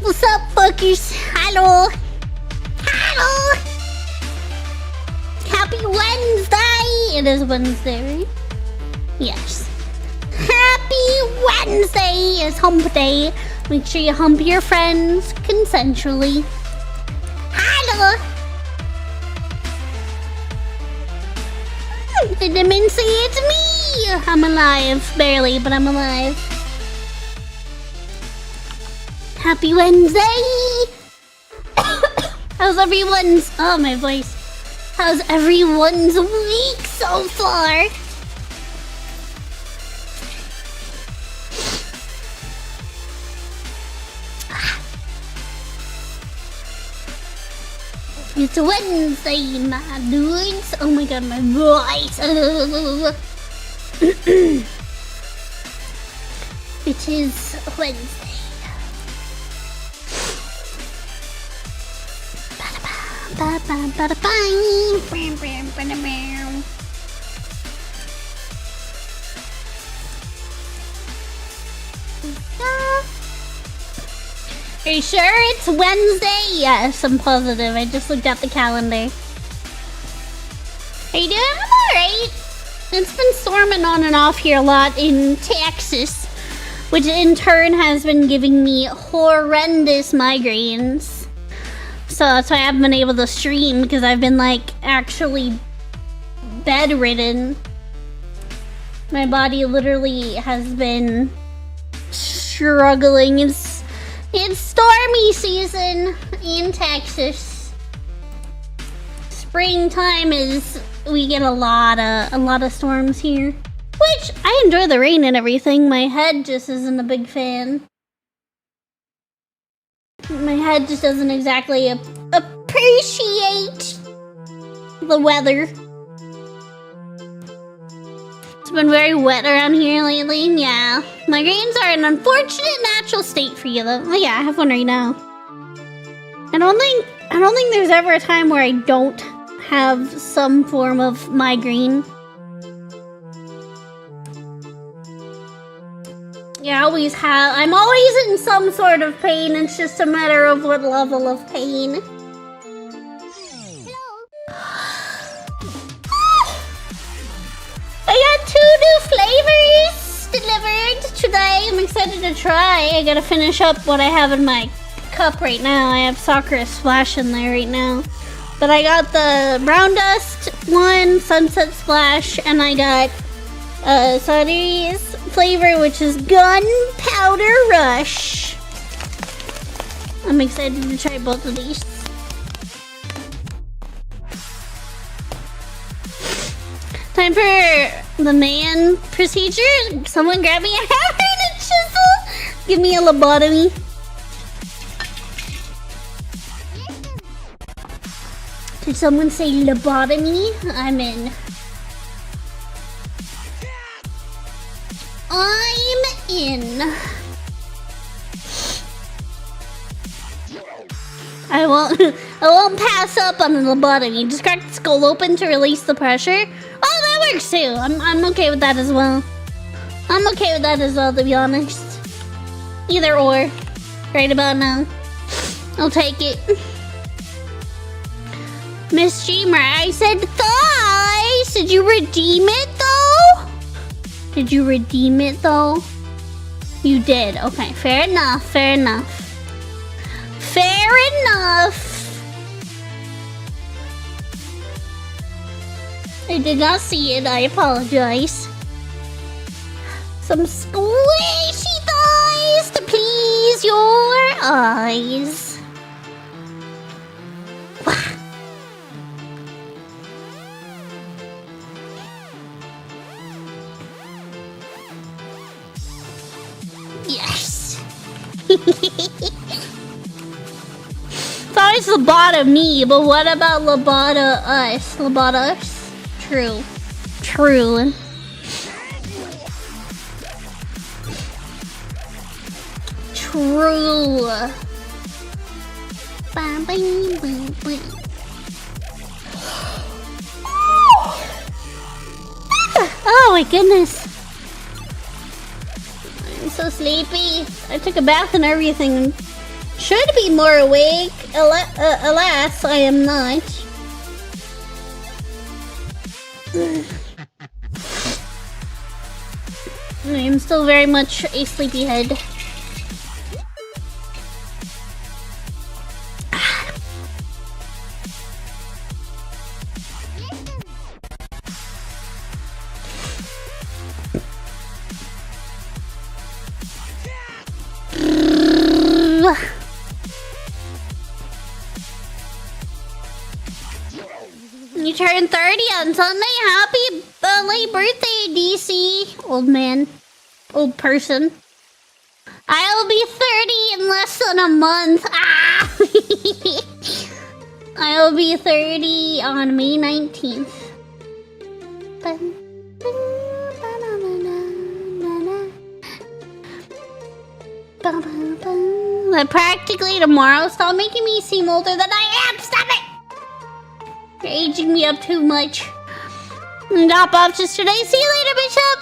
What's up, fuckers? Hello. Hello. Happy Wednesday. It is Wednesday, right? Yes. Happy Wednesday is hump day. Make sure you hump your friends consensually. Hello. And the Mintzey, it's me. I'm alive, barely, but I'm alive. Happy Wednesday. How's everyone's? Oh, my voice. How's everyone's week so far? It's Wednesday, my dudes. Oh my god, my voice. It is Wednesday. Are you sure it's Wednesday? Yes, I'm positive. I just looked at the calendar. How you doing? I'm alright. It's been storming on and off here a lot in Texas, which in turn has been giving me horrendous migraines. So that's why I haven't been able to stream, because I've been like actually bedridden. My body literally has been struggling. It's stormy season in Texas. Springtime is, we get a lot of storms here. Which, I enjoy the rain and everything. My head just isn't a big fan. My head just doesn't exactly appreciate the weather. It's been very wet around here lately, yeah. Migraines are an unfortunate natural state for you though. Oh yeah, I have one right now. I don't think there's ever a time where I don't have some form of migraine. Yeah, I'm always in some sort of pain. It's just a matter of what level of pain. I got 2 new flavors delivered today. I'm excited to try. I gotta finish up what I have in my cup right now. I have Sakura Splash in there right now. But I got the Brown Dust one, Sunset Splash, and I got Sari's flavor, which is Gunpowder Rush. I'm excited to try both of these. Time for the man procedure. Someone grab me a hammer and a chisel. Give me a lobotomy. Did someone say lobotomy? I'm in. I'm in. I won't pass up on the lobotomy. Just crack the skull open to release the pressure. Oh, that works too. I'm okay with that as well. I'm okay with that as well, to be honest. Either or. Right about now. I'll take it. Miss Streamer, I said thighs! Did you redeem it though? Did you redeem it though? You did. Okay, fair enough, fair enough. Fair enough! I did not see it, I apologize. Some squishy thighs to please your eyes. Yes. Thighs loboto me, but what about loboto us? Loboto us? True. True. True. Oh my goodness. I'm so sleepy. I took a bath and everything and Should be more awake. Alas, I am not. I am still very much a sleepyhead. You turned 30 on Sunday. Happy late birthday, DC. Old man. Old person. I'll be 30 in less than a month. Ah! I'll be 30 on May 19th. That practically tomorrow. Stop making me seem older than I am. Stop it! You're aging me up too much. Drop off just today. See you later, Bishop.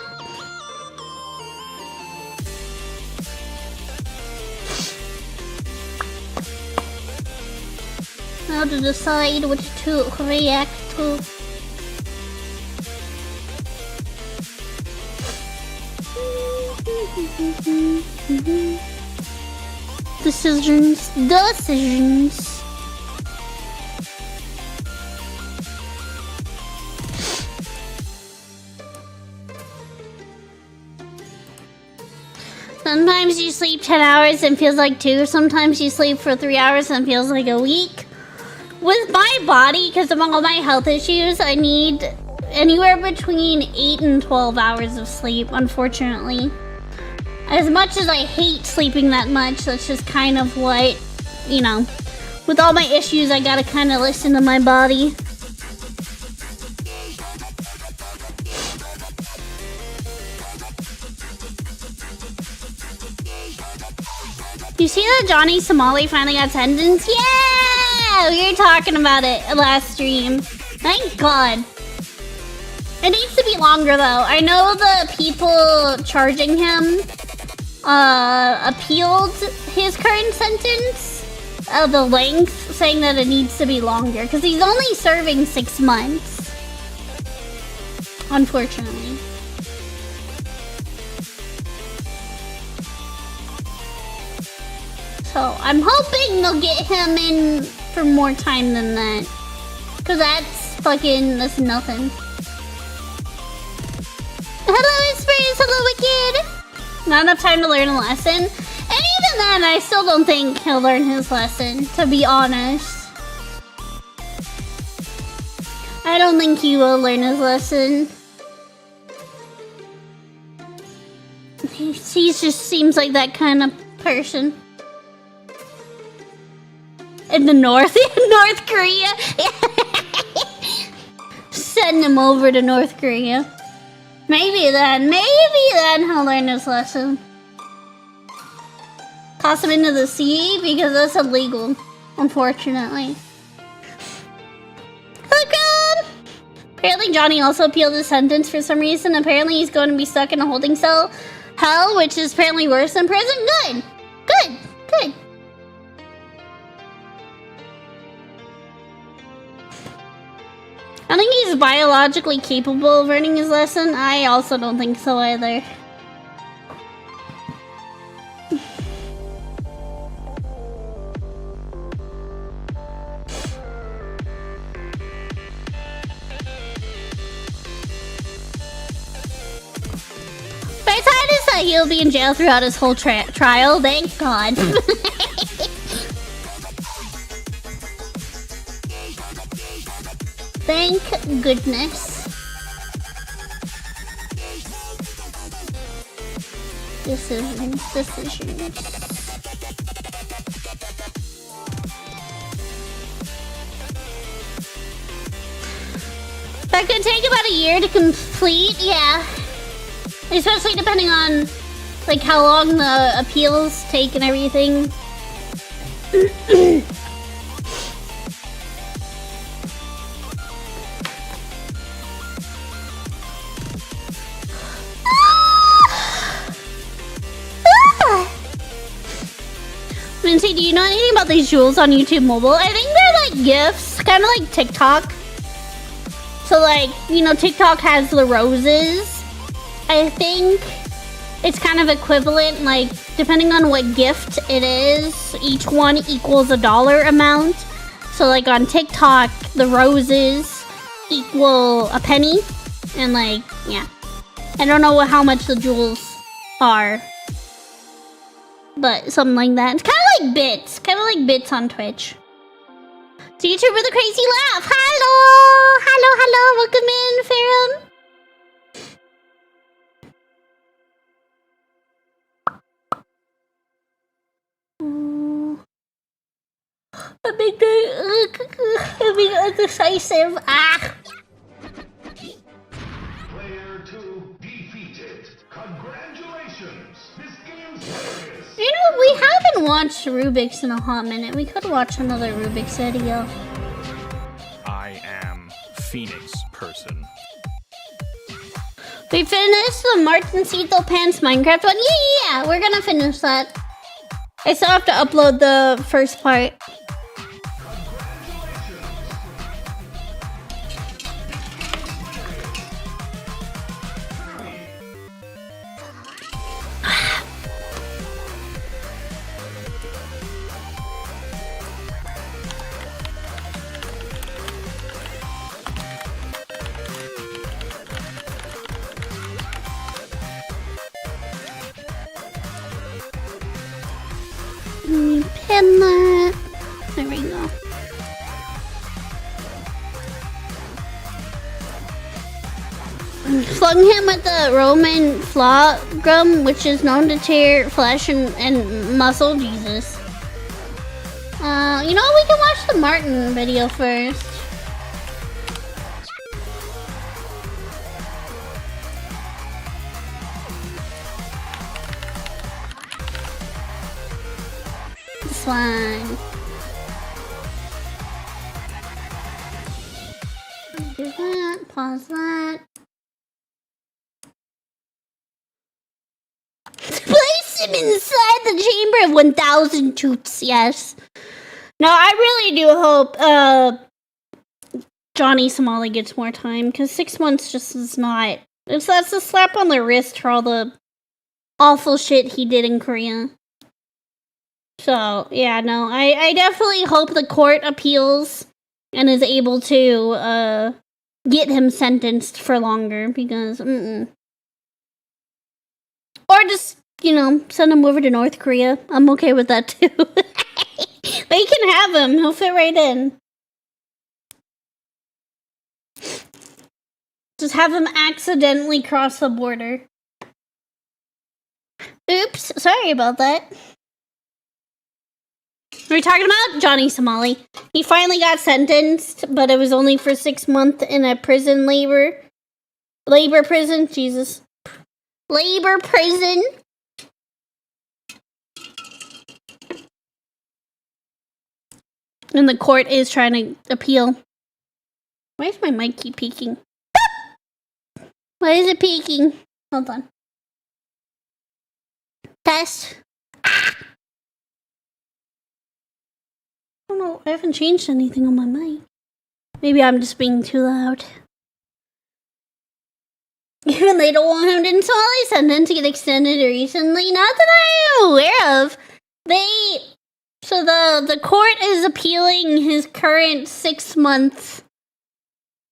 How to decide what to react to. Decisions. Sometimes you sleep 10 hours and feels like 2. Sometimes you sleep for 3 hours and feels like a week. With my body, because of all my health issues, I need anywhere between 8 and 12 hours of sleep, unfortunately. As much as I hate sleeping that much, that's just kind of what, you know, with all my issues, I gotta kind of listen to my body. You see that Johnny Somali finally got sentenced? Yeah! We were talking about it last stream. Thank God. It needs to be longer though. I know the people charging him appealed his current sentence, the length, saying that it needs to be longer because he's only serving 6 months. Unfortunately. So I'm hoping they'll get him in for more time than that. Cause that's nothing. Hello Whispers, hello Wicked! Not enough time to learn a lesson. And even then, I still don't think he'll learn his lesson, to be honest. I don't think he will learn his lesson. He just seems like that kind of person. In the north? North Korea? Send him over to North Korea. Maybe then he'll learn his lesson. Toss him into the sea because that's illegal, unfortunately. Welcome! Apparently Johnny also appealed his sentence for some reason. Apparently he's going to be stuck in a holding cell. Hell, which is apparently worse than prison. Good! Good! Good! I think he's biologically capable of learning his lesson. I also don't think so either. Very sad is that he'll be in jail throughout his whole trial. Thank God. Thank goodness. Decisions. That could take about a year to complete, yeah. Especially depending on, like, how long the appeals take and everything. Mintzey, do you know anything something about these jewels on YouTube Mobile. I think they're like gifts, kind of like TikTok. So like, you know, TikTok has the roses. I think it's kind of equivalent, like, depending on what gift it is, each one equals $1 amount. So like on TikTok, the roses equal a penny. And like, yeah. I don't know how much the jewels are. But something like that. It's kind of like bits. Kind of like bits on Twitch. It's YouTube with a crazy laugh. Hello! Hello, hello. Welcome in, Farron. I'm being indecisive. Ah! Player 2 defeated. Congratulations! This game's serious. You know, we haven't watched Rubik's in a hot minute. We could watch another Rubik's video. I am Phoenix person. We finished the Martincito Pants Minecraft one? Yeah, we're gonna finish that. I still have to upload the first part. Let me pin that. There we go. Flung him with the Roman flogrum, which is known to tear flesh and muscle. Jesus. You know what? We can watch the Martin video first. This one. Do that. Pause that. Place him inside the chamber of 1,000 toots. Yes. No, I really do hope Johnny Somali gets more time, because 6 months just is not. That's a slap on the wrist for all the awful shit he did in Korea. So, yeah, no, I definitely hope the court appeals and is able to get him sentenced for longer, because, Or just, you know, send him over to North Korea. I'm okay with that, too. They can have him. He'll fit right in. Just have him accidentally cross the border. Oops, sorry about that. We're talking about Johnny Somali. He finally got sentenced, but it was only for 6 months in a prison labor prison. Jesus. Labor prison. And the court is trying to appeal. Why does my mic keep peaking? Why is it peaking? Hold on. Test. I don't know. I haven't changed anything on my mic. Maybe I'm just being too loud. Even they don't want him in Somali sentence to get extended recently. Not that I'm aware of. So the court is appealing his current 6 month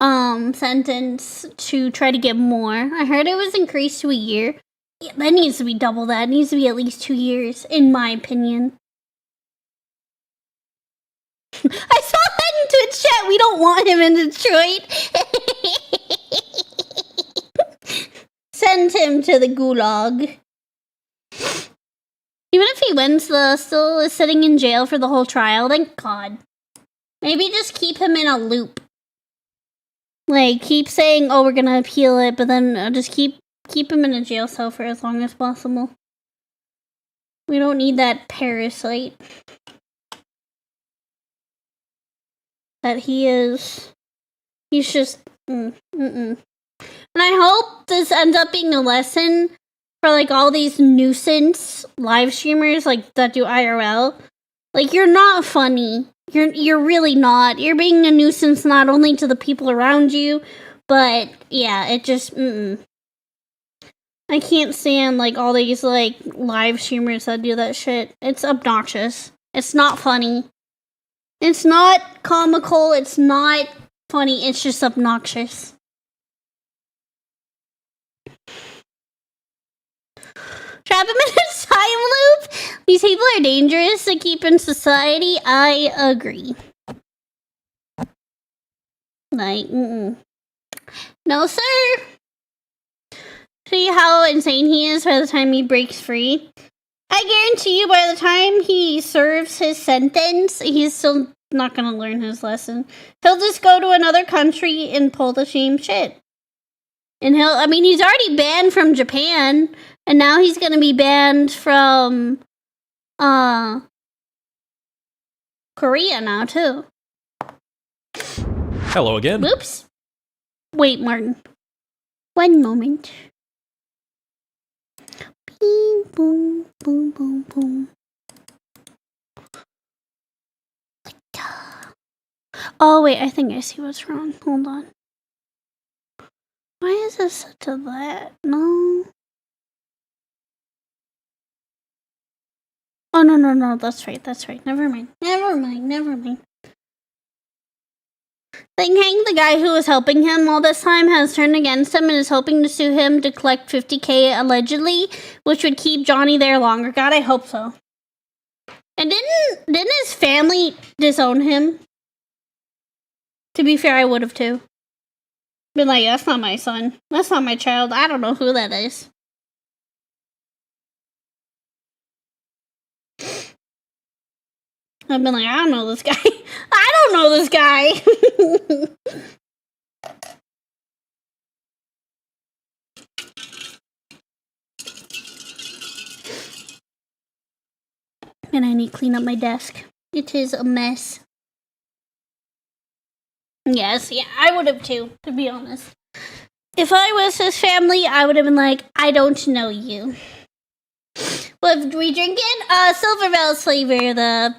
sentence to try to get more. I heard it was increased to a year. Yeah, that needs to be double that. It needs to be at least 2 years, in my opinion. I saw that in Twitch chat. We don't want him in Detroit. Send him to the gulag. Even if he wins, still is sitting in jail for the whole trial. Thank God. Maybe just keep him in a loop. Like, keep saying, oh, we're gonna appeal it, but then just keep him in a jail cell for as long as possible. We don't need that parasite. That he is. He's just. And I hope this ends up being a lesson for, like, all these nuisance live streamers, like, that do IRL. Like, you're not funny. You're really not. You're being a nuisance not only to the people around you, but yeah, it just I can't stand like all these like live streamers that do that shit. It's obnoxious. It's not funny. It's not comical. It's not funny. It's just obnoxious. Trap him in a time loop? These people are dangerous to keep in society. I agree. Like, no, sir. See how insane he is by the time he breaks free? I guarantee you by the time he serves his sentence, he's still not gonna learn his lesson. He'll just go to another country and pull the same shit. And he's already banned from Japan, and now he's gonna be banned from, Korea now, too. Hello again. Whoops. Wait, Martin. One moment. Beep, boom, boom, boom, boom. Oh, wait, I think I see what's wrong. Hold on. Why is this set to that? No. Oh, no, that's right. Never mind. Thing Hang, the guy who was helping him all this time, has turned against him and is hoping to sue him to collect $50,000 allegedly, which would keep Johnny there longer. God, I hope so. And didn't his family disown him? To be fair, I would have too. Been like, that's not my son. That's not my child. I don't know who that is. I've been like, I don't know this guy. I don't know this guy. And I need to clean up my desk. It is a mess. Yes, yeah, I would have too, to be honest. If I was his family, I would have been like, I don't know you. What are we drinking? Silver Bells flavor, the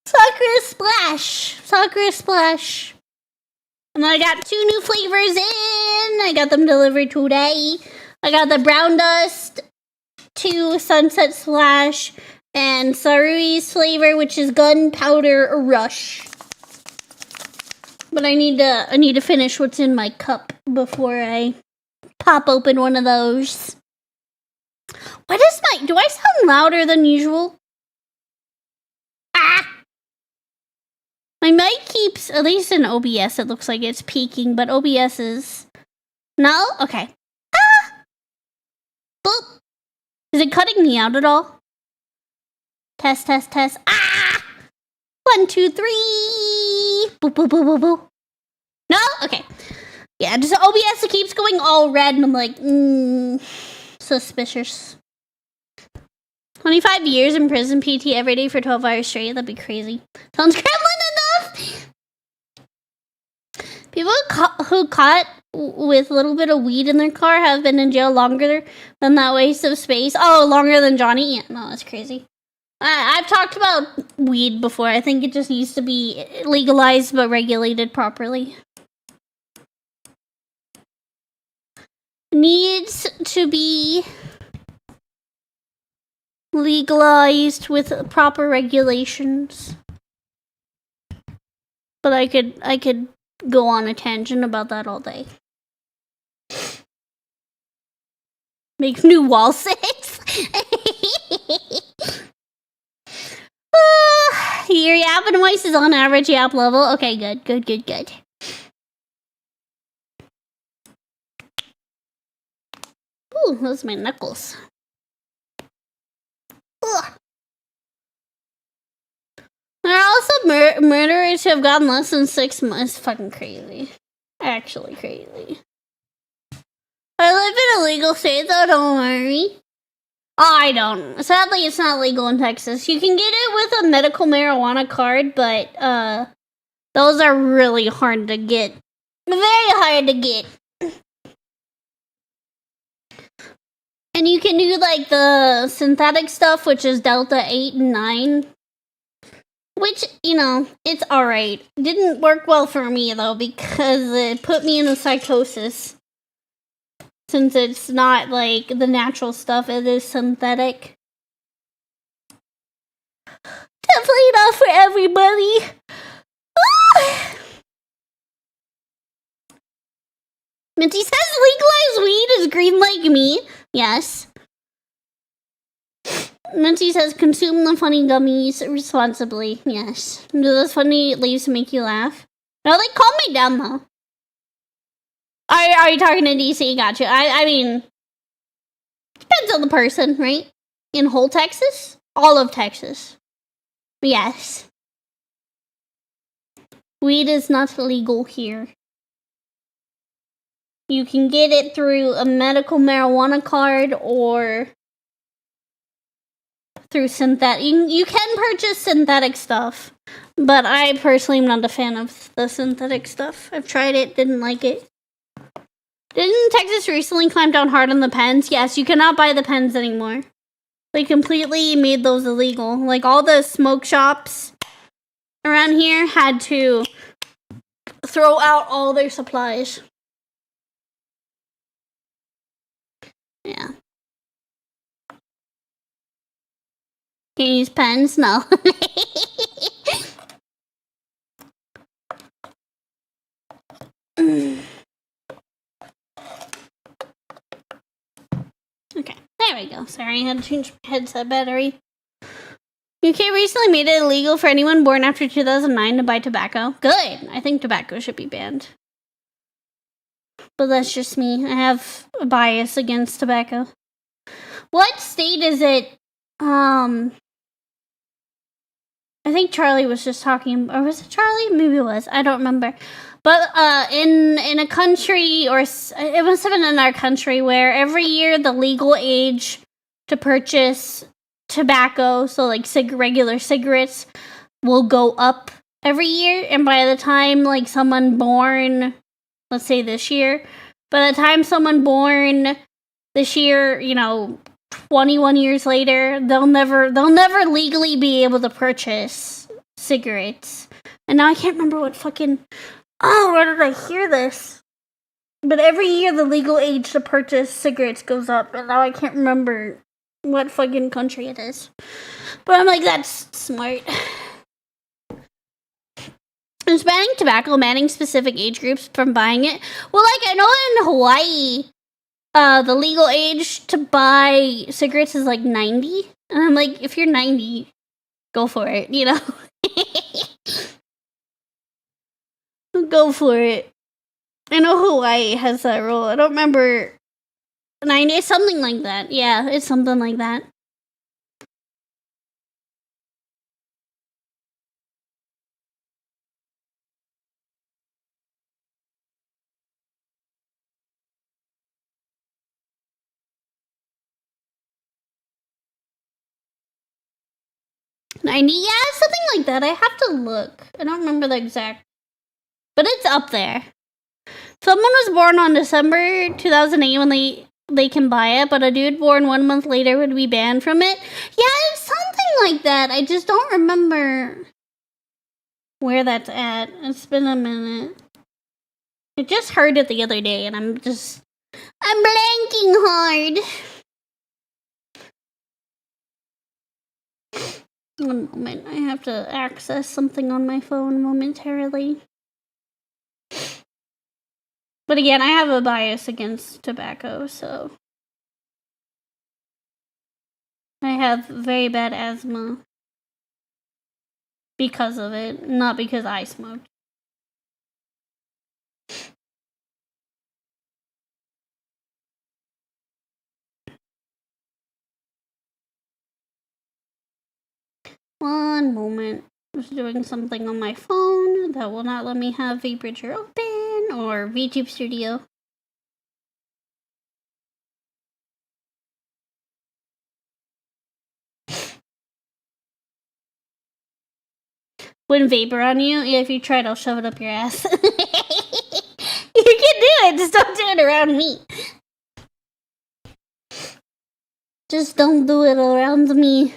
Sakura Splash. And I got 2 new flavors in. I got them delivered today. I got the Brown Dust 2 Sunset Splash and Sarui's flavor, which is Gunpowder Rush. But I need to finish what's in my cup before I pop open one of those. Do I sound louder than usual? My mic keeps, at least in OBS, it looks like it's peaking, but OBS is... No? Okay. Boop. Is it cutting me out at all? Test. 1, 2, 3. Boop, boop, boop, boop, boop. No? Okay. Yeah, just OBS, it keeps going all red, and I'm like, suspicious. 25 years in prison PT every day for 12 hours straight. That'd be crazy. Sounds Gremlin enough! People who caught with a little bit of weed in their car have been in jail longer than that waste of space. Oh, longer than Johnny? Yeah, no, that's crazy. I've talked about weed before. I think it just needs to be legalized but regulated properly. Needs to be legalized with proper regulations. But I could go on a tangent about that all day. Make new wall sits. Your Yap voice is on average Yap level. Okay, good. Ooh, those are my knuckles. Ugh. There are also murderers who have gotten less than 6 months. Fucking crazy. Actually crazy. I live in a legal state, though, don't worry. I don't. Sadly, it's not legal in Texas. You can get it with a medical marijuana card, but, those are really hard to get. Very hard to get. And you can do like the synthetic stuff, which is Delta 8 and 9. Which, you know, it's alright. Didn't work well for me though, because it put me in a psychosis. Since it's not like the natural stuff, it is synthetic. Definitely not for everybody. Mintzey says legalized weed is green like me. Yes. Mintzey says consume the funny gummies responsibly. Yes. Do those funny leaves make you laugh? No, they calm me down though. Are you talking to DC? Gotcha. I mean, depends on the person, right? In whole Texas? All of Texas. Yes. Weed is not legal here. You can get it through a medical marijuana card or through synthetic. You can purchase synthetic stuff, but I personally am not a fan of the synthetic stuff. I've tried it, didn't like it. Didn't Texas recently clamp down hard on the pens? Yes, you cannot buy the pens anymore. They completely made those illegal. Like, all the smoke shops around here had to throw out all their supplies. Yeah. Can you use pens? No. Okay, there we go. Sorry, I had to change my headset battery. UK recently made it illegal for anyone born after 2009 to buy tobacco. Good! I think tobacco should be banned. But that's just me. I have a bias against tobacco. What state is it? I think Charlie was just talking, or was it Charlie? Maybe it was. I don't remember. But in a country, or it must have been in our country, where every year the legal age to purchase tobacco, so like regular cigarettes, will go up every year. And by the time like someone born, let's say this year, by the time someone born this year, you know, 21 years later, they'll never legally be able to purchase cigarettes. And now I can't remember what fucking... Oh, where did I hear this? But every year the legal age to purchase cigarettes goes up, and now I can't remember what fucking country it is. But I'm like, that's smart. Is banning tobacco banning specific age groups from buying it? Well, like, I know in Hawaii, the legal age to buy cigarettes is like 90. And I'm like, if you're 90, go for it, you know? Go for it. I know Hawaii has that rule. I don't remember. 90, it's something like that. Yeah, it's something like that. $90? Yeah, something like that. I have to look. I don't remember the exact... But it's up there. Someone was born on December 2008 when they can buy it, but a dude born 1 month later would be banned from it. Yeah, it's something like that. I just don't remember where that's at. It's been a minute. I just heard it the other day, and I'm blanking hard. One moment. I have to access something on my phone momentarily. But again, I have a bias against tobacco, so... I have very bad asthma. Because of it, not because I smoked. One moment. I was doing something on my phone that will not let me have VBridger open or VTube Studio. Wouldn't vapor on you? Yeah, if you tried, I'll shove it up your ass. You can do it, just don't do it around me. Just don't do it around me.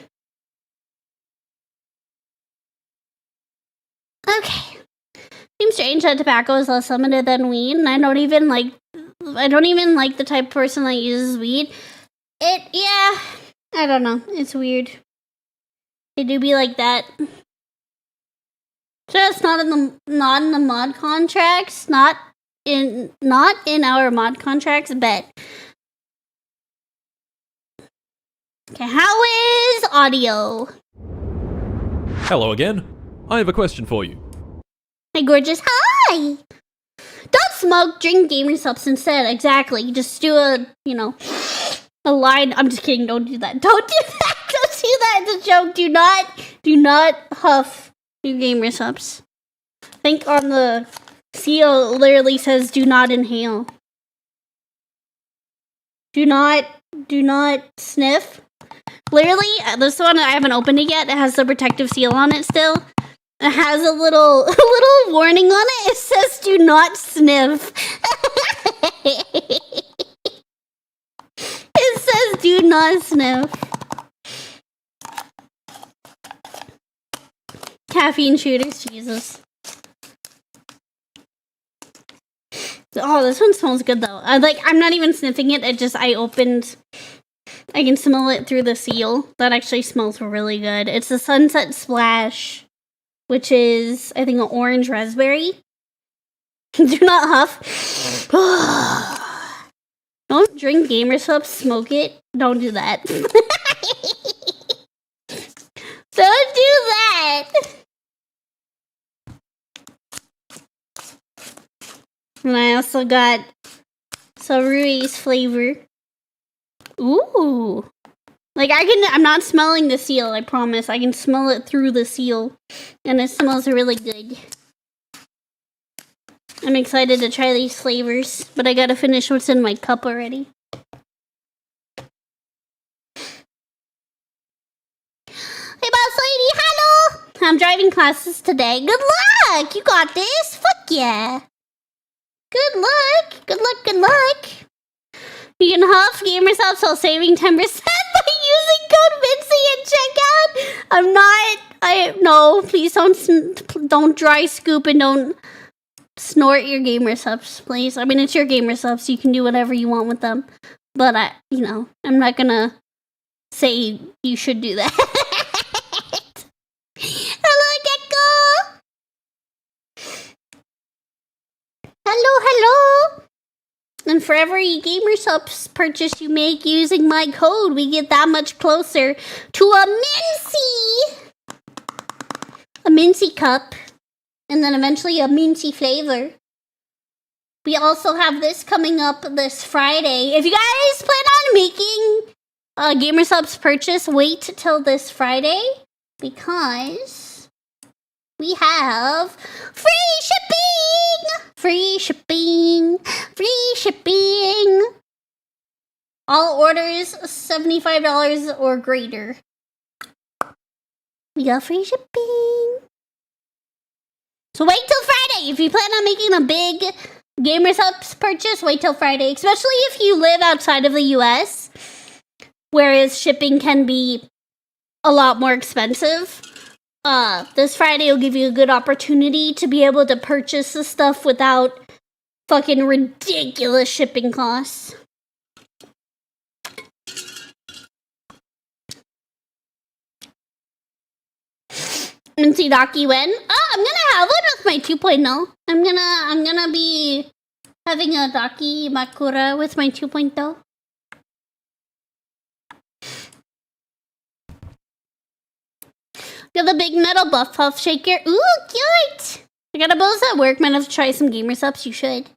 Okay. Seems strange that tobacco is less limited than weed, and I don't even like the type of person that uses weed. Yeah, I don't know. It's weird. It do be like that. Just not in the mod contracts. Not in our mod contracts, but okay, how is audio? Hello again. I have a question for you. Hey, gorgeous. Hi! Don't smoke, drink gamer subs instead. Exactly. Just do a line. I'm just kidding. Don't do that. Don't do that. Don't do that. It's a joke. Do not huff your gamer subs. I think on the seal literally says do not inhale. Do not sniff. Literally, this one I haven't opened it yet. It has the protective seal on it still. It has a little warning on it. It says do not sniff. It says do not sniff. Caffeine shooters, Jesus. Oh, this one smells good though. I'm not even sniffing it. I can smell it through the seal. That actually smells really good. It's the Sunset Splash, which is, I think, an orange raspberry. Do not huff. Don't drink gamer subs, smoke it. Don't do that. Don't do that. And I also got Sarui's flavor. Ooh. I'm not smelling the seal, I promise. I can smell it through the seal. And it smells really good. I'm excited to try these flavors, but I gotta finish what's in my cup already. Hey, boss lady, hello! I'm driving classes today. Good luck! You got this! Fuck yeah! Good luck! Good luck, good luck! You can huff game yourself while saving 10% by using code Mintzey at checkout! No, please don't dry scoop and don't snort your gamer subs, please. I mean, it's your gamer subs, so you can do whatever you want with them. But I'm not gonna say you should do that. Hello, Gecko! Hello! And for every gamer subs purchase you make using my code, we get that much closer to a Mintzey cup, and then eventually a Mintzey flavor. We also have this coming up this Friday. If you guys plan on making a gamer subs purchase, wait till this Friday, because we have free shipping! Free shipping! Free shipping! All orders $75 or greater. We got free shipping. So wait till Friday. If you plan on making a big gamer subs purchase, wait till Friday. Especially if you live outside of the US, whereas shipping can be a lot more expensive. This Friday will give you a good opportunity to be able to purchase the stuff without fucking ridiculous shipping costs. Mintzey Daki when? Oh, I'm gonna have one with my 2.0. I'm gonna be having a Daki Makura with my 2.0. Got the big metal buff puff shaker. Ooh, cute! I got a buzz at work. Might have to try some gamer subs. You should.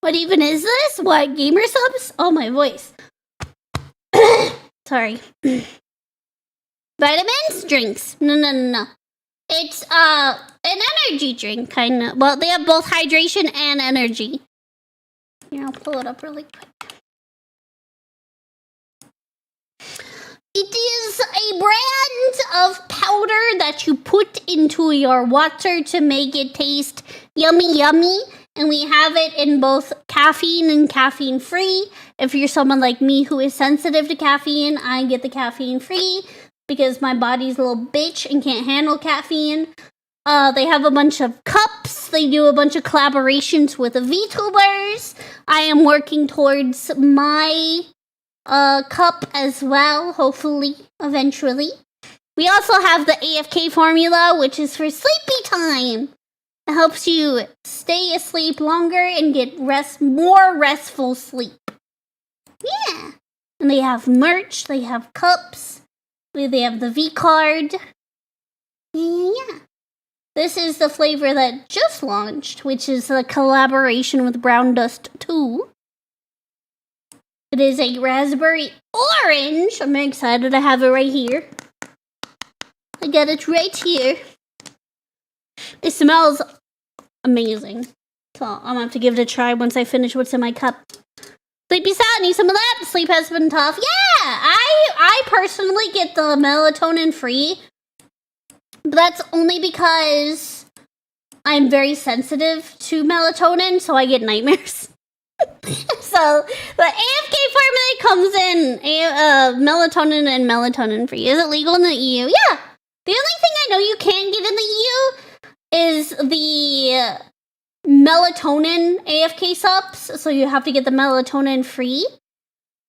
What even is this? What, gamer subs? Oh, my voice. Sorry. Vitamins? Drinks. No. It's, an energy drink, kind of. Well, they have both hydration and energy. Here, I'll pull it up really quick. It is a brand of powder that you put into your water to make it taste yummy. And we have it in both caffeine and caffeine free. if you're someone like me who is sensitive to caffeine, I get the caffeine free because my body's a little bitch and can't handle caffeine. They have a bunch of cups. They do a bunch of collaborations with the VTubers. I am working towards my cup as well, hopefully, eventually. We also have the AFK formula, which is for sleepy time. It helps you stay asleep longer and get more restful sleep. Yeah. And they have merch, they have cups, they have the V card. Yeah. This is the flavor that just launched, which is a collaboration with Brown Dust 2. It is a raspberry orange. I'm excited to have it right here. I got it right here. It smells amazing. So I'm gonna have to give it a try once I finish what's in my cup. Sleepy sad, need some of that? Sleep has been tough. Yeah, I personally get the melatonin free. But that's only because I'm very sensitive to melatonin, so I get nightmares. So the AFK formula comes in melatonin and melatonin free. Is it legal in the EU? Yeah. The only thing I know you can't get in the EU is the melatonin AFK Supps, so you have to get the melatonin free.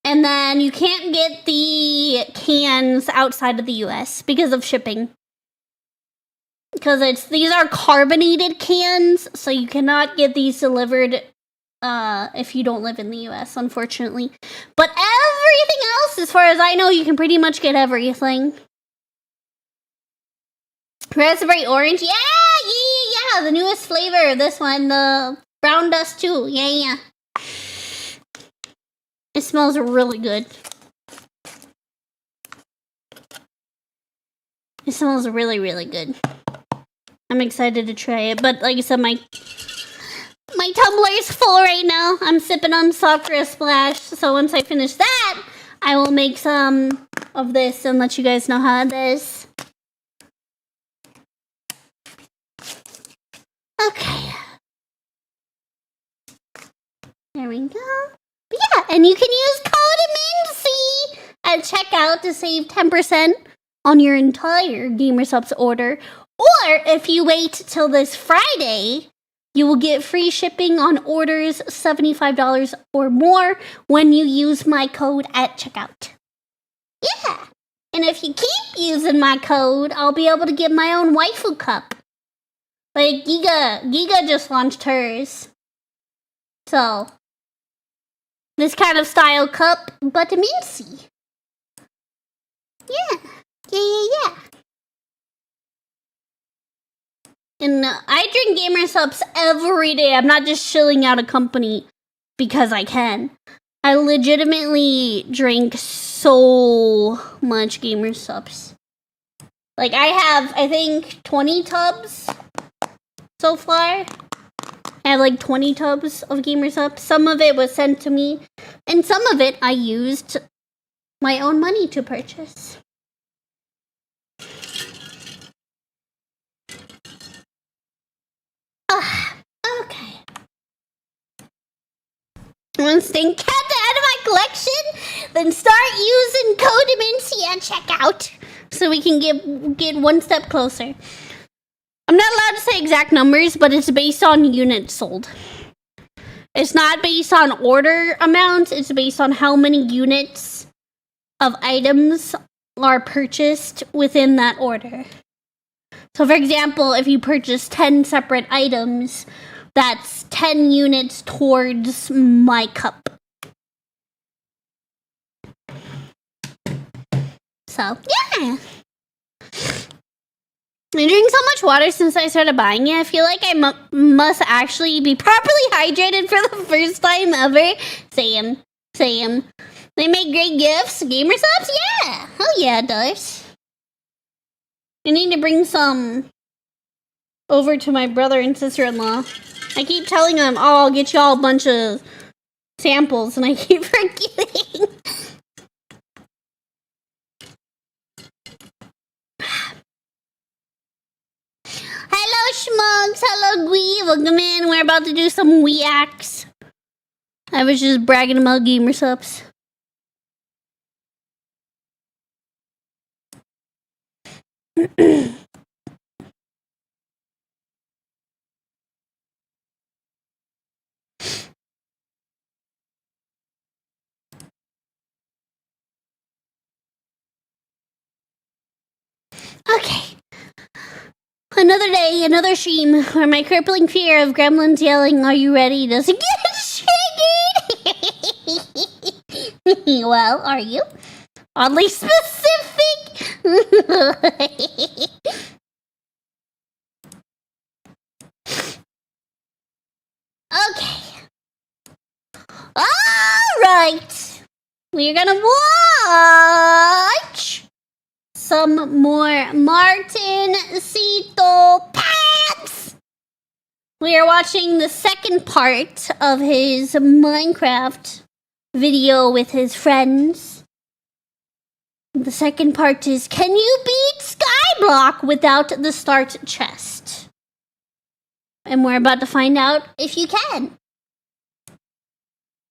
And then you can't get the cans outside of the US because of shipping. Because these are carbonated cans, so you cannot get these delivered if you don't live in the US, unfortunately. But everything else, as far as I know, you can pretty much get everything. Raspberry orange, yeah, the newest flavor of this one, the Brown Dust 2, yeah. It smells really good. It smells really, really good. I'm excited to try it, but like I said, my tumbler is full right now. I'm sipping on Sakura Splash, so once I finish that, I will make some of this and let you guys know how it is. Okay. There we go. But yeah, and you can use code Mintzey at checkout to save 10% on your entire GamerSupps order. Or if you wait till this Friday, you will get free shipping on orders $75 or more when you use my code at checkout. Yeah. And if you keep using my code, I'll be able to get my own waifu cup. Like Giga just launched hers. So, this kind of style cup, but Mintzey. Yeah. And I drink GamerSupps every day. I'm not just shilling out a company because I can. I legitimately drink so much GamerSupps. Like, I have, I think, 20 tubs so far. I have like 20 tubs of GamerSupps. Some of it was sent to me, and some of it I used my own money to purchase. Okay. Once they get that out of my collection, then start using code Mintzey at checkout so we can get one step closer. I'm not allowed to say exact numbers, but it's based on units sold. It's not based on order amounts, it's based on how many units of items are purchased within that order. So for example, if you purchase 10 separate items, that's 10 units towards my cup. So, yeah. I drink so much water since I started buying it. I feel like I must actually be properly hydrated for the first time ever. Same. They make great gifts. GamerSupps? Yeah. Oh yeah, it does. I need to bring some over to my brother and sister-in-law. I keep telling them, oh, I'll get y'all a bunch of samples, and I keep forgetting. Hello, Schmugs. Hello, Gwee. Welcome in. We're about to do some reacts. I was just bragging about gamer subs. Okay. Another day, another stream where my crippling fear of gremlins yelling, "Are you ready?" doesn't get triggered. Well, are you? Oddly specific. Okay. Alright. We're gonna watch some more Martin Cito Pants. We are watching the second part of his Minecraft video with his friends. The second part is, can you beat Skyblock without the start chest? And we're about to find out if you can.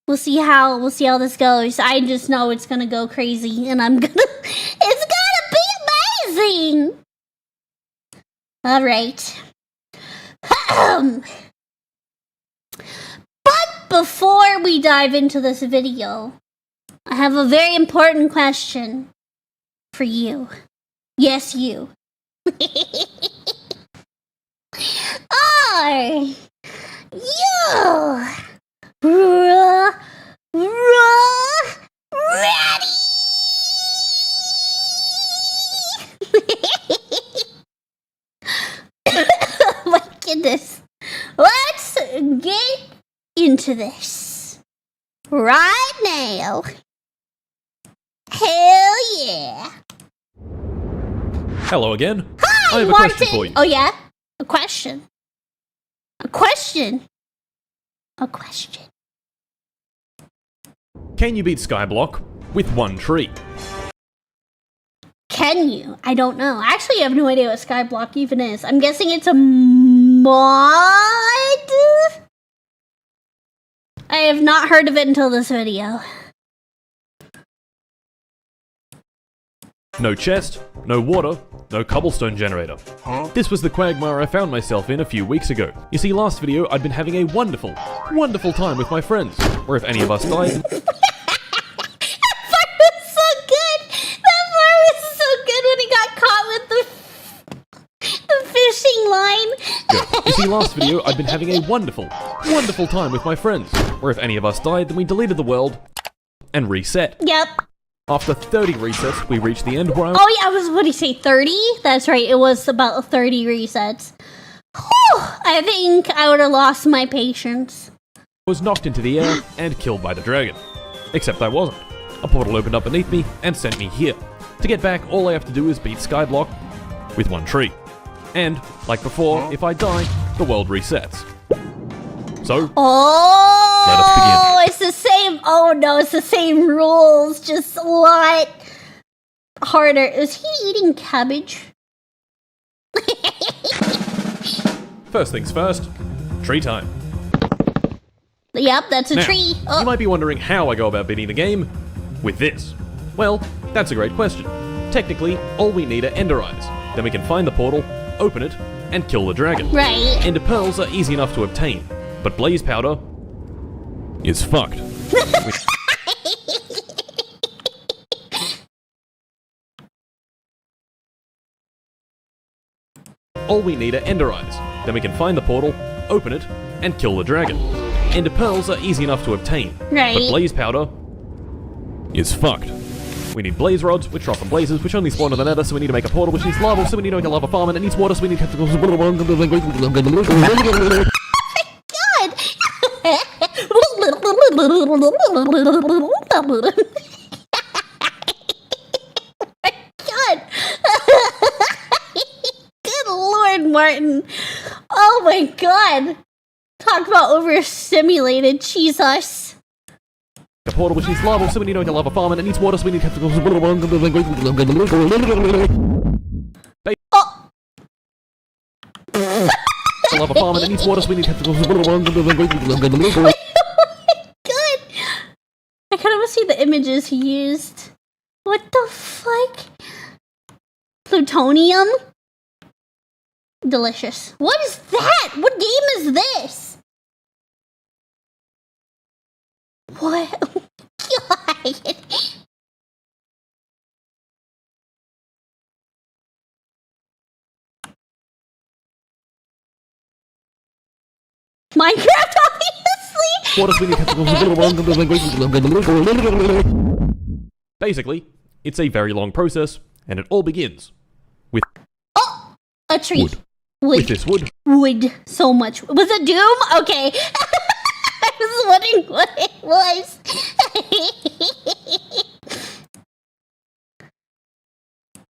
We'll see how this goes. I just know it's gonna go crazy, and it's gonna be amazing. All right. But before we dive into this video, I have a very important question for you. Yes, you. Are you ready? Oh my goodness. Let's get into this right now. Hell yeah. Hello again. Hi, I have a Martin. question for you. Oh yeah? A question. A question. A question. Can you beat Skyblock with one tree? Can you? I don't know. I actually have no idea what Skyblock even is. I'm guessing it's a mod? I have not heard of it until this video. No chest, no water, no cobblestone generator. This was the quagmire I found myself in a few weeks ago. You see, last video I'd been having a wonderful, wonderful time with my friends, where if any of us died... That part was so good! That part was so good when he got caught with the fishing line. Good. You see, last video I'd been having a wonderful, wonderful time with my friends, where if any of us died, then we deleted the world and reset. Yep. After 30 resets, we reached the end where I Oh yeah, what did he say, 30? That's right, it was about 30 resets. Whew, I think I would have lost my patience. was knocked into the air and killed by the dragon. Except I wasn't. A portal opened up beneath me and sent me here. To get back, all I have to do is beat Skyblock with one tree. And, like before, if I die, the world resets. So, Oh, let us begin. it's the same. Oh no, it's the same rules, just a lot harder. Is he eating cabbage? First things first, tree time. Yep, that's a Now, tree. you Oh, might be wondering how I go about beating the game with this. Well, that's a great question. Technically, all we need are ender eyes. Then we can find the portal, open it, and kill the dragon. right. Ender pearls are easy enough to obtain, but blaze powder is fucked. All we need are ender eyes. Then we can find the portal, open it, and kill the dragon. Ender pearls are easy enough to obtain, Right. but blaze powder is fucked. We need blaze rods, which drop from blazes, which only spawn in the nether, so we need to make a portal, which needs lava, so we need to make a lava farm, and it needs water, so we need to... God. Good Lord, Martin. Oh my God. Talk about overstimulated Jesus. A portal which needs lava, so we need to make a lava farm, and it needs water, so we need to... Oh. A lava farm, and it needs water, so we need to... Good. images he used. What the fuck? Plutonium? Delicious. What is that? What game is this? What? God. Minecraft, obviously. What if we Basically, it's a very long process, and it all begins with A tree. wood. With this wood, Wood. So much. Was it Doom? Okay. I was wondering what it was.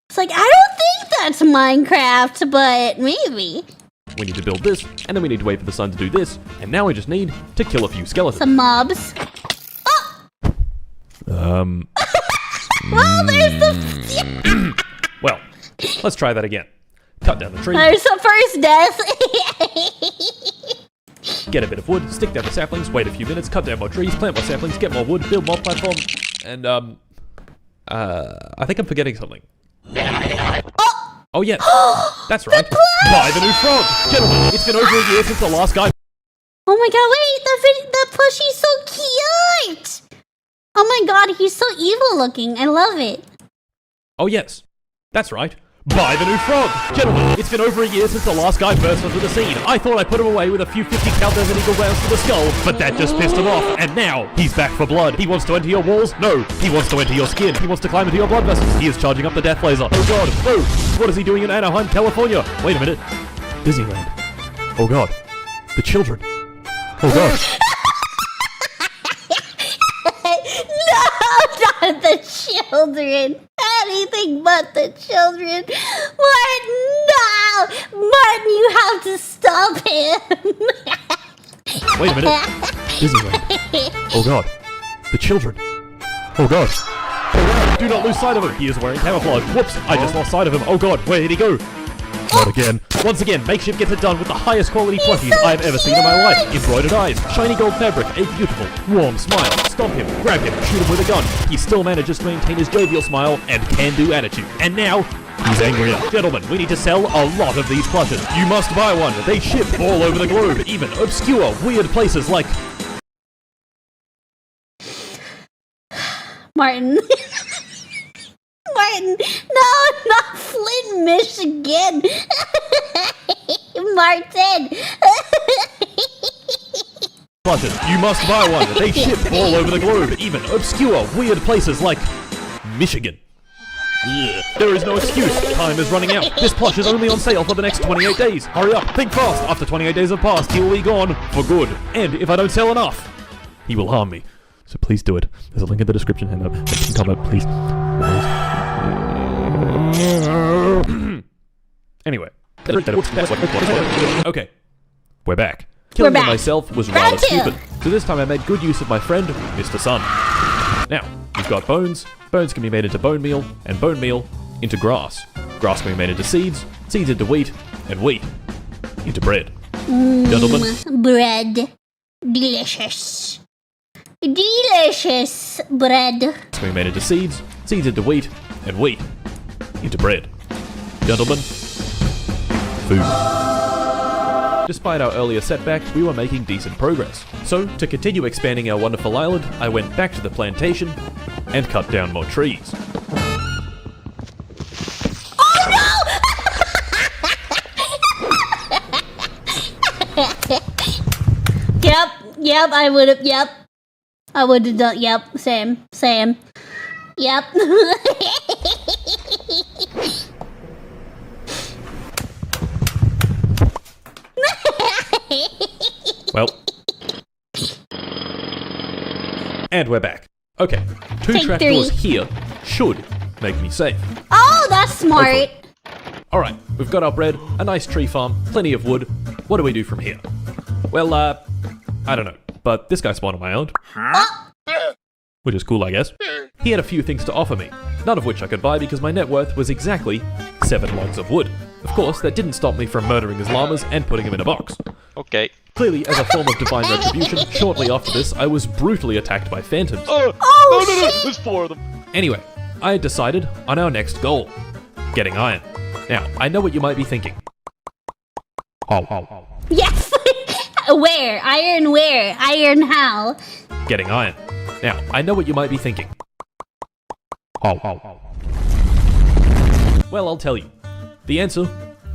It's like, I don't think that's Minecraft, but maybe. we need to build this, and then we need to wait for the sun to do this, and now we just need to kill a few skeletons. Some mobs. Well, there's the... Well, let's try that again. Cut down the tree, There's the first death. get a bit of wood, stick down the saplings, wait a few minutes, cut down more trees, plant more saplings, get more wood, build more platform, and, I think I'm forgetting something. Oh, yes, that's right. Buy the new frog! Gentlemen, it's been over a year since the last guy... Oh my god, wait, that plushie's so cute! Oh my god, he's so evil looking. I love it. Oh, yes, that's right. Buy the new frog! Gentlemen, it's been over a year since the last guy burst onto the scene. I thought I put him away with a few 50 count Desert Eagle rounds to the skull, but that just pissed him off, and now he's back for blood. He wants to enter your walls? No. He wants to enter your skin. He wants to climb into your blood vessels. He is charging up the death laser. Oh god, no! What is he doing in Anaheim, California? Wait a minute. Disneyland. Oh god. The children. Oh god. No, not the children. Anything but the children. Martin, no! Martin, you have to stop him. Wait a minute. Disneyland. Oh god. The children. Oh god. Oh god. Do not lose sight of him. He is wearing camouflage. Whoops. I just lost sight of him. Oh god. Where did he go? Not again. Once again, Makeshift gets it done with the highest quality plushies I've ever seen in my life. Embroidered eyes, shiny gold fabric, a beautiful, warm smile. Stomp him, grab him, shoot him with a gun. He still manages to maintain his jovial smile and can-do attitude. And now, he's angrier. Gentlemen, we need to sell a lot of these plushes. You must buy one. They ship all over the globe, even obscure, weird places like... Martin. Martin, no, not Flint, Michigan. Martin. plushes. You must buy one. They ship all over the globe, even obscure, weird places like Michigan. Ugh. There is no excuse. Time is running out. This plush is only on sale for the next 28 days. Hurry up. Think fast. After 28 days have passed, he will be gone for good. And if I don't sell enough, he will harm me. So please do it. There's a link in the description and a comment, please. Anyway. Okay. We're back. Killing back. myself was Round rather two. stupid. So this time I made good use of my friend, Mr. Sun. Now, we've got bones. Bones can be made into bone meal, and bone meal into grass. Grass can be made into seeds, seeds into wheat, and wheat into bread. Gentlemen, Bread. Delicious. Delicious bread. it's can be made into seeds, seeds into wheat, and wheat into bread. Gentlemen, food. Despite our earlier setback, we were making decent progress. So, to continue expanding our wonderful island, I went back to the plantation and cut down more trees. Yep, I would have, yep. I would have done, yep, same. Yep. Well. And we're back. Okay, two Take trapdoors 3. here should make me safe. Oh, that's smart. Hopefully. Alright, we've got our bread, a nice tree farm, plenty of wood. What do we do from here? Well, I don't know, but this guy spawned on my own. Which is cool, I guess. He had a few things to offer me, none of which I could buy because my net worth was exactly 7 logs of wood. Of course, that didn't stop me from murdering his llamas and putting him in a box. Okay. Clearly, as a form of divine retribution, shortly after this, I was brutally attacked by phantoms. Oh, no, there's 4 of them. Anyway, I had decided on our next goal. Getting iron. Now, I know what you might be thinking. Yes! Where? Iron where? Iron how? Getting iron. Now, I know what you might be thinking. Well, I'll tell you. The answer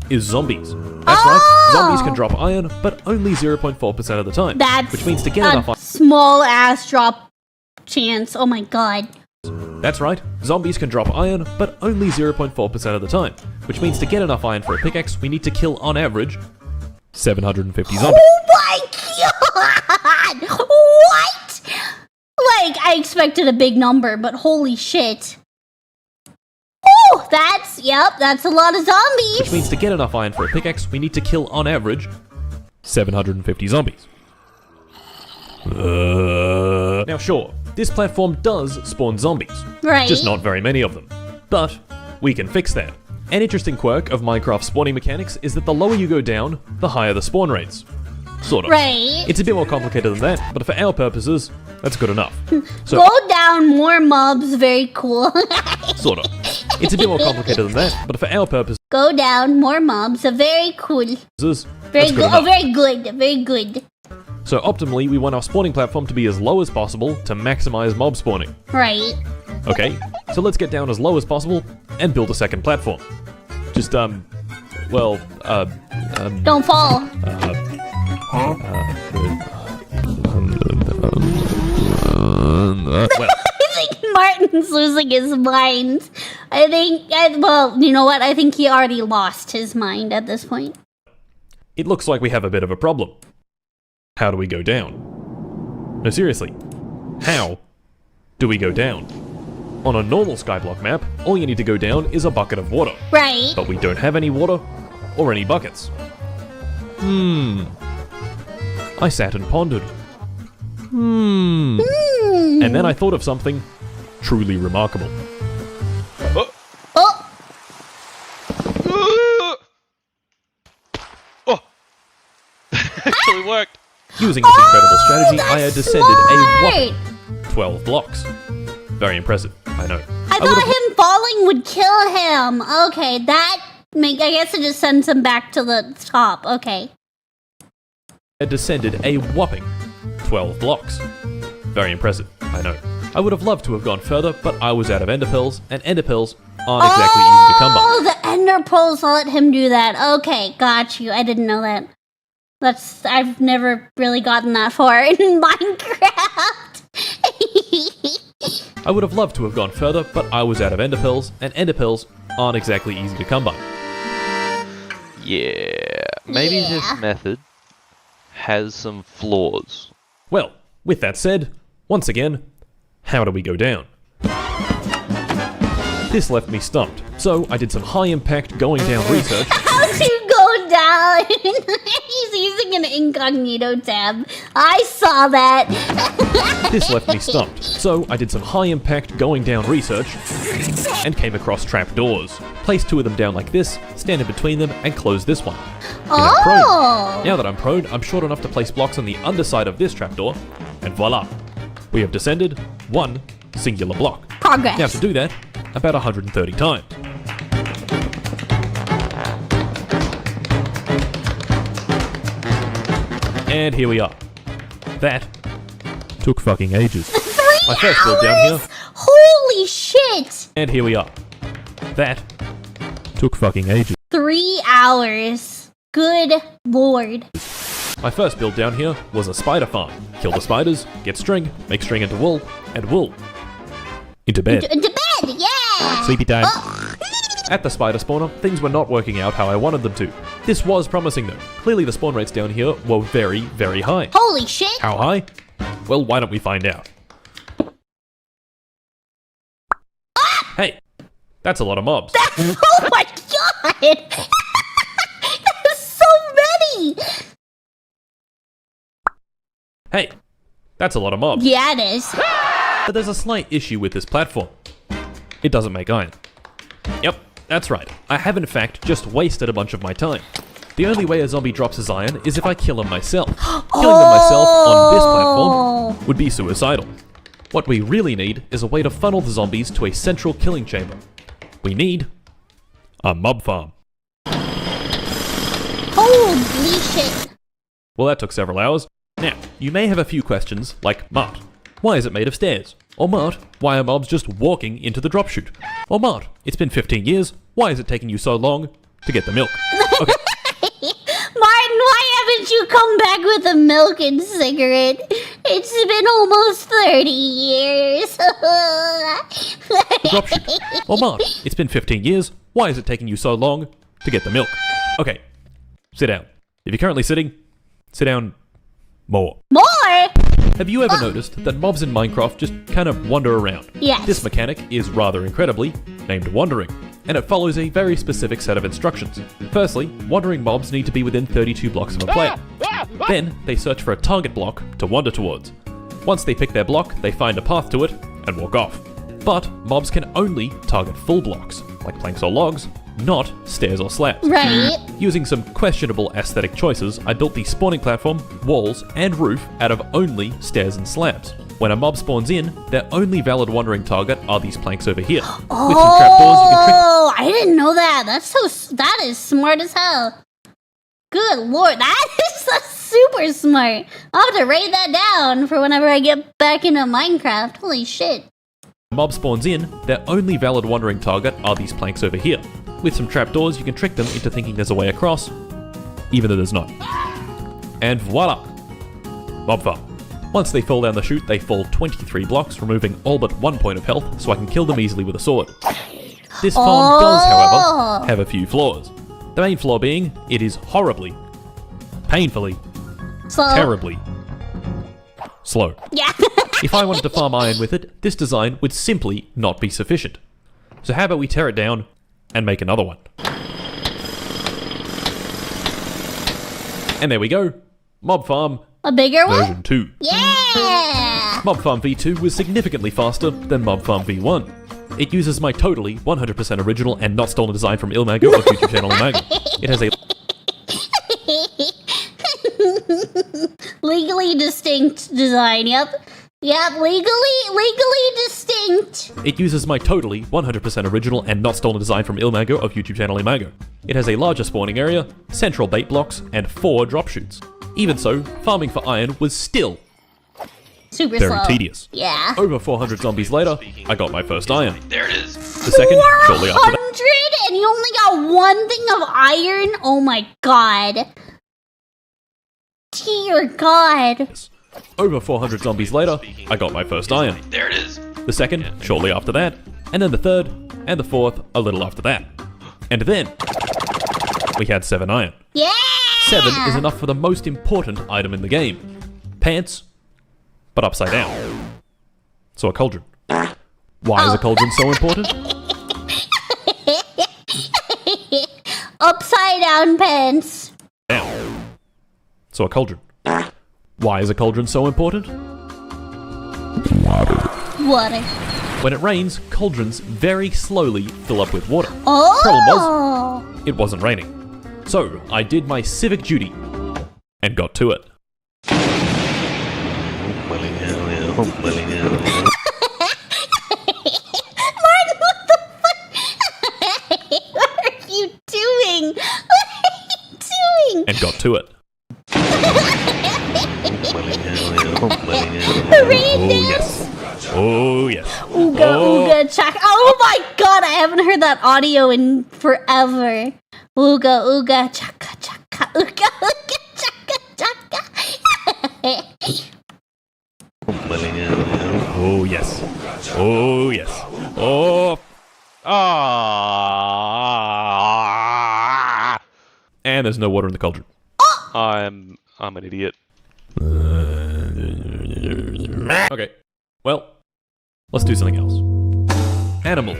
is zombies. That's right, zombies can drop iron, but only 0.4% of the time. That's which means to get enough iron. Small ass drop chance. Oh my god. That's right, zombies can drop iron, but only 0.4% of the time. Which means to get enough iron for a pickaxe, we need to kill, on average, 750 zombies. Oh my god! What? Like, I expected a big number, but holy shit. Oh, that's a lot of zombies. Which means to get enough iron for a pickaxe, we need to kill, on average, 750 zombies. Now sure, this platform does spawn zombies. Right. Just not very many of them. But we can fix that. An interesting quirk of Minecraft's spawning mechanics is that the lower you go down, the higher the spawn rates. Sort of. Right. It's a bit more complicated than that, but for our purposes, that's good enough. So, go down more mobs, very cool. sort of. It's a bit more complicated than that, but for our purposes, Go down more mobs, very cool. that's Very good good. enough. Oh, very good. Very good. So optimally, we want our spawning platform to be as low as possible to maximize mob spawning. Right. Okay, so let's get down as low as possible and build a second platform. Just, Don't fall. well, I think Martin's losing his mind. Well, you know what? I think he already lost his mind at this point. it looks like we have a bit of a problem. How do we go down? No, seriously. How do we go down? On a normal Skyblock map, all you need to go down is a bucket of water. Right. But we don't have any water or any buckets. I sat and pondered. And then I thought of something truly remarkable. Oh, Oh! Actually worked. Using this incredible strategy, I had that's descended a smart. whopping 12 blocks. Very impressive, I know. I thought him falling would kill him. Okay, I guess it just sends him back to the top. Okay. Had descended a whopping 12 blocks. Very impressive, I know. I would have loved to have gone further, but I was out of ender pearls, and ender pearls aren't exactly easy to come by. Oh, the ender pearls let him do that. Okay, got you. I didn't know that. I've never really gotten that far in Minecraft. I would have loved to have gone further, but I was out of ender pearls, and ender pearls aren't exactly easy to come by. Yeah. Maybe Yeah. this method has some flaws. Well, with that said, once again, how do we go down? This left me stumped, so I did some high-impact going down research. How to go down? He's using an incognito tab. I saw that. This left me stumped, so I did some high-impact going down research and came across trapdoors. Place 2 of them down like this, stand in between them, and close this one. Then I'm prone. Oh. Now that I'm prone, I'm short enough to place blocks on the underside of this trapdoor, and voila! We have descended one singular block. Progress. Now to do that, about 130 times. And here we are. That took fucking ages. 3 I first built down hours? here. Holy shit. And here we are. That took fucking ages. 3 hours. Good lord. My first build down here was a spider farm. Kill the spiders, get string, make string into wool, and wool into bed. Into bed, yeah. Sleepy time. At the spider spawner, things were not working out how I wanted them to. This was promising though. Clearly the spawn rates down here were very, very high. Holy shit. How high? Well, why don't we find out? Hey, that's a lot of mobs. Oh my god. That's so many. Hey, that's a lot of mobs. Yeah, it is. But there's a slight issue with this platform. It doesn't make iron. Yep, that's right. I have in fact just wasted a bunch of my time. The only way a zombie drops his iron is if I kill him myself. Killing them myself on this platform would be suicidal. What we really need is a way to funnel the zombies to a central killing chamber. We need a mob farm. Holy shit. Well, that took several hours. Now, you may have a few questions like, Mart, why is it made of stairs? Or Mart, why are mobs just walking into the drop chute? Or Mart, it's been 15 years, why is it taking you so long to get the milk? Okay. Martin, why haven't you come back with a milk and cigarette? It's been almost 30 years. Drop chute. Or Mart, it's been 15 years, why is it taking you so long to get the milk? Okay. Sit down. If you're currently sitting, sit down more. More? Have you ever noticed that mobs in Minecraft just kind of wander around? Yes. This mechanic is rather incredibly named wandering, and it follows a very specific set of instructions. Firstly, wandering mobs need to be within 32 blocks of a player. Then, they search for a target block to wander towards. Once they pick their block, they find a path to it and walk off. But mobs can only target full blocks, like planks or logs, not stairs or slabs. Right. Using some questionable aesthetic choices, I built the spawning platform, walls, and roof out of only stairs and slabs. When a mob spawns in, their only valid wandering target are these planks over here. With some trapdoors, you can trick. Oh, I didn't know that. That is smart as hell. Good lord, that's super smart. I'll have to write that down for whenever I get back into Minecraft. Holy shit. When a mob spawns in, their only valid wandering target are these planks over here. With some trapdoors, you can trick them into thinking there's a way across, even though there's not. And voila! Mob farm. Once they fall down the chute, they fall 23 blocks, removing all but 1 point of health, so I can kill them easily with a sword. This farm does, however, have a few flaws. The main flaw being, it is horribly, painfully, terribly slow. Yeah. If I wanted to farm iron with it, this design would simply not be sufficient. So how about we tear it down and make another one? And there we go. Mob Farm A bigger one? version 2. Yeah. Mob Farm V2 was significantly faster than Mob Farm V1. It uses my totally 100% original and not stolen design from Ilmago of YouTube channel Ilmago. It has a Legally distinct design, yep. Yep, legally distinct. It uses my totally 100% original and not stolen design from Ilmago of YouTube channel Ilmago. It has a larger spawning area, central bait blocks, and 4 drop chutes. Even so, farming for iron was still Super very slow. tedious. Yeah. Over 400 zombies later, I got my first iron. There it is. The second, shortly after that. 400 and you only got one thing of iron? Oh my god. Dear god. Over 400 zombies later, I got my first iron. There it is. The second, shortly after that, and then the third, and the fourth, a little after that. And then, we had 7 iron. Yeah. 7 is enough for the most important item in the game. Pants, but upside down. So a cauldron. Why is a cauldron so important? Upside down pants. Down. So a cauldron. Why is a cauldron so important? Water. When it rains, cauldrons very slowly fill up with water. Oh. Problem was, it wasn't raining. So I did my civic duty and got to it. Martin, what the fuck? What are you doing? What are you doing? And got to it. Oh yes. Oh yes. Ooga ooga chaka. Oh my god, I haven't heard that audio in forever. Ooga ooga chaka chaka. Ooga ooga chaka chaka. Oh yes. Oh yes. Oh. And there's no water in the cauldron. I'm an idiot. Okay. Well, let's do something else. Animals.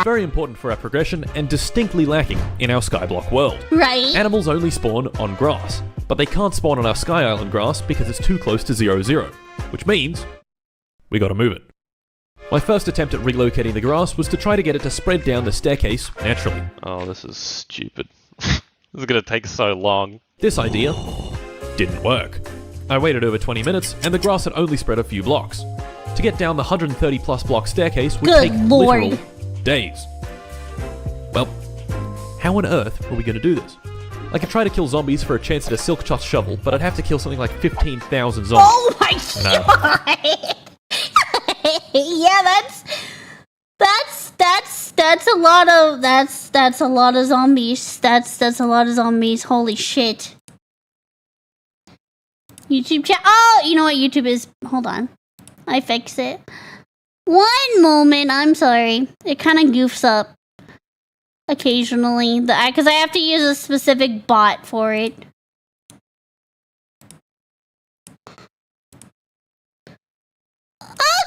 Very important for our progression and distinctly lacking in our Skyblock world. Right. Animals only spawn on grass, but they can't spawn on our Sky Island grass because it's too close to 0-0, which means we gotta move it. My first attempt at relocating the grass was to try to get it to spread down the staircase naturally. Oh, this is stupid. This is gonna take so long. This idea didn't work. I waited over 20 minutes, and the grass had only spread a few blocks. To get down the 130 plus block staircase would Good take lord. literal days. Well, how on earth were we going to do this? I could try to kill zombies for a chance at a silk touch shovel, but I'd have to kill something like 15,000 zombies. Oh my god! Yeah, that's a lot of that's a lot of zombies. That's a lot of zombies. Holy shit! YouTube chat. Oh, you know what YouTube is? Hold on, I fixed it. One moment. I'm sorry. It kind of goofs up occasionally. Because I have to use a specific bot for it.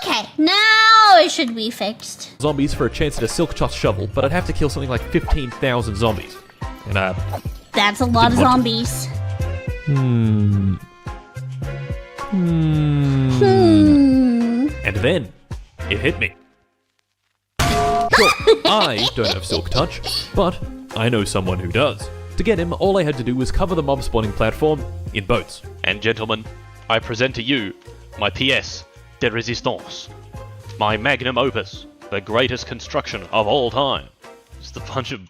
Okay, now it should be fixed. Zombies for a chance at a silk touch shovel, but I'd have to kill something like 15,000 zombies. And That's a lot of zombies. And then it hit me. Sure, I don't have silk touch, but I know someone who does. To get him, all I had to do was cover the mob spawning platform in boats. And gentlemen, I present to you my pièce de résistance. My magnum opus, the greatest construction of all time. Just a bunch of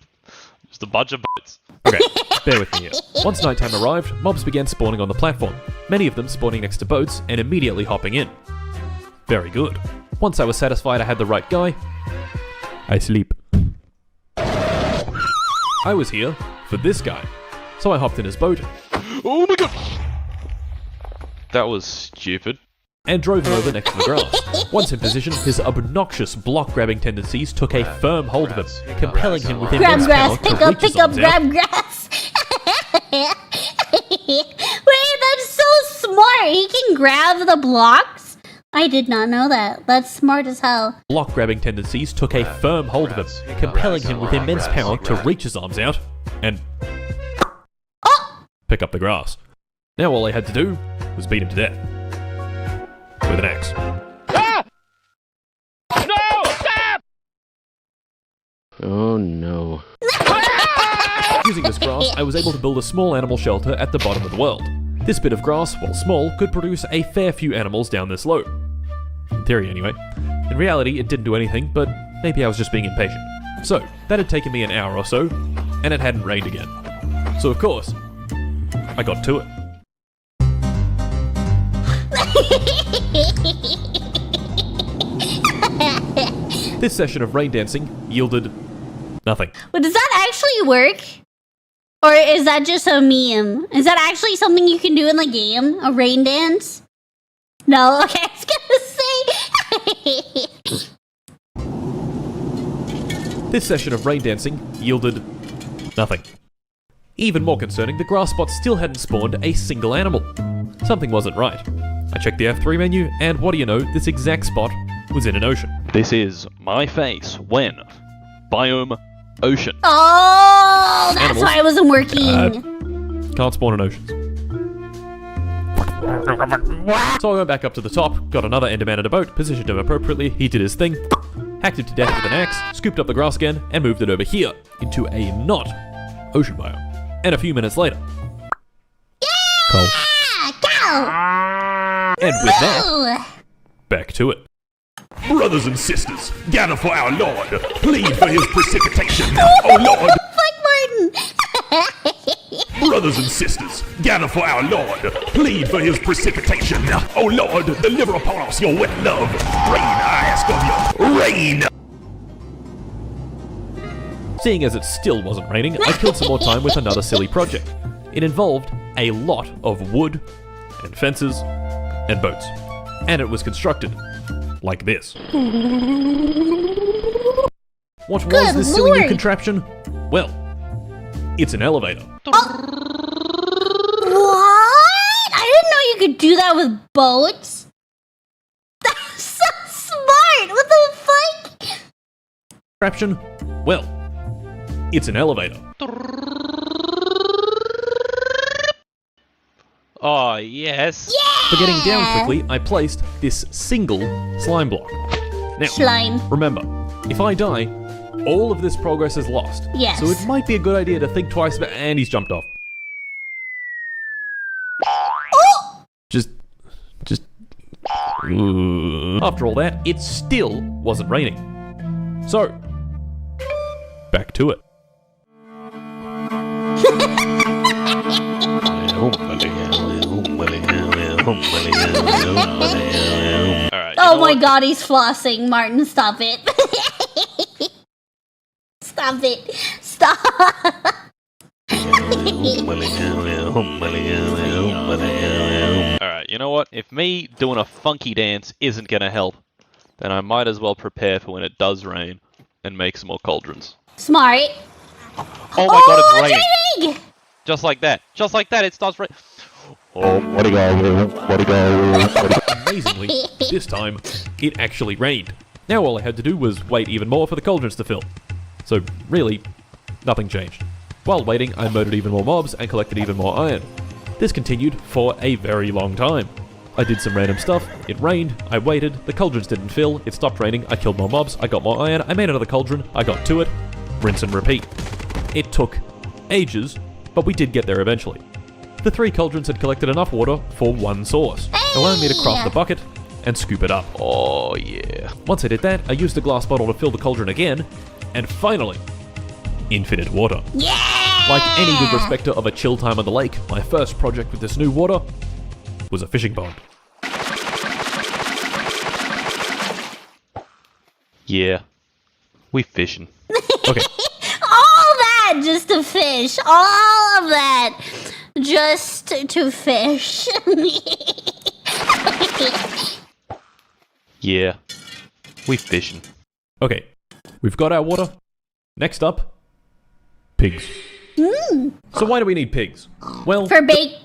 boats. Okay, bear with me here. Once nighttime arrived, mobs began spawning on the platform, many of them spawning next to boats and immediately hopping in. Very good. Once I was satisfied I had the right guy, I sleep. I was here for this guy, so I hopped in his boat. Oh my god! That was stupid. And drove him over next to the grass. Once in position, his obnoxious block-grabbing tendencies took a firm hold of him, compelling him with Grab immense grass, power to reach his arms out. grab grass. Wait, that's so smart. He can grab the blocks? I did not know that. That's smart as hell. Block-grabbing tendencies took a firm hold of him, compelling him with immense power to reach his arms out and pick up the grass. Now all I had to do was beat him to death. With an axe. Ah! No! Stop! Oh no. Using this grass, I was able to build a small animal shelter at the bottom of the world. This bit of grass, while small, could produce a fair few animals down this slope. In theory, anyway. In reality, it didn't do anything, but maybe I was just being impatient. So, that had taken me an hour or so, and it hadn't rained again. So of course, I got to it. This session of rain dancing yielded nothing. But does that actually work? Or is that just a meme? Is that actually something you can do in the game? A rain dance? No? Okay, I was gonna say. This session of rain dancing yielded nothing. Even more concerning, the grass spot still hadn't spawned a single animal. Something wasn't right. I checked the F3 menu, and what do you know, this exact spot was in an ocean. This is my face when biome ocean. Oh, that's Animals. why it wasn't working. Can't spawn in oceans. So I went back up to the top, got another Enderman in a boat, positioned him appropriately, he did his thing, hacked him to death with an axe, scooped up the grass again, and moved it over here, into a not ocean biome. And a few minutes later... Coal. Go! And with that, Ooh. back to it. Brothers and sisters, gather for our Lord. Plead for his precipitation. Oh Lord. Fuck Martin! Brothers and sisters, gather for our Lord. Plead for his precipitation. Oh Lord, deliver upon us your wet love. Rain, I ask of you. Rain. Seeing as it still wasn't raining, I killed some more time with another silly project. It involved a lot of wood, and fences, and boats. And it was constructed like this. What was Good this silly new lord. contraption? Well, it's an elevator. What? I didn't know you could do that with boats. That's so smart! What the fuck? Contraption? Well, it's an elevator. Oh, yes. Yeah! For getting down quickly, I placed this single slime block. Now, Slime. remember, if I die, all of this progress is lost. Yes. So it might be a good idea to think twice about. And he's jumped off. Oh! Just. After all that, it still wasn't raining. So, back to it. Alright. Oh my god, he's flossing. Martin, stop it. Stop it. Stop. Alright, you know what? If me doing a funky dance isn't gonna help, then I might as well prepare for when it does rain and make some more cauldrons. Smart. Oh my god, it's raining! raining! Just like that. Just like that, it starts raining. Amazingly, this time, it actually rained. Now all I had to do was wait even more for the cauldrons to fill. So, really, nothing changed. While waiting, I murdered even more mobs and collected even more iron. This continued for a very long time. I did some random stuff, it rained, I waited, the cauldrons didn't fill, it stopped raining, I killed more mobs, I got more iron, I made another cauldron, I got to it, rinse and repeat. It took ages, but we did get there eventually. The 3 cauldrons had collected enough water for 1 source, allowing me to craft the bucket and scoop it up. Oh yeah. Once I did that, I used the glass bottle to fill the cauldron again, and finally, infinite water. Yeah! Like any good respecter of a chill time on the lake, my first project with this new water was a fishing pond. Yeah. We fishing. Okay, All that just to fish. All of that just to fish. Yeah. We fishing. okay, we've got our water. Next up, pigs. So why do we need pigs? Well, For bake.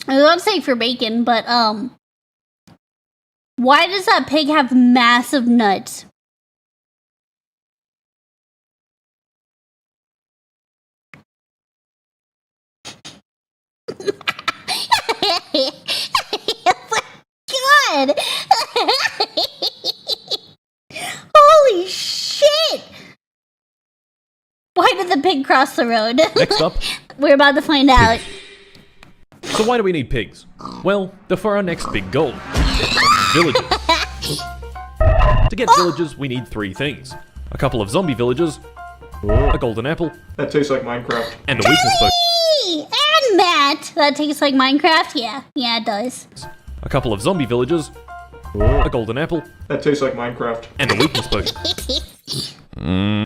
I was about to say for bacon, but why does that pig have massive nuts? Oh my god! Holy shit! Why did the pig cross the road? next up, We're about to find out. so why do we need pigs? Well, they're for our next big goal. Villages. To get villages, we need 3 things. A couple of zombie villages, a golden apple, That tastes like Minecraft. and a weakness potion. Hey, and Matt! That tastes like Minecraft? Yeah, it does. A couple of zombie villages, a golden apple, That tastes like Minecraft. and a weakness potion.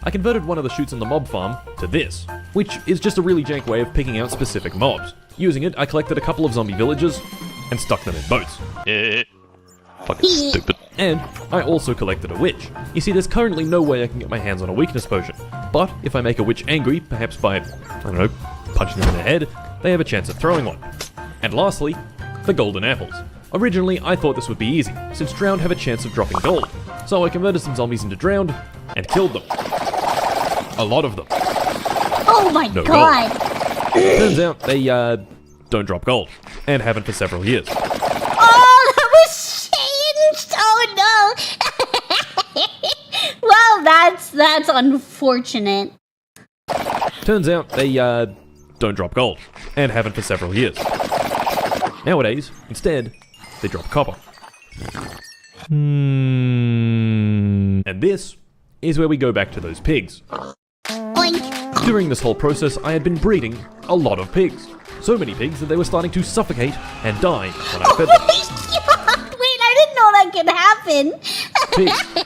I converted one of the chutes on the mob farm to this, which is just a really jank way of picking out specific mobs. Using it, I collected a couple of zombie villages and stuck them in boats. Fucking stupid. And I also collected a witch. You see, there's currently no way I can get my hands on a weakness potion. But if I make a witch angry, perhaps by, I don't know, punching them in the head, they have a chance of throwing one. And lastly, the golden apples. Originally, I thought this would be easy, since drowned have a chance of dropping gold. So I converted some zombies into drowned and killed them. A lot of them. Oh my No god! Turns out they, don't drop gold, and haven't for several years. Oh, that was changed! Oh no! Well, that's unfortunate. Turns out they, don't drop gold, and haven't for several years. Nowadays, instead, they drop copper. And this is where we go back to those pigs. Oink. During this whole process, I had been breeding a lot of pigs. So many pigs that they were starting to suffocate and die when I fed them. Wait, I didn't know that could happen.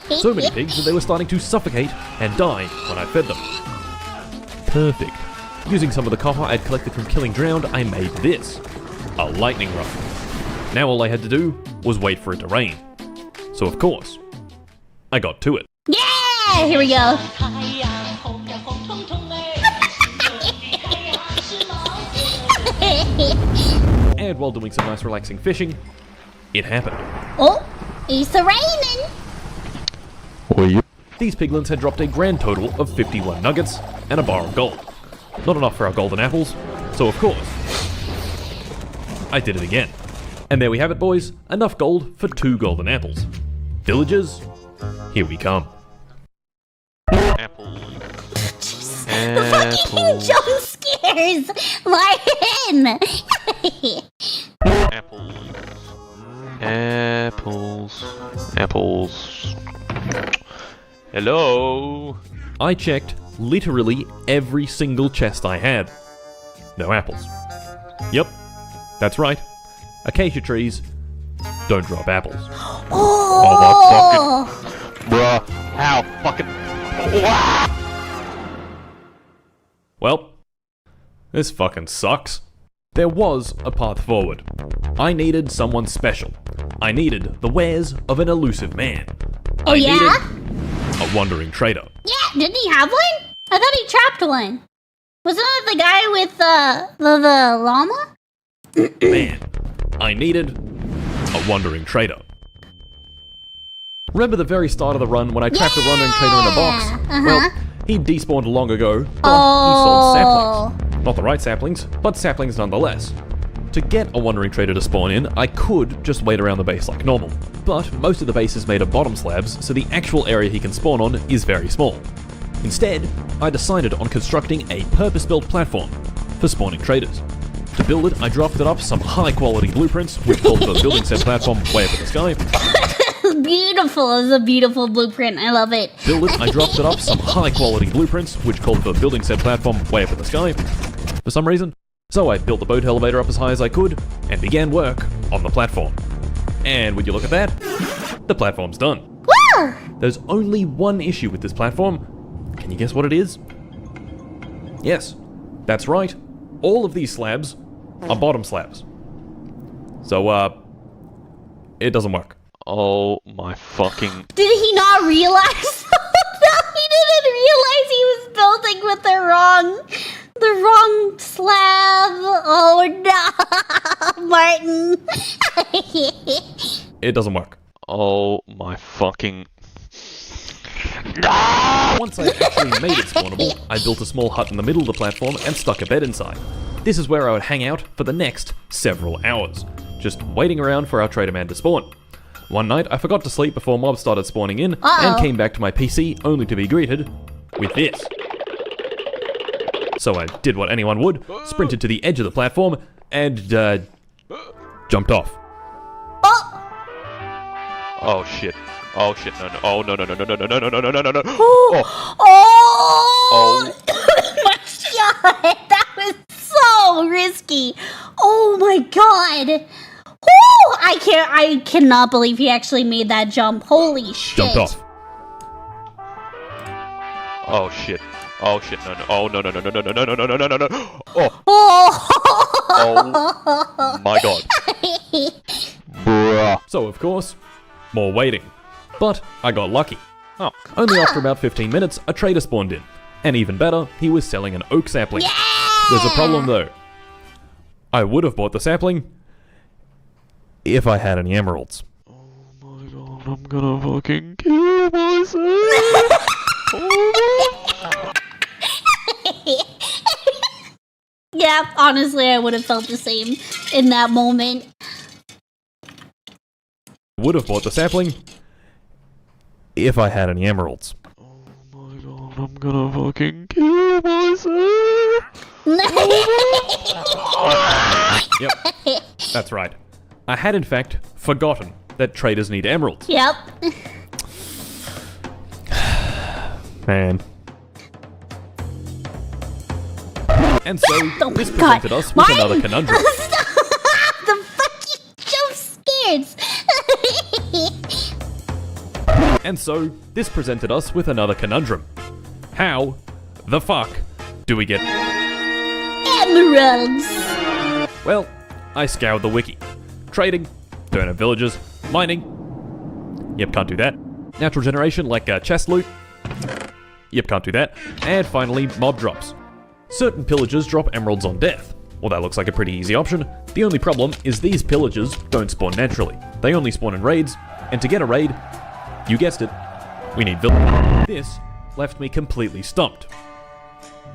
Pigs. So many pigs that they were starting to suffocate and die when I fed them. Perfect. Using some of the copper I'd collected from killing drowned, I made this. A lightning rod. Now all I had to do was wait for it to rain. So of course, I got to it. Yeah! Here we go. And while doing some nice relaxing fishing, it happened. Oh, it's raining. These piglins had dropped a grand total of 51 nuggets and a bar of gold. Not enough for our golden apples, so of course, I did it again. And there we have it, boys. Enough gold for 2 golden apples. Villagers, Here we come. Apple. Fucking jump scares! Martin! Apples. Apples. Apples. Hello? I checked literally every single chest I had. No apples. Yep, that's right. Acacia trees don't drop apples. Oh! Bruh. How fucking... Well, this fucking sucks. There was a path forward. I needed someone special. I needed the wares of an elusive man. Oh, I yeah? needed a wandering trader. Yeah, didn't he have one? I thought he trapped one. Wasn't that the guy with the llama? Man, I needed a wandering trader. Remember the very start of the run when I trapped a wandering trader in a box? Uh-huh. Well, he despawned long ago, but he sold Oh. saplings. Not the right saplings, but saplings nonetheless. To get a wandering trader to spawn in, I could just wait around the base like normal. But most of the base is made of bottom slabs, so the actual area he can spawn on is very small. Instead, I decided on constructing a purpose-built platform for spawning traders. To build it, I drafted up some high-quality blueprints, which called for building said platform way up in the sky. Beautiful. It's a beautiful blueprint. I love it. I drafted up some high-quality blueprints, which called for building said platform way up in the sky, for some reason. So I built the boat elevator up as high as I could, and began work on the platform. And would you look at that? The platform's done. Woo! There's only one issue with this platform. Can you guess what it is? Yes, that's right. All of these slabs are bottom slabs. So, it doesn't work. Oh my fucking... Did he not realize? No, he didn't realize he was building with the wrong slab. Oh no, Martin. It doesn't work. Oh my fucking... Once I actually made it spawnable, I built a small hut in the middle of the platform and stuck a bed inside. This is where I would hang out for the next several hours, just waiting around for our trader man to spawn. One night, I forgot to sleep before mobs started spawning in, and came back to my PC only to be greeted with this. So I did what anyone would, sprinted to the edge of the platform, and, jumped off. Oh shit. Oh shit, no, no. Oh no, no, no, no, no, no, no, no, no, no, no, no, no. Oh! Oh. My god, that was so risky. Oh my god. Woo! I cannot believe he actually made that jump. Holy shit. Jumped off. Oh shit. Oh shit, no, no. Oh no, no, no, no, no, no, no, no, no, no, no, no. Oh. Oh my god. Bruh. So, of course, more waiting. But I got lucky. Oh. Only after about 15 minutes, a trader spawned in. And even better, he was selling an oak sapling. Yeah! There's a problem though. I would have bought the sapling if I had any emeralds. Oh my god, I'm gonna fucking kill myself. Yeah, honestly, I would have felt the same in that moment. Would have bought the sapling if I had any emeralds. Oh my god, I'm gonna fucking kill myself. Yep, that's right. I had in fact forgotten that traders need emeralds. Yep. Man. And so, Oh this my god. presented us with Martin! another conundrum. Stop! The fucking jump scares! And so, this presented us with another conundrum. How the fuck do we get... Emeralds! Well, I scoured the wiki. Trading, don't have villages, mining. Yep, can't do that. Natural generation like chest loot. Yep, can't do that. And finally, mob drops. Certain pillagers drop emeralds on death. Well, that looks like a pretty easy option. The only problem is these pillagers don't spawn naturally. They only spawn in raids, and to get a raid, you guessed it, we need villages. This left me completely stumped.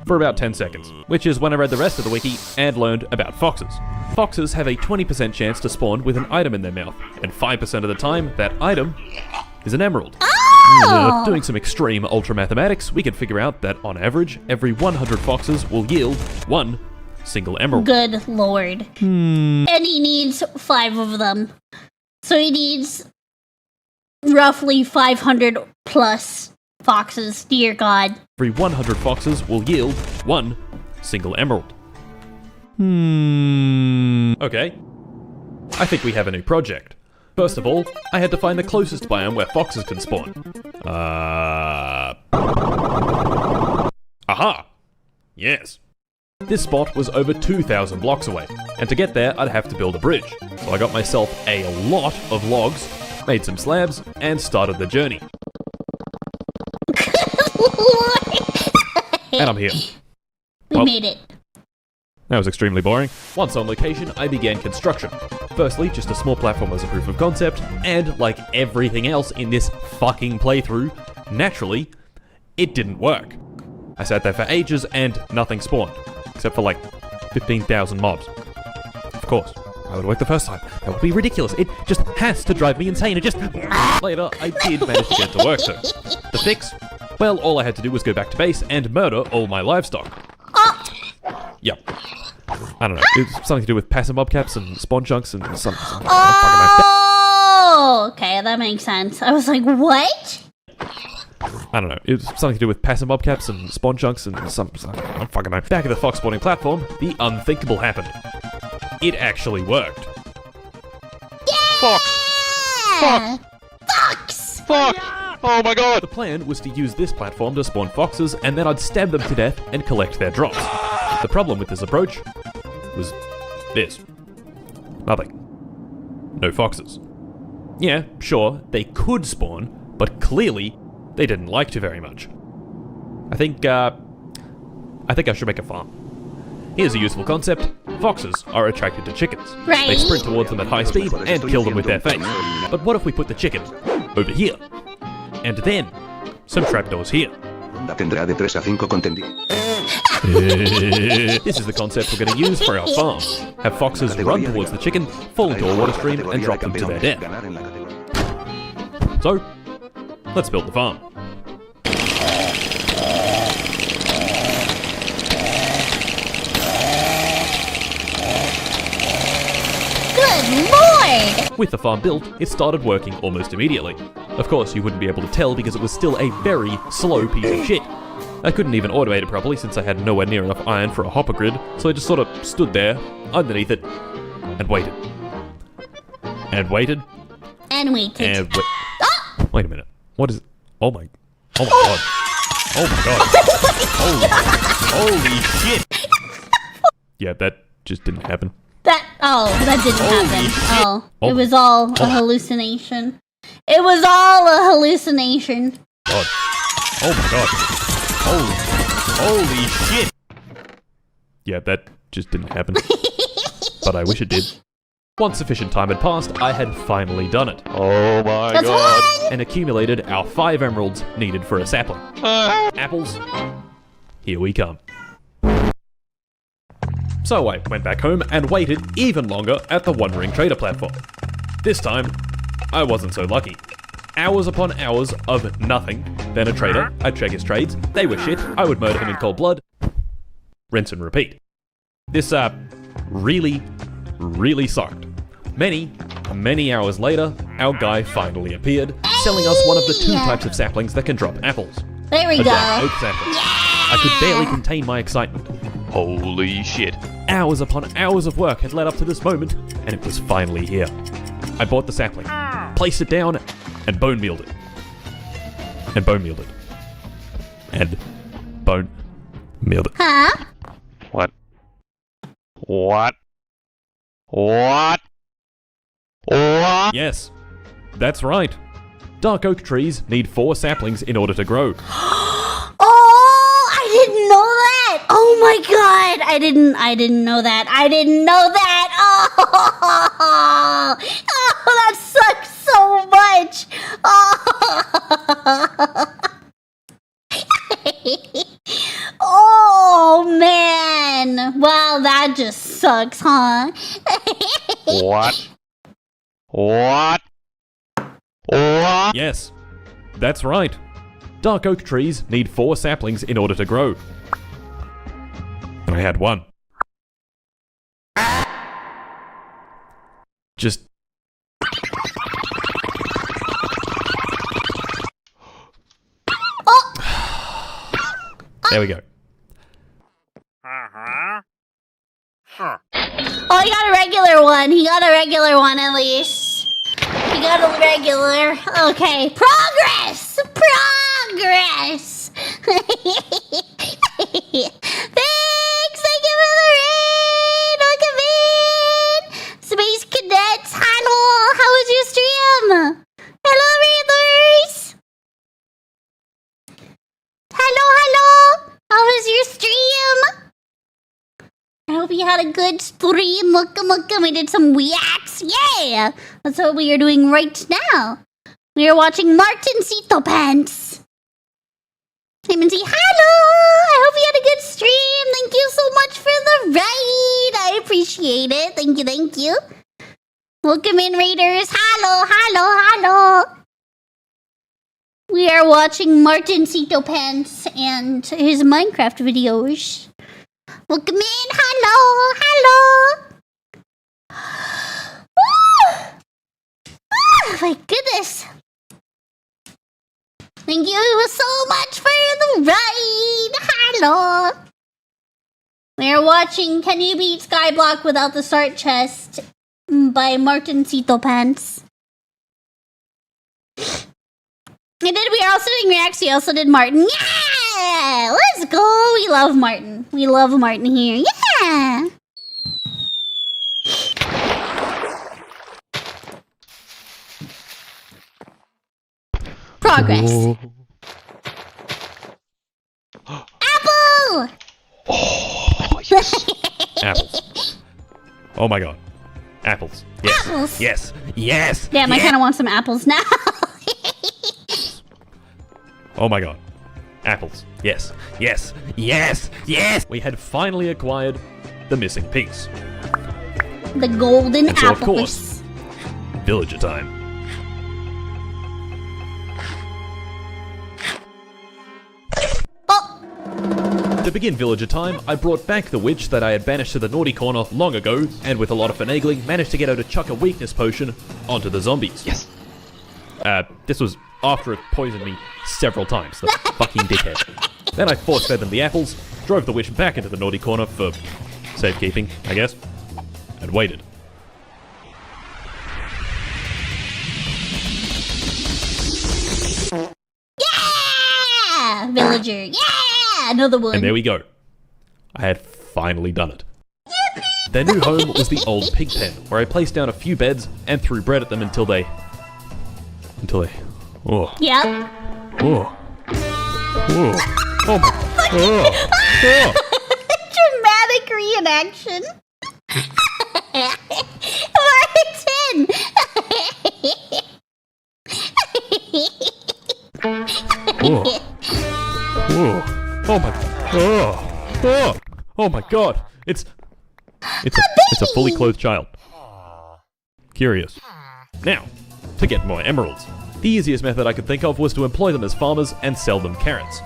For about 10 seconds, which is when I read the rest of the wiki and learned about foxes. Foxes have a 20% chance to spawn with an item in their mouth, and 5% of the time, that item is an emerald. Doing some extreme ultra mathematics, we can figure out that on average, every 100 foxes will yield 1 single emerald. Good lord. And he needs 5 of them. So he needs roughly 500 plus foxes, dear God. Every 100 foxes will yield 1 single emerald. Okay. I think we have a new project. First of all, I had to find the closest biome where foxes can spawn. Aha! Yes. This spot was over 2,000 blocks away, and to get there I'd have to build a bridge. So I got myself a lot of logs, made some slabs, and started the journey. And I'm here. We made it. That was extremely boring. Once on location, I began construction. Firstly, just a small platform as a proof of concept, and like everything else in this fucking playthrough, naturally, it didn't work. I sat there for ages and nothing spawned, except for like 15,000 mobs. Of course, I would work the first time. That would be ridiculous. It just has to drive me insane. It just... Later, I did manage to get it to work though. The fix? Well, all I had to do was go back to base and murder all my livestock. Yep. I don't know. It's something to do with passive mob caps and spawn chunks and something. Oh, okay, that makes sense. I was like, what? I don't know. It was something to do with passive mob caps and spawn chunks and something. I don't fucking know. Back at the fox spawning platform, the unthinkable happened. It actually worked. Fox! Fox! Fox! Fox! Oh my god! The plan was to use this platform to spawn foxes, and then I'd stab them to death and collect their drops. The problem with this approach was this. Nothing. No foxes. Yeah, sure, they could spawn, but clearly they didn't like to very much. I think I should make a farm. Here's a useful concept. Foxes are attracted to chickens. Right. They sprint towards them at high speed and kill them with their face. But what if we put the chicken over here? And then some trapdoors here. Tendrá de 3 a 5 contendidos. This is the concept we're going to use for our farm. Have foxes run towards the chicken, fall into a water stream, and drop them to their death. So, let's build the farm. Good lord! With the farm built, it started working almost immediately. Of course, you wouldn't be able to tell because it was still a very slow piece of shit. I couldn't even automate it properly since I had nowhere near enough iron for a hopper grid, so I just sort of stood there, underneath it, and waited. And waited. And waited. And wait. Wait a minute. What is it? Oh my god. Oh my god. Holy shit. Yeah, that just didn't happen. That didn't happen. Shit. Oh, it was all a hallucination. It was all a hallucination. God. Oh my god. Holy shit. Yeah, that just didn't happen. But I wish it did. Once sufficient time had passed, I had finally done it. Oh my That's god! one! And accumulated our 5 emeralds needed for a sapling. Apples, here we come. So I went back home and waited even longer at the Wandering Trader platform. This time, I wasn't so lucky. Hours upon hours of nothing. Then a trader, I'd check his trades, they were shit, I would murder him in cold blood. Rinse and repeat. This, really sucked. Many hours later, our guy finally appeared, selling us one of the 2 types of saplings that can drop apples. There we A dark go. oak sapling. I could barely contain my excitement. Holy shit. Hours upon hours of work had led up to this moment, and it was finally here. I bought the sapling, placed it down, and bone mealed it. And bone mealed it. And bone mealed it. Huh? What? What? What? What? Yes, that's right. Dark oak trees need 4 saplings in order to grow. Oh, I didn't know that. Oh my god, I didn't know that. I didn't know that. Oh, that sucks so much. Oh man. Wow, that just sucks, huh? What? What? What? Yes, That's right. Dark oak trees need 4 saplings in order to grow. And I had 1. Just... There we go. Oh, he got a regular one. He got a regular one at least. He got a regular. Okay. Progress! Progress! Thanks! Thank you for the raid! Welcome in! Space Cadets, hello! How was your stream? Hello, readers! Hello! How was your stream? I hope you had a good stream. Welcome. We did some Yaps. Yeah! That's what we are doing right now. We are watching Martincito Pants. Hey, Mintzey, hello! I hope you had a good stream. Thank you so much for the raid. I appreciate it. Thank you. Welcome in, raiders. Hello. We are watching Martincito Pants and his Minecraft videos. Welcome in. Hello. My goodness. Thank you so much for the ride. Hello. We are watching Can You Beat Skyblock Without the Start Chest by Martincito Pants. We are also doing reacts. We also did Martin. Yeah! Let's go. We love Martin. We love Martin here. Yeah! Progress. Apple! Oh, yes. Apples. Oh my god. Apples. Yes. Apples. Yes. Damn, I kind of want some apples now. Oh my god. Apples. Yes. We had finally acquired the missing piece. The golden And so, of apples. course, villager time. Oh! To begin villager time, I brought back the witch that I had banished to the naughty corner long ago, and with a lot of finagling, managed to get her to chuck a weakness potion onto the zombies. Yes. This was after it poisoned me several times, the fucking dickhead. Then I force-fed them the apples, drove the witch back into the naughty corner for safekeeping, I guess, and waited. Yeah! Villager. Yeah! Another one. And there we go. I had finally done it. Their new home was the old pig pen, where I placed down a few beds and threw bread at them until they... Oh. Yep. Oh. Oh. Oh my... Oh. Oh. Dramatic reenaction. Martin! Oh. Oh. Oh my... Oh. Oh. Oh my god. It's a fully clothed child. Curious. Now, to get more emeralds. The easiest method I could think of was to employ them as farmers and sell them carrots.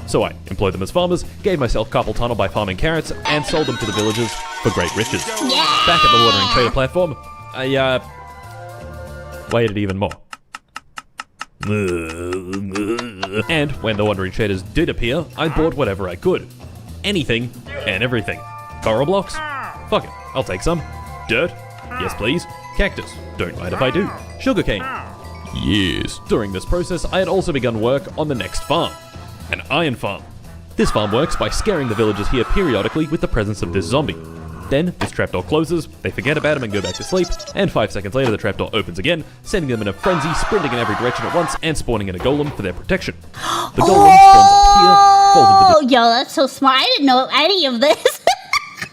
So I employed them as farmers, gave myself carpal tunnel by farming carrots, and sold them to the villagers for great riches. Yeah! Back at the watering trader platform, I, waited even more. And when the wandering traders did appear, I bought whatever I could. Anything and everything. Coral blocks? Fuck it, I'll take some. Dirt? Yes please. Cactus? Don't mind if I do. Sugarcane? Yes. During this process, I had also begun work on the next farm. An iron farm. This farm works by scaring the villagers here periodically with the presence of this zombie. Then, this trapdoor closes, they forget about him and go back to sleep, and 5 seconds later the trapdoor opens again, sending them in a frenzy, sprinting in every direction at once, and spawning in a golem for their protection. The golem spawns up here, falls into the... Yo, that's so smart. I didn't know any of this.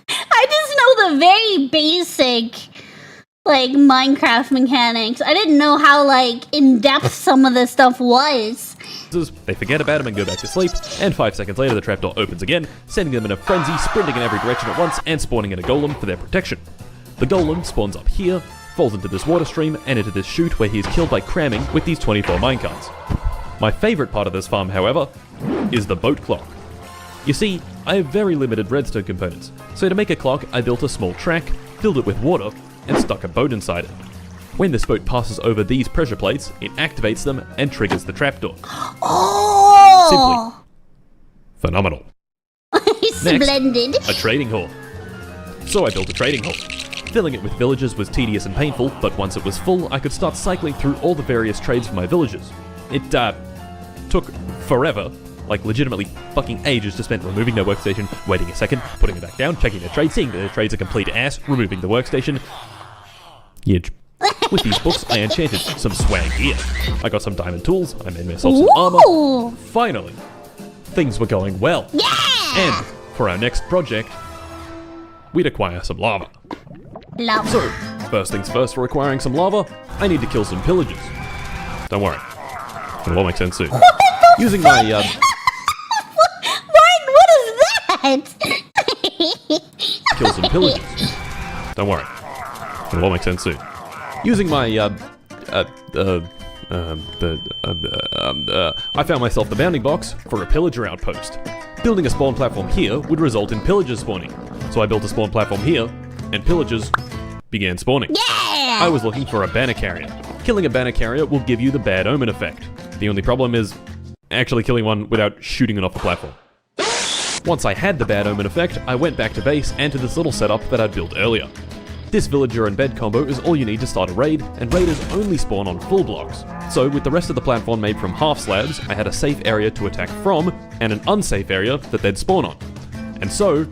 I just know the very basic, like, Minecraft mechanics. I didn't know how, like, in-depth some of this stuff was. They forget about him and go back to sleep, and 5 seconds later the trapdoor opens again, sending them in a frenzy, sprinting in every direction at once, and spawning in a golem for their protection. The golem spawns up here, falls into this water stream, and into this chute where he is killed by cramming with these 24 minecarts. My favourite part of this farm, however, is the boat clock. You see, I have very limited redstone components, so to make a clock I built a small track, filled it with water, and stuck a boat inside it. When this boat passes over these pressure plates, it activates them and triggers the trapdoor. Oh! Simply phenomenal. Splendid. Next, a trading hall. So I built a trading hall. Filling it with villagers was tedious and painful, but once it was full, I could start cycling through all the various trades for my villagers. It took forever, like legitimately fucking ages to spend removing their workstation, waiting a second, putting it back down, checking their trade, seeing that their trade's a complete ass, removing the workstation. Yidge. With these books, I enchanted some swag gear. I got some diamond tools, I made myself some armor. Finally, things were going well. Yeah! And for our next project, we'd acquire some lava. Love. So, first things first, for acquiring some lava, I need to kill some pillagers. Don't worry, it'll all make sense soon. Using my, What is that? kill some pillagers. Don't worry, it'll all make sense soon. Using my, I found myself the bounding box for a pillager outpost. Building a spawn platform here would result in pillagers spawning. So I built a spawn platform here, and pillagers began spawning. Yeah! I was looking for a banner carrier. Killing a banner carrier will give you the bad omen effect. The only problem is actually killing one without shooting it off the platform. Once I had the bad omen effect, I went back to base and to this little setup that I'd built earlier. This villager and bed combo is all you need to start a raid, and raiders only spawn on full blocks. So with the rest of the platform made from half slabs, I had a safe area to attack from, and an unsafe area that they'd spawn on. And so,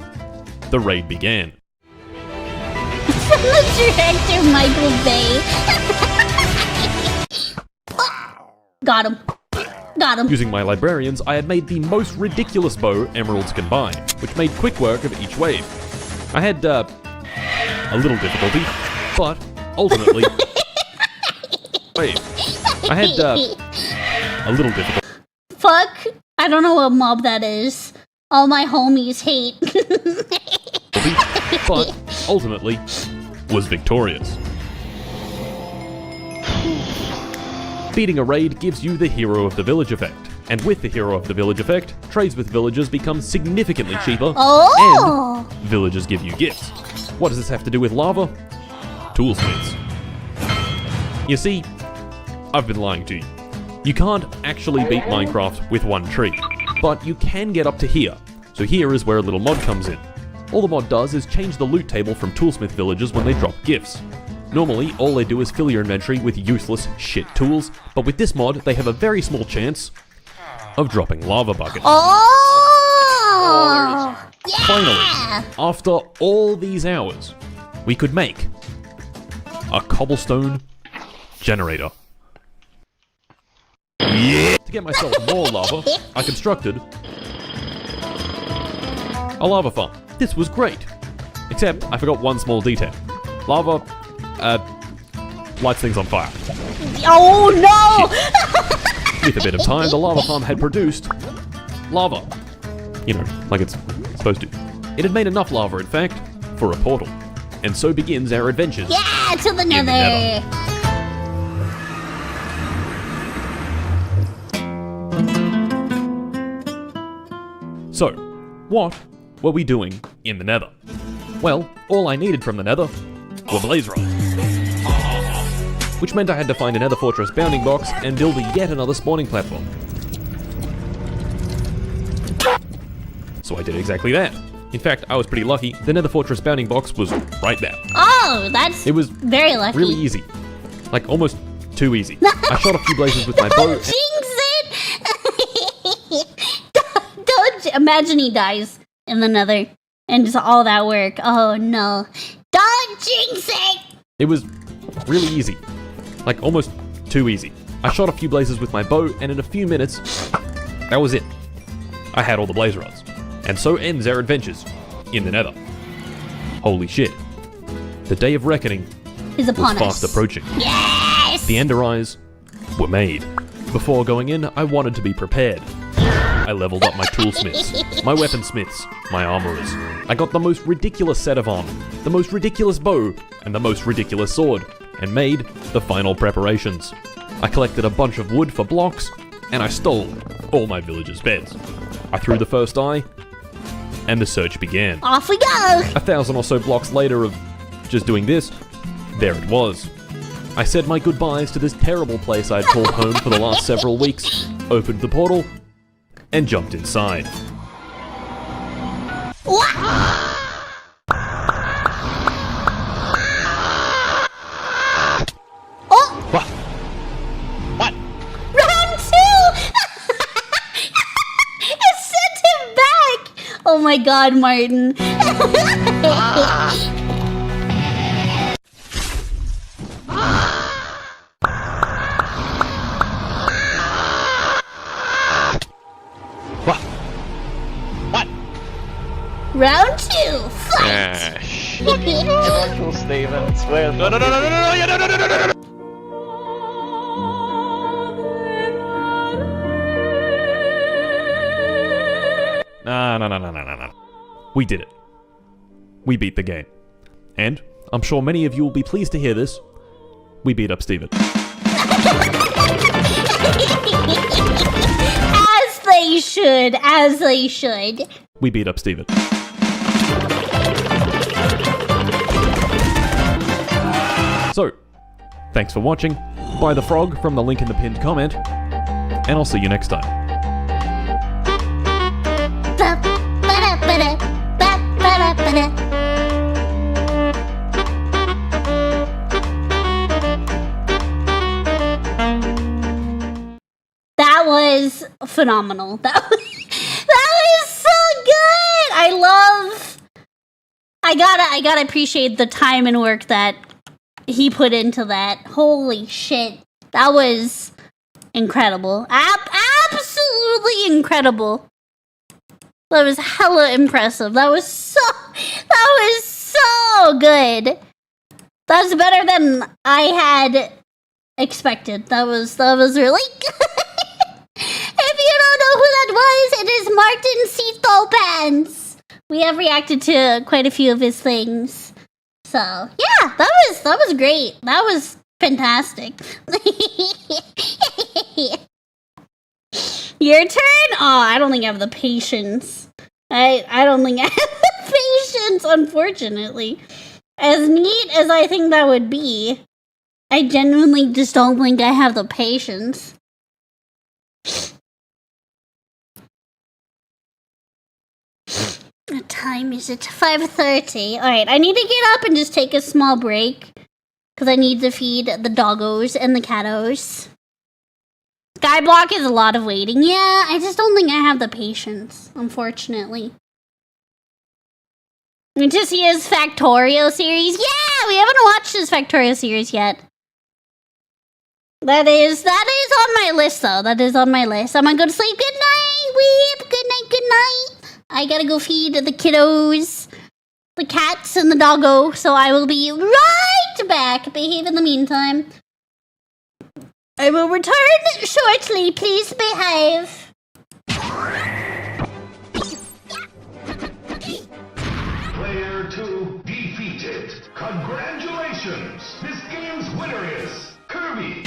the raid began. The director, Michael Bay. Got him. Got him. Using my librarians, I had made the most ridiculous bow emeralds can buy, which made quick work of each wave. I had, a little difficulty, but ultimately... Wait. I had, a little difficulty. Fuck. I don't know what mob that is. All my homies hate. But ultimately was victorious. Beating a raid gives you the Hero of the Village effect, and with the Hero of the Village effect, trades with villagers become significantly cheaper, Oh! and villagers give you gifts. What does this have to do with lava? Toolsmiths. You see, I've been lying to you. You can't actually beat Minecraft with one tree, but you can get up to here. So here is where a little mod comes in. All the mod does is change the loot table from toolsmith villagers when they drop gifts. Normally, all they do is fill your inventory with useless shit tools, but with this mod, they have a very small chance of dropping lava buckets. Oh! Yeah! Finally, after all these hours, we could make a cobblestone generator. Yeah! To get myself more lava, I constructed a lava farm. This was great. Except, I forgot one small detail. Lava, lights things on fire. Oh no! With a bit of time, the lava farm had produced lava. You know, like it's supposed to. It had made enough lava, in fact, for a portal. And so begins our adventures. Yeah, to the in the nether. So, what were we doing in the nether? Well, all I needed from the nether were blaze rods. Which meant I had to find a nether fortress bounding box and build yet another spawning platform. So I did exactly that. In fact, I was pretty lucky. The nether fortress bounding box was right there. Oh, that's It was very lucky. really easy. Like, almost too easy. I shot a few blazes with my bow. Jinx it! Don't imagine he dies in the nether and just all that work. Oh no. Don't jinx it! It was really easy. Like, almost too easy. I shot a few blazes with my bow, and in a few minutes, that was it. I had all the blaze rods. And so ends our adventures in the nether. Holy shit. The day of reckoning Is was upon fast us. approaching. Yes! The ender eyes were made. Before going in, I wanted to be prepared. I leveled up my toolsmiths, my weaponsmiths, my armorers. I got the most ridiculous set of armor, the most ridiculous bow, and the most ridiculous sword, and made the final preparations. I collected a bunch of wood for blocks, and I stole all my villagers' beds. I threw the first eye, and the search began. Off we go! 1,000 or so blocks later of just doing this, there it was. I said my goodbyes to this terrible place I'd called home for the last several weeks, opened the portal, and jumped inside. What? Oh! What? Round 2! I sent him back! Oh my god, Martin. What? Round 2, fight! Actual statements. No, no, no, no, no, no, no, no, no, no, no, no. No. We did it. We beat the game. And, I'm sure many of you will be pleased to hear this, we beat up Steven. As they should. We beat up Steven. So, thanks for watching. Buy the frog from the link in the pinned comment, and I'll see you next time. That was phenomenal. That was so good. I gotta appreciate the time and work that he put into that. Holy shit. That was incredible. Absolutely incredible. That was hella impressive. That was so good. That was better than I had expected. That was really good. If you don't know who that was, it is Martin Seatbelt Pants. We have reacted to quite a few of his things. So, yeah, that was great. That was fantastic. Your turn? Oh, I don't think I have the patience. I don't think I have the patience, unfortunately. As neat as I think that would be, I genuinely just don't think I have the patience. What time is it? 5:30. Alright, I need to get up and just take a small break. Because I need to feed the doggos and the cattos. Skyblock is a lot of waiting. Yeah, I just don't think I have the patience, unfortunately. To see his Factorio series. Yeah, we haven't watched his Factorio series yet. That is on my list, though. That is on my list. I'm gonna go to sleep. Good night, weep. Good night, good night. I gotta go feed the kiddos, the cats, and the doggo, so I will be right back. Behave in the meantime. I will return shortly. Please behave. Player 2 defeated. Congratulations! This game's winner is Kirby.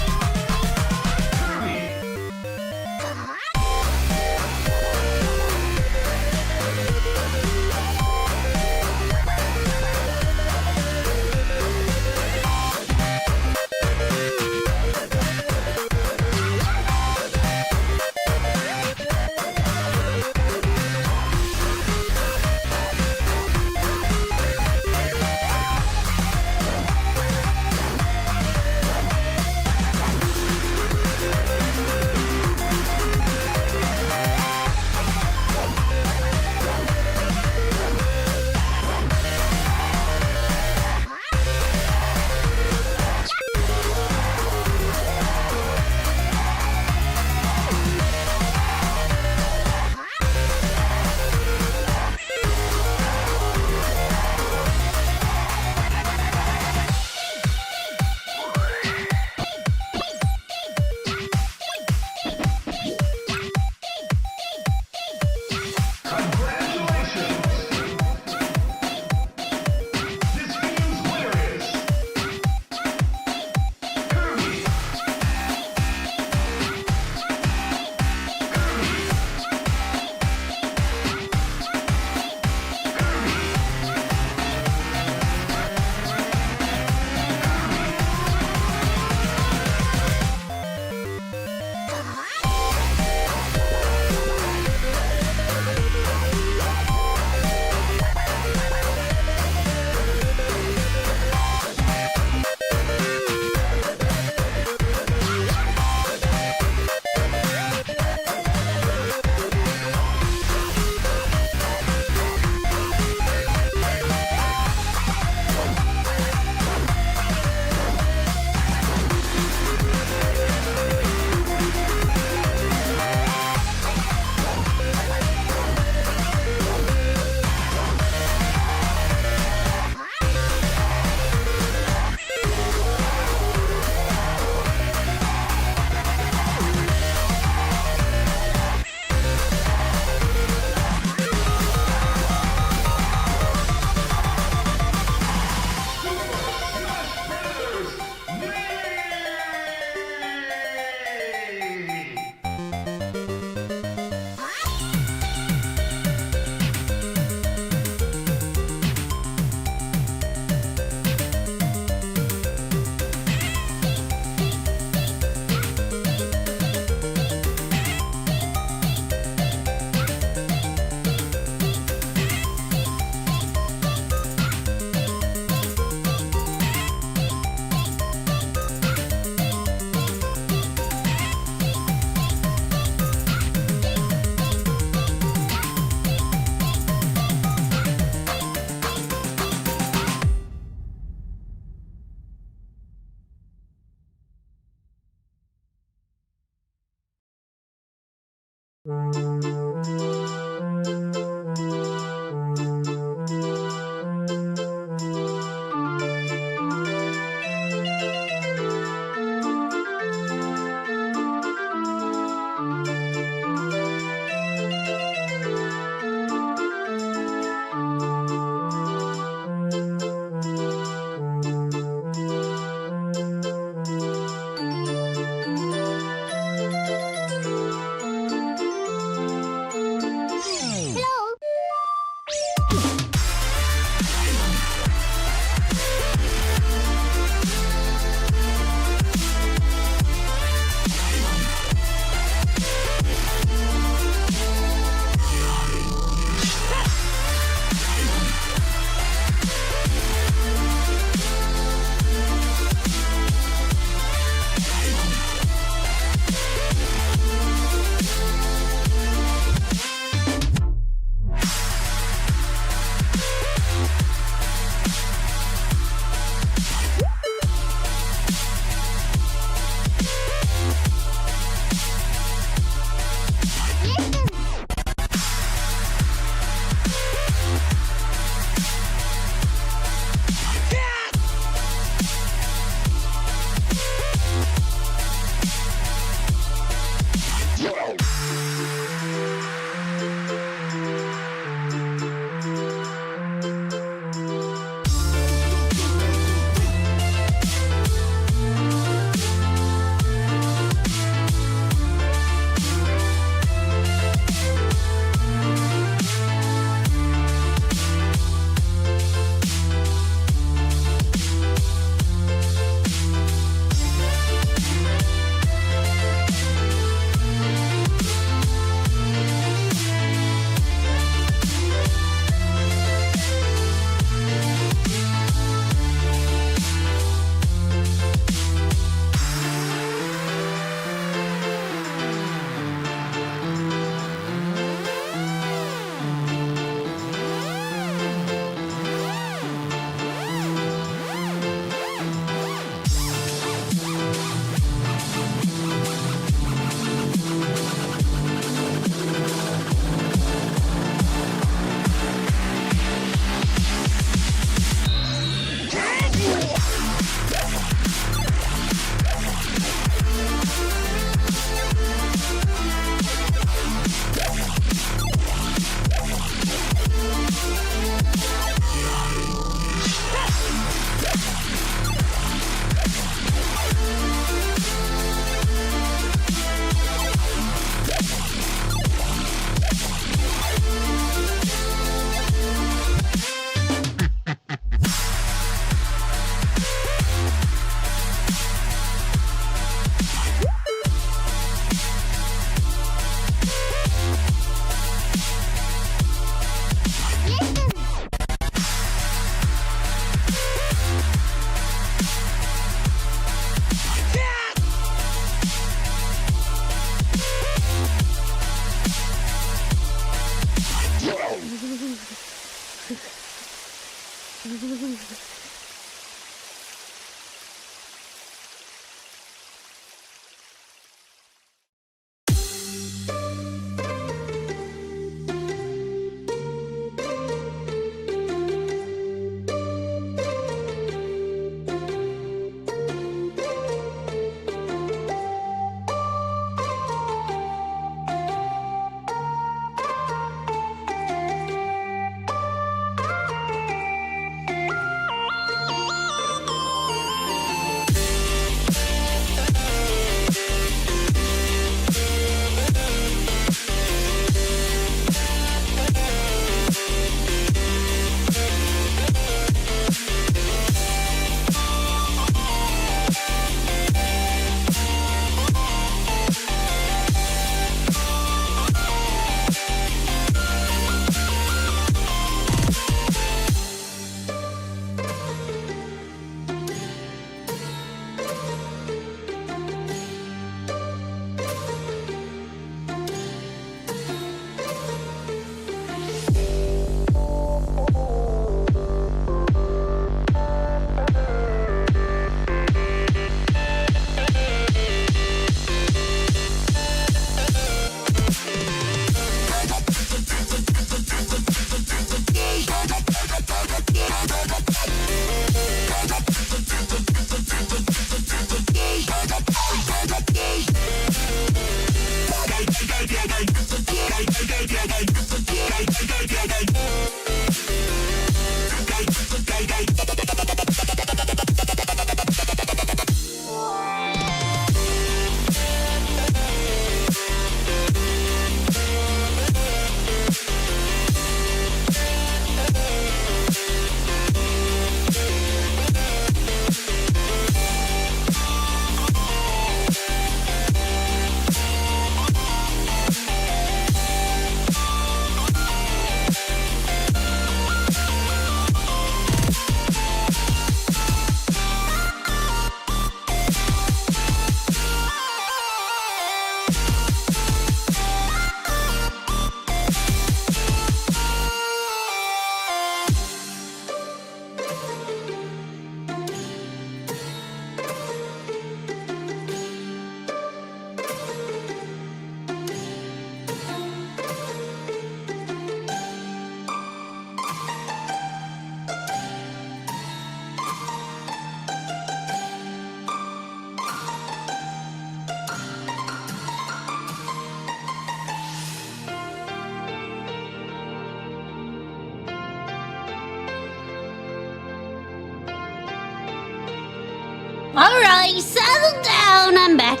Alright, settle down, I'm back.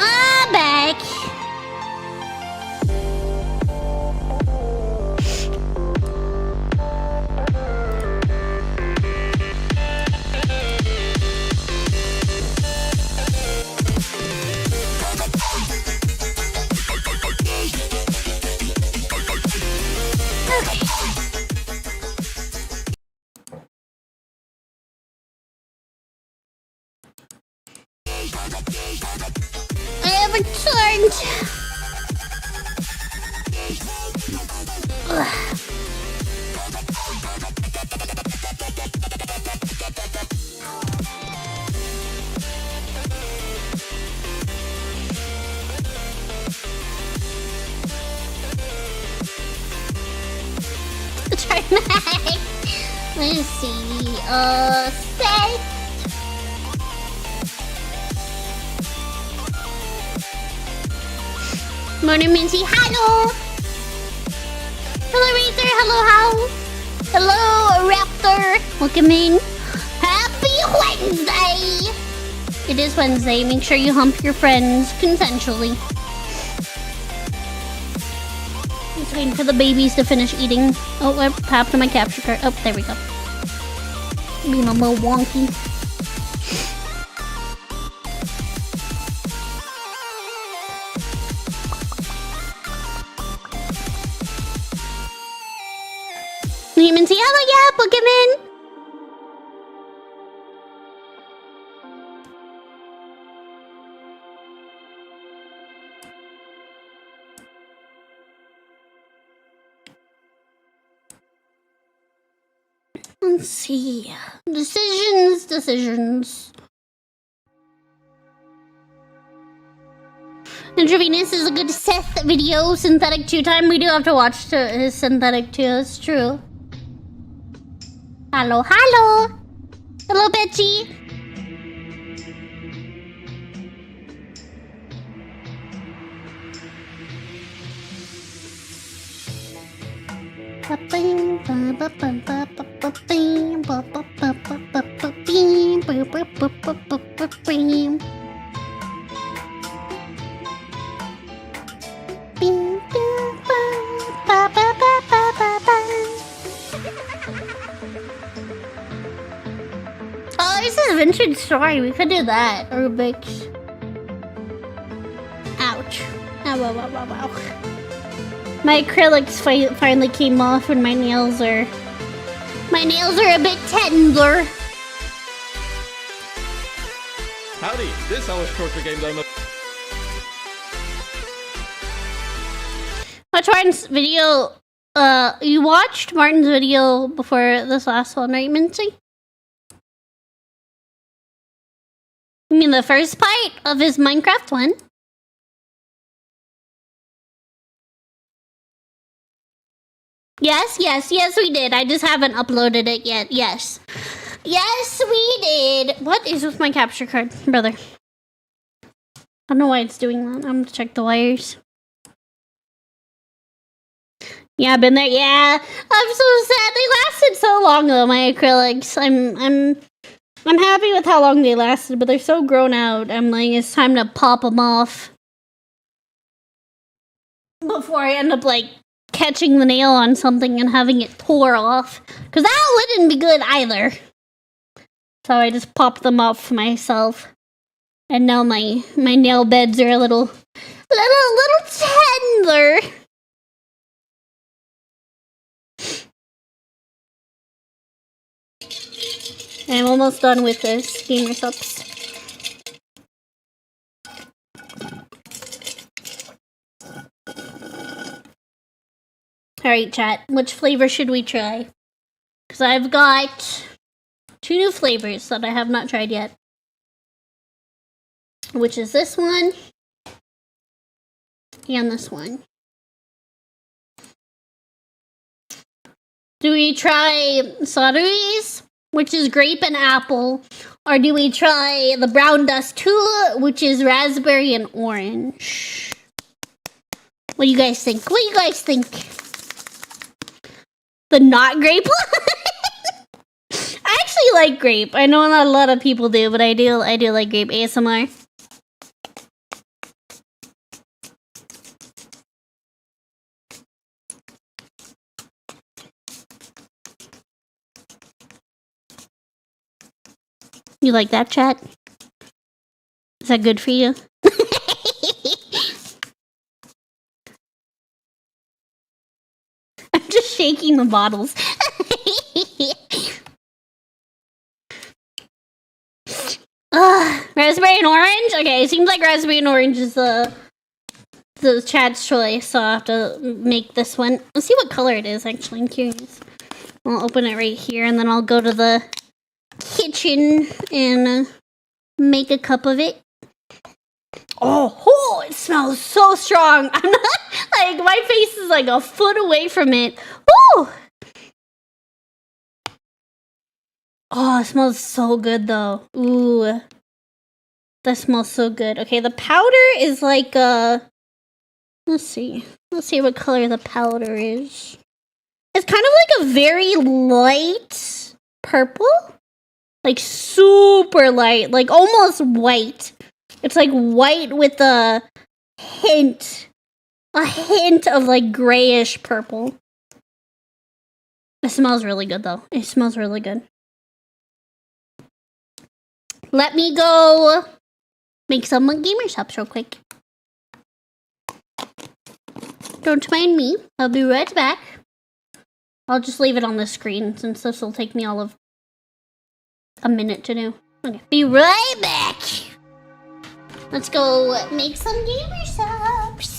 I'm back. I have returned. Ugh. Turn back. Let's see. Set. Morning, Mintzey. Hello. Hello, Razor. Hello, Howl. Hello, Raptor. Welcome in. Happy Wednesday. It is Wednesday. Make sure you hump your friends consensually. Just waiting for the babies to finish eating. Oh, what happened to my capture card? Oh, there we go. Being a little wonky. Mintzey, hello, Yap, welcome in. Let's see. Decisions. Intravenous is a good Seth video. Synthetic 2 time. We do have to watch his synthetic 2. That's true. Hello. Hello, Betty. Oh, this is a vintage story. We could do that. Rubik's. Ouch. Ow, ow, ow, ow, ow. My acrylics finally came off and my nails are a bit tender. Howdy, this hour's torture game demo. Watch Martin's video. You watched Martin's video before this last one, right, Mintzey? You mean the first part of his Minecraft one? Yes, we did. I just haven't uploaded it yet. Yes, we did. What is with my capture card, brother? I don't know why it's doing that. I'm gonna check the wires. Yeah, I've been there. Yeah, I'm so sad. They lasted so long though. My acrylics. I'm happy with how long they lasted, but they're so grown out. I'm like, it's time to pop them off before I end up like catching the nail on something and having it tore off, because that wouldn't be good either. So I just popped them off myself, and now my nail beds are a little tender. I'm almost done with this, gamer Supps. Alright, chat. Which flavor should we try? Because I've got 2 new flavors that I have not tried yet. Which is this one. And this one. Do we try Sauteries, which is grape and apple? Or do we try the brown dust too, which is raspberry and orange? What do you guys think? The not grape one? I actually like grape. I know not a lot of people do, but I do like grape. ASMR. You like that, chat? Is that good for you? I'm just shaking the bottles. Raspberry and orange? Okay, it seems like raspberry and orange is the chat's choice, so I'll have to make this one. Let's see what color it is, actually. I'm curious. I'll open it right here, and then I'll go to the kitchen and make a cup of it. Oh, it smells so strong. I'm not, like, my face is like a foot away from it. Ooh. Oh, it smells so good though. Ooh. That smells so good. Okay, the powder is like let's see what color the powder is. It's kind of like a very light purple. Like super light, like almost white. It's like white with a hint of like grayish purple. It smells really good though. It smells really good. Let me go make some gamer Supps real quick. Don't mind me. I'll be right back. I'll just leave it on the screen since this will take me all of a minute to do. Okay, be right back. Let's go make some gamer Supps.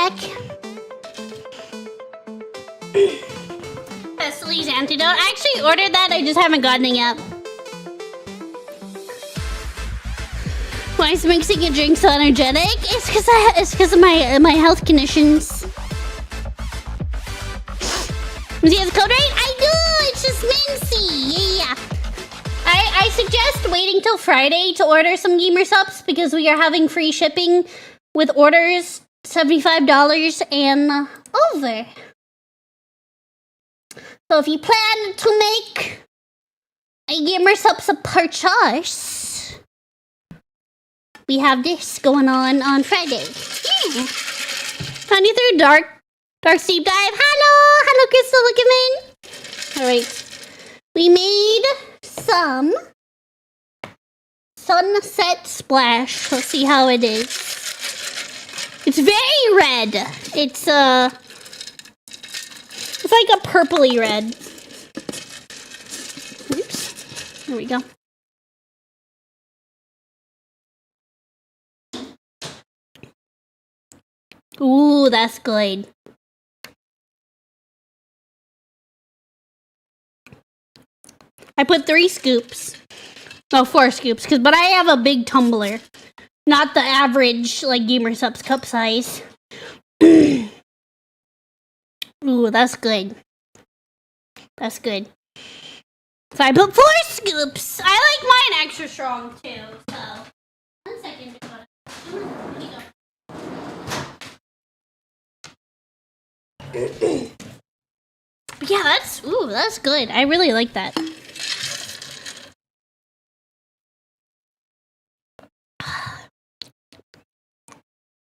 back. Cecily's antidote. I actually ordered that, I just haven't gotten it yet. Why is mixing a drink so energetic? It's because of my health conditions. Do you have the code right? I do! It's just Mintzey! Yeah. I suggest waiting till Friday to order some gamer subs because we are having free shipping with orders $75 and over. So if you plan to make a gamer subs purchase, we have this going on Friday. Yeah. Found you through Dark Deep Dive. Hello, Crystal, look at me. Alright. We made some sunset splash. Let's see how it is. It's very red. It's like a purpley red. Oops. There we go. Ooh, that's good. I put 3 scoops. Oh, 4 scoops. But I have a big tumbler. Not the average, like, Gamer Supps cup size. Ooh, that's good. That's good. So I put 4 scoops. I like mine extra strong, too. So, 1 second. But yeah, that's good. I really like that.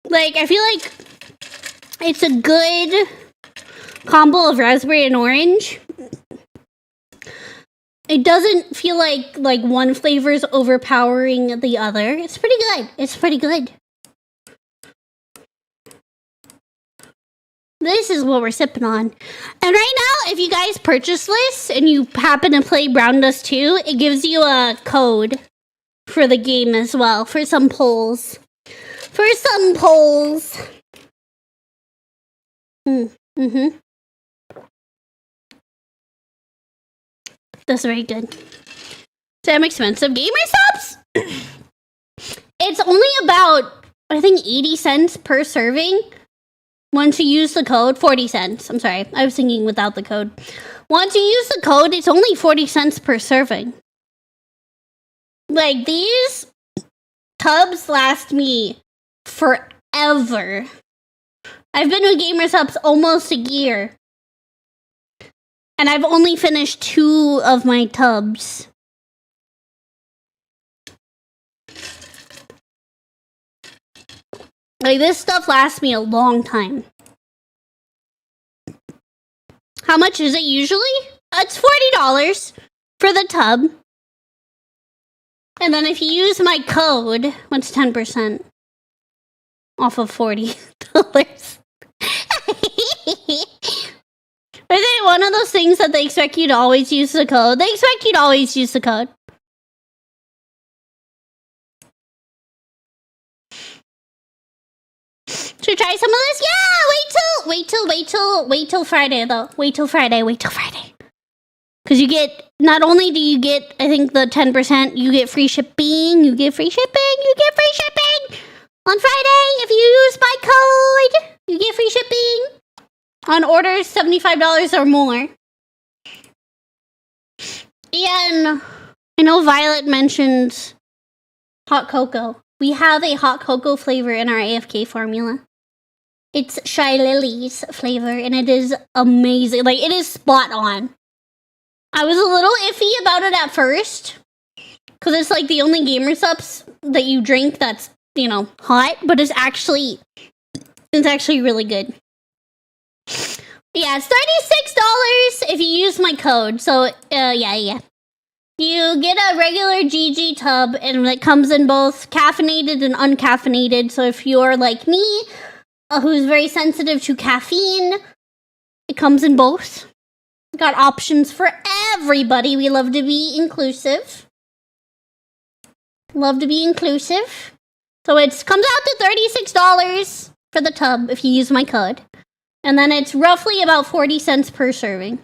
Like, I feel like it's a good combo of raspberry and orange. It doesn't feel like one flavor is overpowering the other. It's pretty good. It's pretty good. This is what we're sipping on. And right now, if you guys purchase this and you happen to play Brown Dust 2, it gives you a code for the game as well, for some polls. That's very good. Damn expensive gamer subs? It's only about, I think, 80 cents per serving. Once you use the code, 40 cents. I'm sorry, I was thinking without the code. Once you use the code, it's only 40 cents per serving. Like, these tubs last me forever. I've been with Gamer Supps almost a year. And I've only finished 2 of my tubs. Like, this stuff lasts me a long time. How much is it usually? It's $40 for the tub. And then if you use my code, what's 10% off of $40? Is it one of those things that they expect you to always use the code? They expect you to always use the code. Should we try some of this? Yeah, wait till Friday though. Wait till Friday. Because you get, not only do you get, I think, the 10%, you get free shipping. On Friday, if you use my code, you get free shipping. On orders, $75 or more. And I know Violet mentioned hot cocoa. We have a hot cocoa flavor in our AFK formula. It's Shy Lily's flavor, and it is amazing. Like, it is spot on. I was a little iffy about it at first, because it's like the only Gamer Supps that you drink that's, you know, hot, but it's actually really good. Yeah, it's $36 if you use my code. So, yeah. You get a regular GG tub, and it comes in both caffeinated and uncaffeinated. So if you're like me, who's very sensitive to caffeine, it comes in both. Got options for everybody. We love to be inclusive. So it comes out to $36. for the tub if you use my code. And then it's roughly about 40 cents per serving.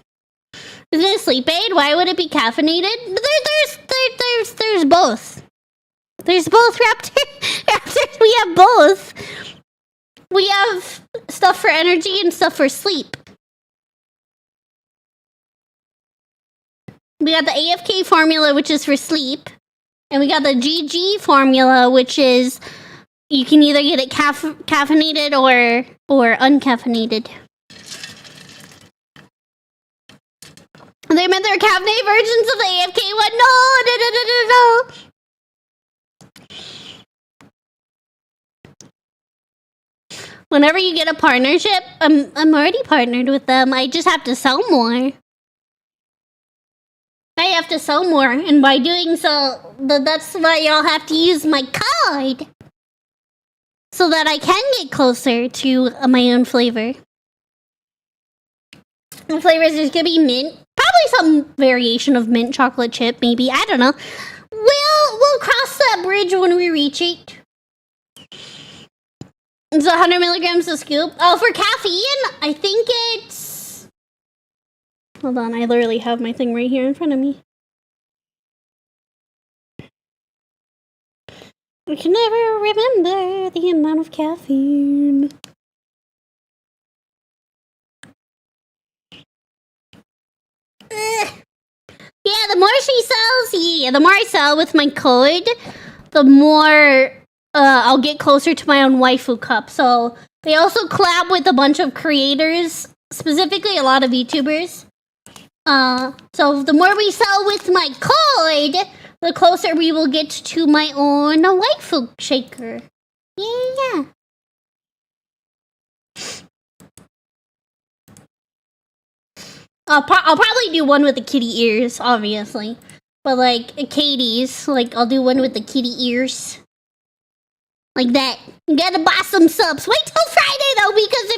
Isn't it a sleep aid? Why would it be caffeinated? There's both. There's both, Raptors. We have both. We have stuff for energy and stuff for sleep. We got the AFK formula, which is for sleep. And we got the GG formula, which is you can either get it caffeinated or uncaffeinated. They meant there are caffeinated versions of the AFK one. No. Whenever you get a partnership, I'm already partnered with them. I just have to sell more. I have to sell more, and by doing so, that's why y'all have to use my code. So that I can get closer to my own flavor. The flavors, there's gonna be mint. Probably some variation of mint chocolate chip, maybe. I don't know. We'll cross that bridge when we reach it. It's 100 milligrams a scoop. Oh, for caffeine, I think it's... Hold on, I literally have my thing right here in front of me. I can never remember the amount of caffeine. Yeah, the more she sells, the more I sell with my code, the more I'll get closer to my own waifu cup. So they also collab with a bunch of creators, specifically a lot of VTubers. So the more we sell with my code, the closer we will get to my own waifu shaker. Yeah. I'll probably do one with the kitty ears, obviously. But like Katie's, like I'll do one with the kitty ears. Like that. You gotta buy some subs. Wait till Friday though, because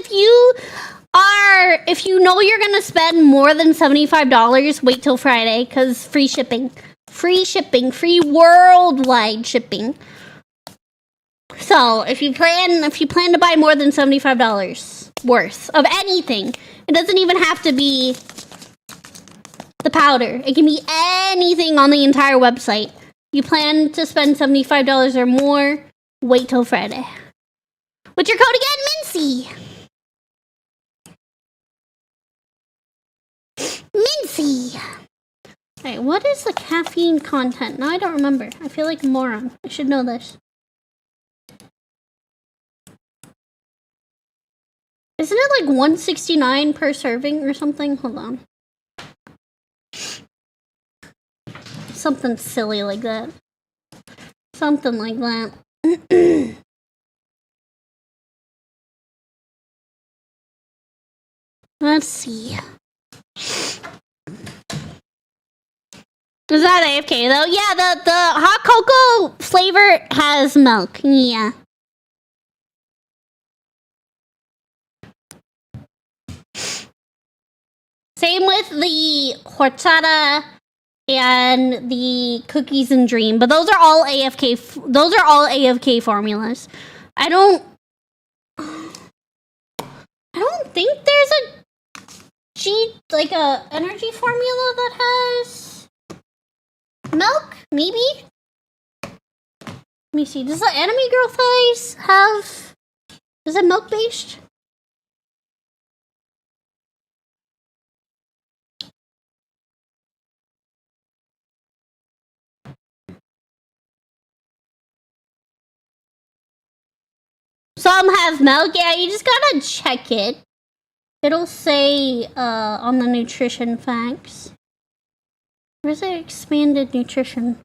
if you know you're gonna spend more than $75, wait till Friday, because free shipping. Free shipping. Free worldwide shipping. So if you plan to buy more than $75 worth of anything, it doesn't even have to be the powder. It can be anything on the entire website. You plan to spend $75 or more, wait till Friday. What's your code again? Mintzey. Alright, what is the caffeine content? Now I don't remember. I feel like a moron. I should know this. Isn't it like $1.69 per serving or something? Hold on. Something silly like that. Something like that. Let's see. Is that AFK though? Yeah, the hot cocoa flavor has milk. Yeah. Same with the horchata and the cookies and dream, but those are all AFK. Those are all AFK formulas. I don't think there's a energy formula that has milk. Maybe. Let me see. Does the anime girl thighs have? Is it milk based? Some have milk. Yeah, you just gotta check it. It'll say on the nutrition facts. Where's the expanded nutrition?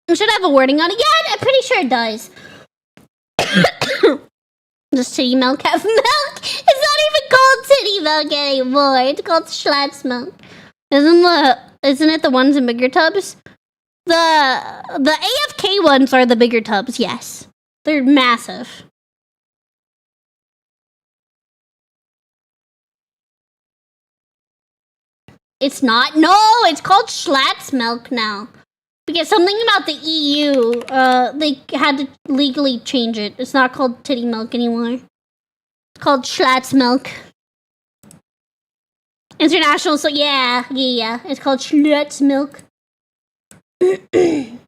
It should have a wording on it. Yeah, I'm pretty sure it does. Just titty milk have milk. It's not even called titty milk anymore. It's called Schlatt's milk. Isn't it the ones in bigger tubs? The AFK ones are the bigger tubs, yes. They're massive. It's not? No, it's called Schlatt's milk now. Because something about the EU, they had to legally change it. It's not called titty milk anymore. It's called Schlatt's milk. International, so yeah. It's called Schlatt's milk. God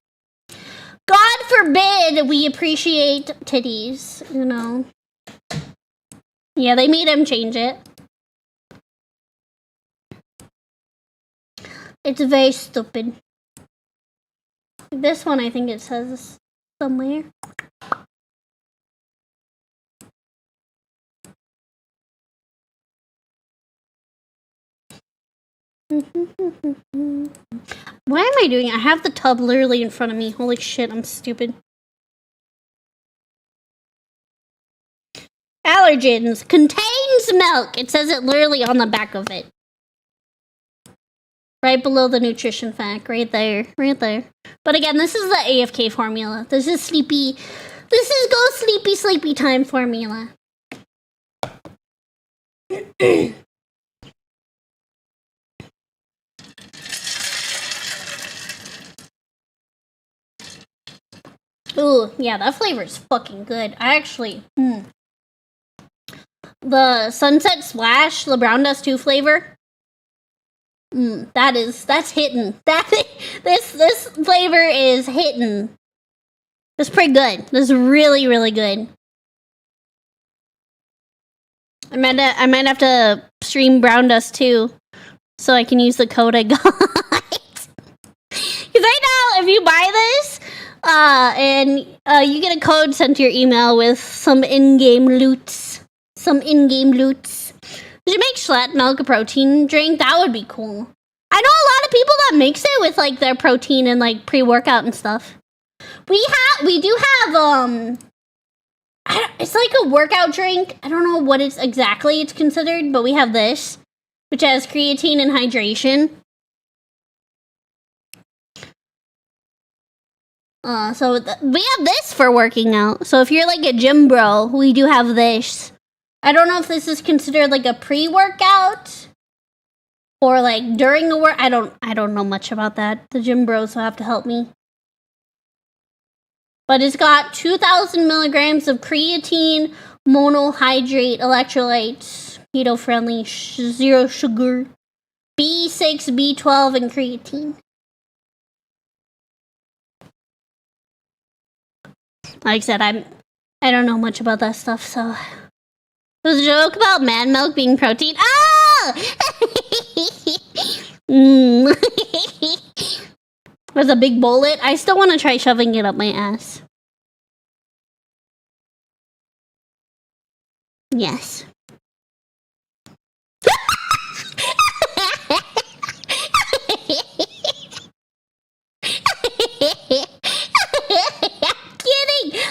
forbid we appreciate titties, you know. Yeah, they made him change it. It's very stupid. This one, I think it says somewhere. Why am I doing it? I have the tub literally in front of me. Holy shit, I'm stupid. Allergens. Contains milk. It says it literally on the back of it. Right below the nutrition fact. Right there. Right there. But again, this is the AFK formula. This is sleepy. This is go sleepy, sleepy time formula. Ooh, yeah, that flavor is fucking good. I actually, the Sunset Splash, the Brown Dust 2 flavor. That's hitting. This flavor is hitting. It's pretty good. This is really, really good. I might have to stream Brown Dust 2 so I can use the code I got. Because right now, if you buy this, and you get a code sent to your email with some in-game loots. Did you make Schlatt milk a protein drink? That would be cool. I know a lot of people that mix it with like their protein and like pre-workout and stuff. We do have it's like a workout drink. I don't know what it's considered, but we have this, which has creatine and hydration. So we have this for working out. So if you're like a gym bro, we do have this. I don't know if this is considered like a pre-workout or like during a work. I don't know much about that. The gym bros will have to help me. But it's got 2,000 milligrams of creatine, monohydrate, electrolytes, keto-friendly, zero sugar, B6, B12, and creatine. Like I said, I don't know much about that stuff, so. There's a joke about man milk being protein. Oh! There's a big bullet. I still want to try shoving it up my ass. Yes.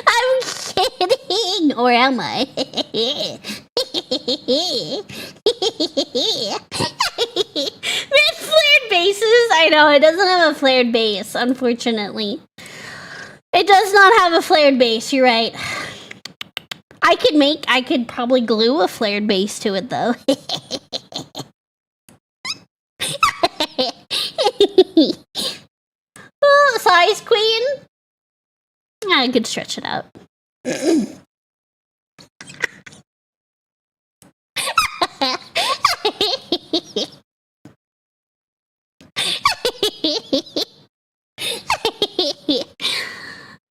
I'm kidding! Or am I? With flared bases? I know, it doesn't have a flared base, unfortunately. It does not have a flared base, you're right. I could probably glue a flared base to it, though. Oh, size queen? I could stretch it out.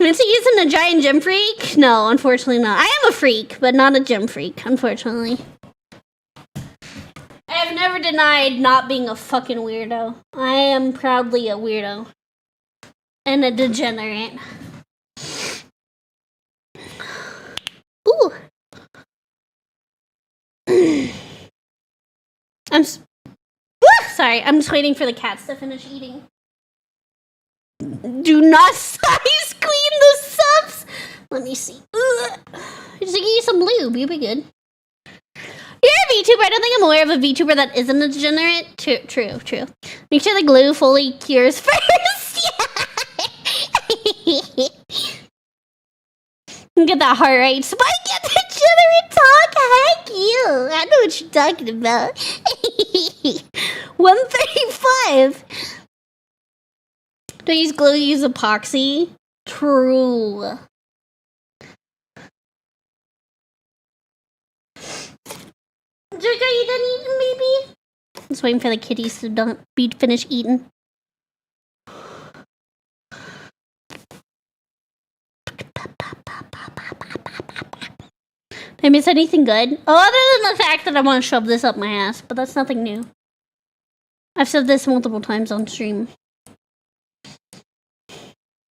Mintzey isn't a giant gym freak? No, unfortunately not. I am a freak, but not a gym freak, unfortunately. I have never denied not being a fucking weirdo. I am proudly a weirdo. And a degenerate. Ooh. Sorry, I'm just waiting for the cats to finish eating. Do not size clean the Supps! Let me see. Just give you some lube, you'll be good. You're a VTuber. I don't think I'm aware of a VTuber that isn't a degenerate. True. Make sure the glue fully cures first. Yeah. Get that heart rate spike at the generate talk. Heck you. I know what you're talking about. 135. Do I use glue? Use epoxy? True. Are you done eating, baby? Just waiting for the kitties to be finished eating. Did I miss anything good? Oh, other than the fact that I want to shove this up my ass, but that's nothing new. I've said this multiple times on stream.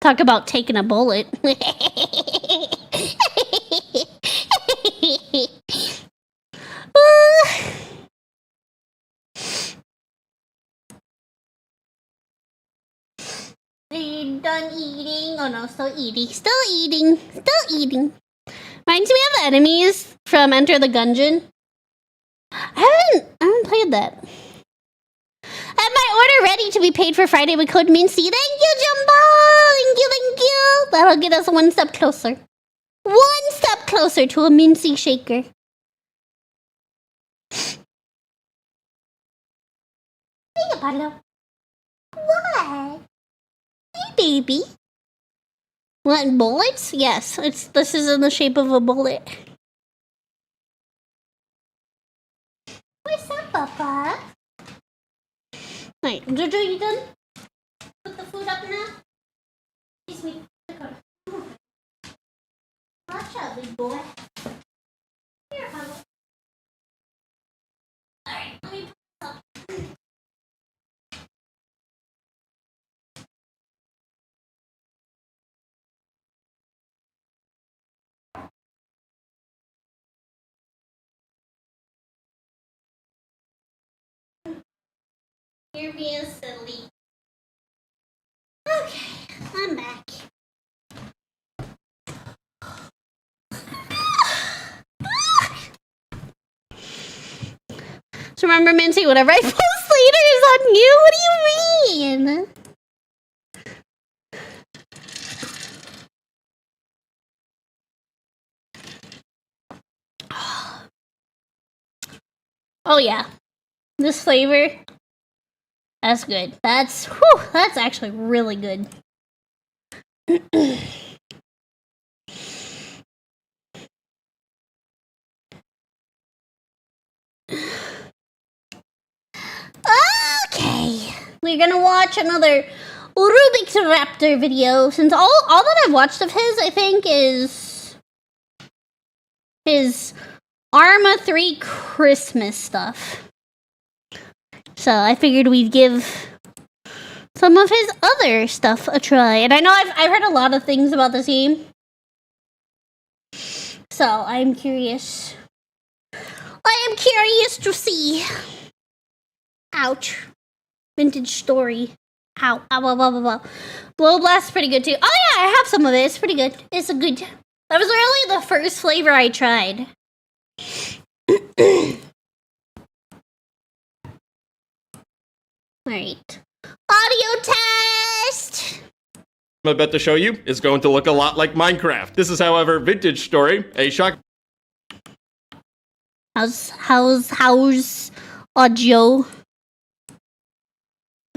Talk about taking a bullet. Are you done eating? Oh no, still eating. Still eating. Still eating. Reminds me of the enemies from Enter the Gungeon. I haven't played that. I have my order ready to be paid for Friday with code Mintzey. Thank you, Jumbo! Thank you! That'll get us one step closer. One step closer to a Mintzey shaker. Hey, Apollo. What? Hey, baby. What, bullets? Yes, this is in the shape of a bullet. What's up, Papa? Alright, Jojo, you done? Put the food up now? Excuse me. Watch out, big boy. Here, Papa. Alright, let me put this up. You're being silly. Okay, I'm back. So remember, Mintzey, whatever I post later is on you? What do you mean? Oh yeah, this flavor. That's good. That's actually really good. Okay, we're gonna watch another Rubik's Raptor video. Since all that I've watched of his, I think, is his Arma 3 Christmas stuff. So I figured we'd give some of his other stuff a try. And I know I've heard a lot of things about this game. So I'm curious. I am curious to see. Ouch. Vintage story. Ow. Ow, ow, ow, ow. Blow Blast's pretty good too. Oh yeah, I have some of it. It's pretty good. It's a good. That was really the first flavor I tried. Alright. Audio test! I'm about to show you is going to look a lot like Minecraft. This is, however, Vintage Story, a shock. How's audio?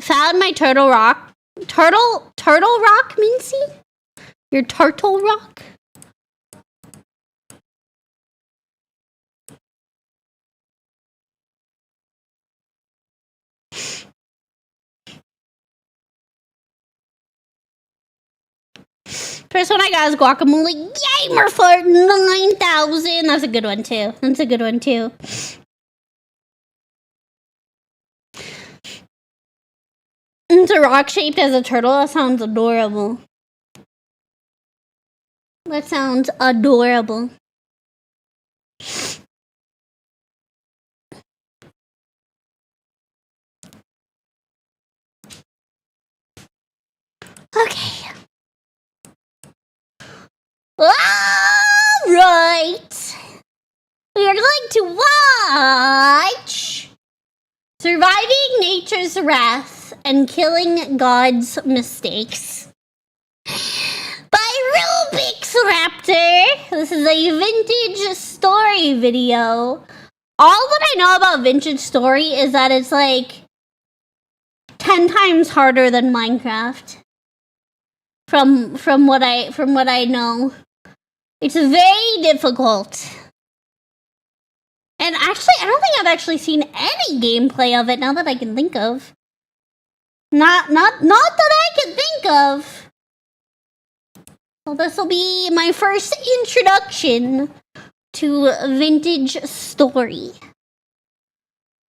Found my turtle rock. Turtle rock, Mintzey? Your turtle rock? First one I got is Guacamole Gamer for 9,000. That's a good one too. That's a good one too. It's a rock shaped as a turtle. That sounds adorable. That sounds adorable. Okay. Alright. We are going to watch Surviving Nature's Wrath and Killing God's Mistakes by Rubik's Raptor. is a vintage story video. All that I know about vintage story is that it's like 10 times harder than Minecraft. From what I know. It's very difficult. And actually, I don't think I've actually seen any gameplay of it now that I can think of. Not that I can think of. Well, this will be my first introduction to vintage story.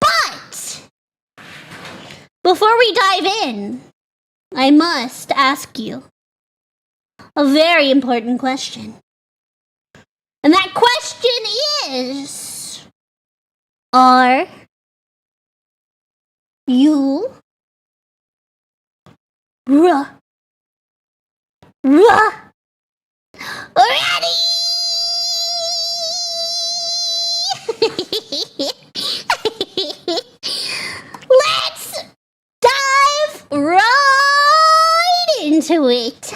But before we dive in, I must ask you a very important question. And that question is, are you ready? Let's dive right into it.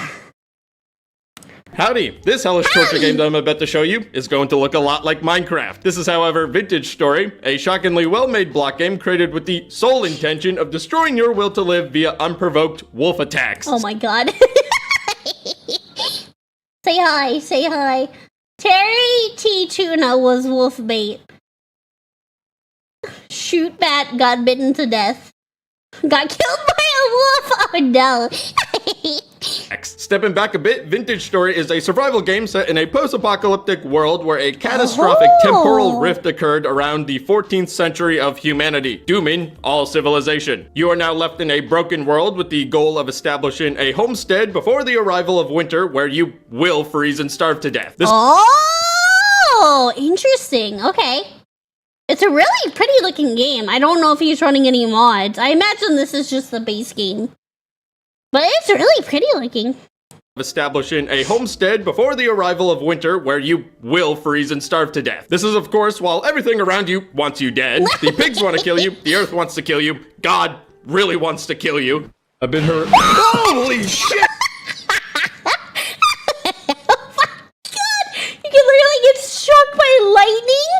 Howdy! This hellish torture game that I'm about to show you is going to look a lot like Minecraft. This is, however, Vintage Story, a shockingly well-made block game created with the sole intention of destroying your will to live via unprovoked wolf attacks. Oh my god. Say hi, say hi. Terry T. Tuna was wolf bait. Shoot bat got bitten to death. Got killed by a wolf. Oh no. Stepping back a bit, Vintage Story is a survival game set in a post-apocalyptic world where a catastrophic temporal rift occurred around the 14th century of humanity, dooming all civilization. You are now left in a broken world with the goal of establishing a homestead before the arrival of winter where you will freeze and starve to death. Oh, interesting. Okay. It's a really pretty looking game. I don't know if he's running any mods. I imagine this is just the base game. But it's really pretty looking. Establishing a homestead before the arrival of winter where you will freeze and starve to death. This is, of course, while everything around you wants you dead. The pigs want to kill you. The earth wants to kill you. God really wants to kill you. I've been hurt. Holy shit! Oh my god! You can literally get struck by lightning?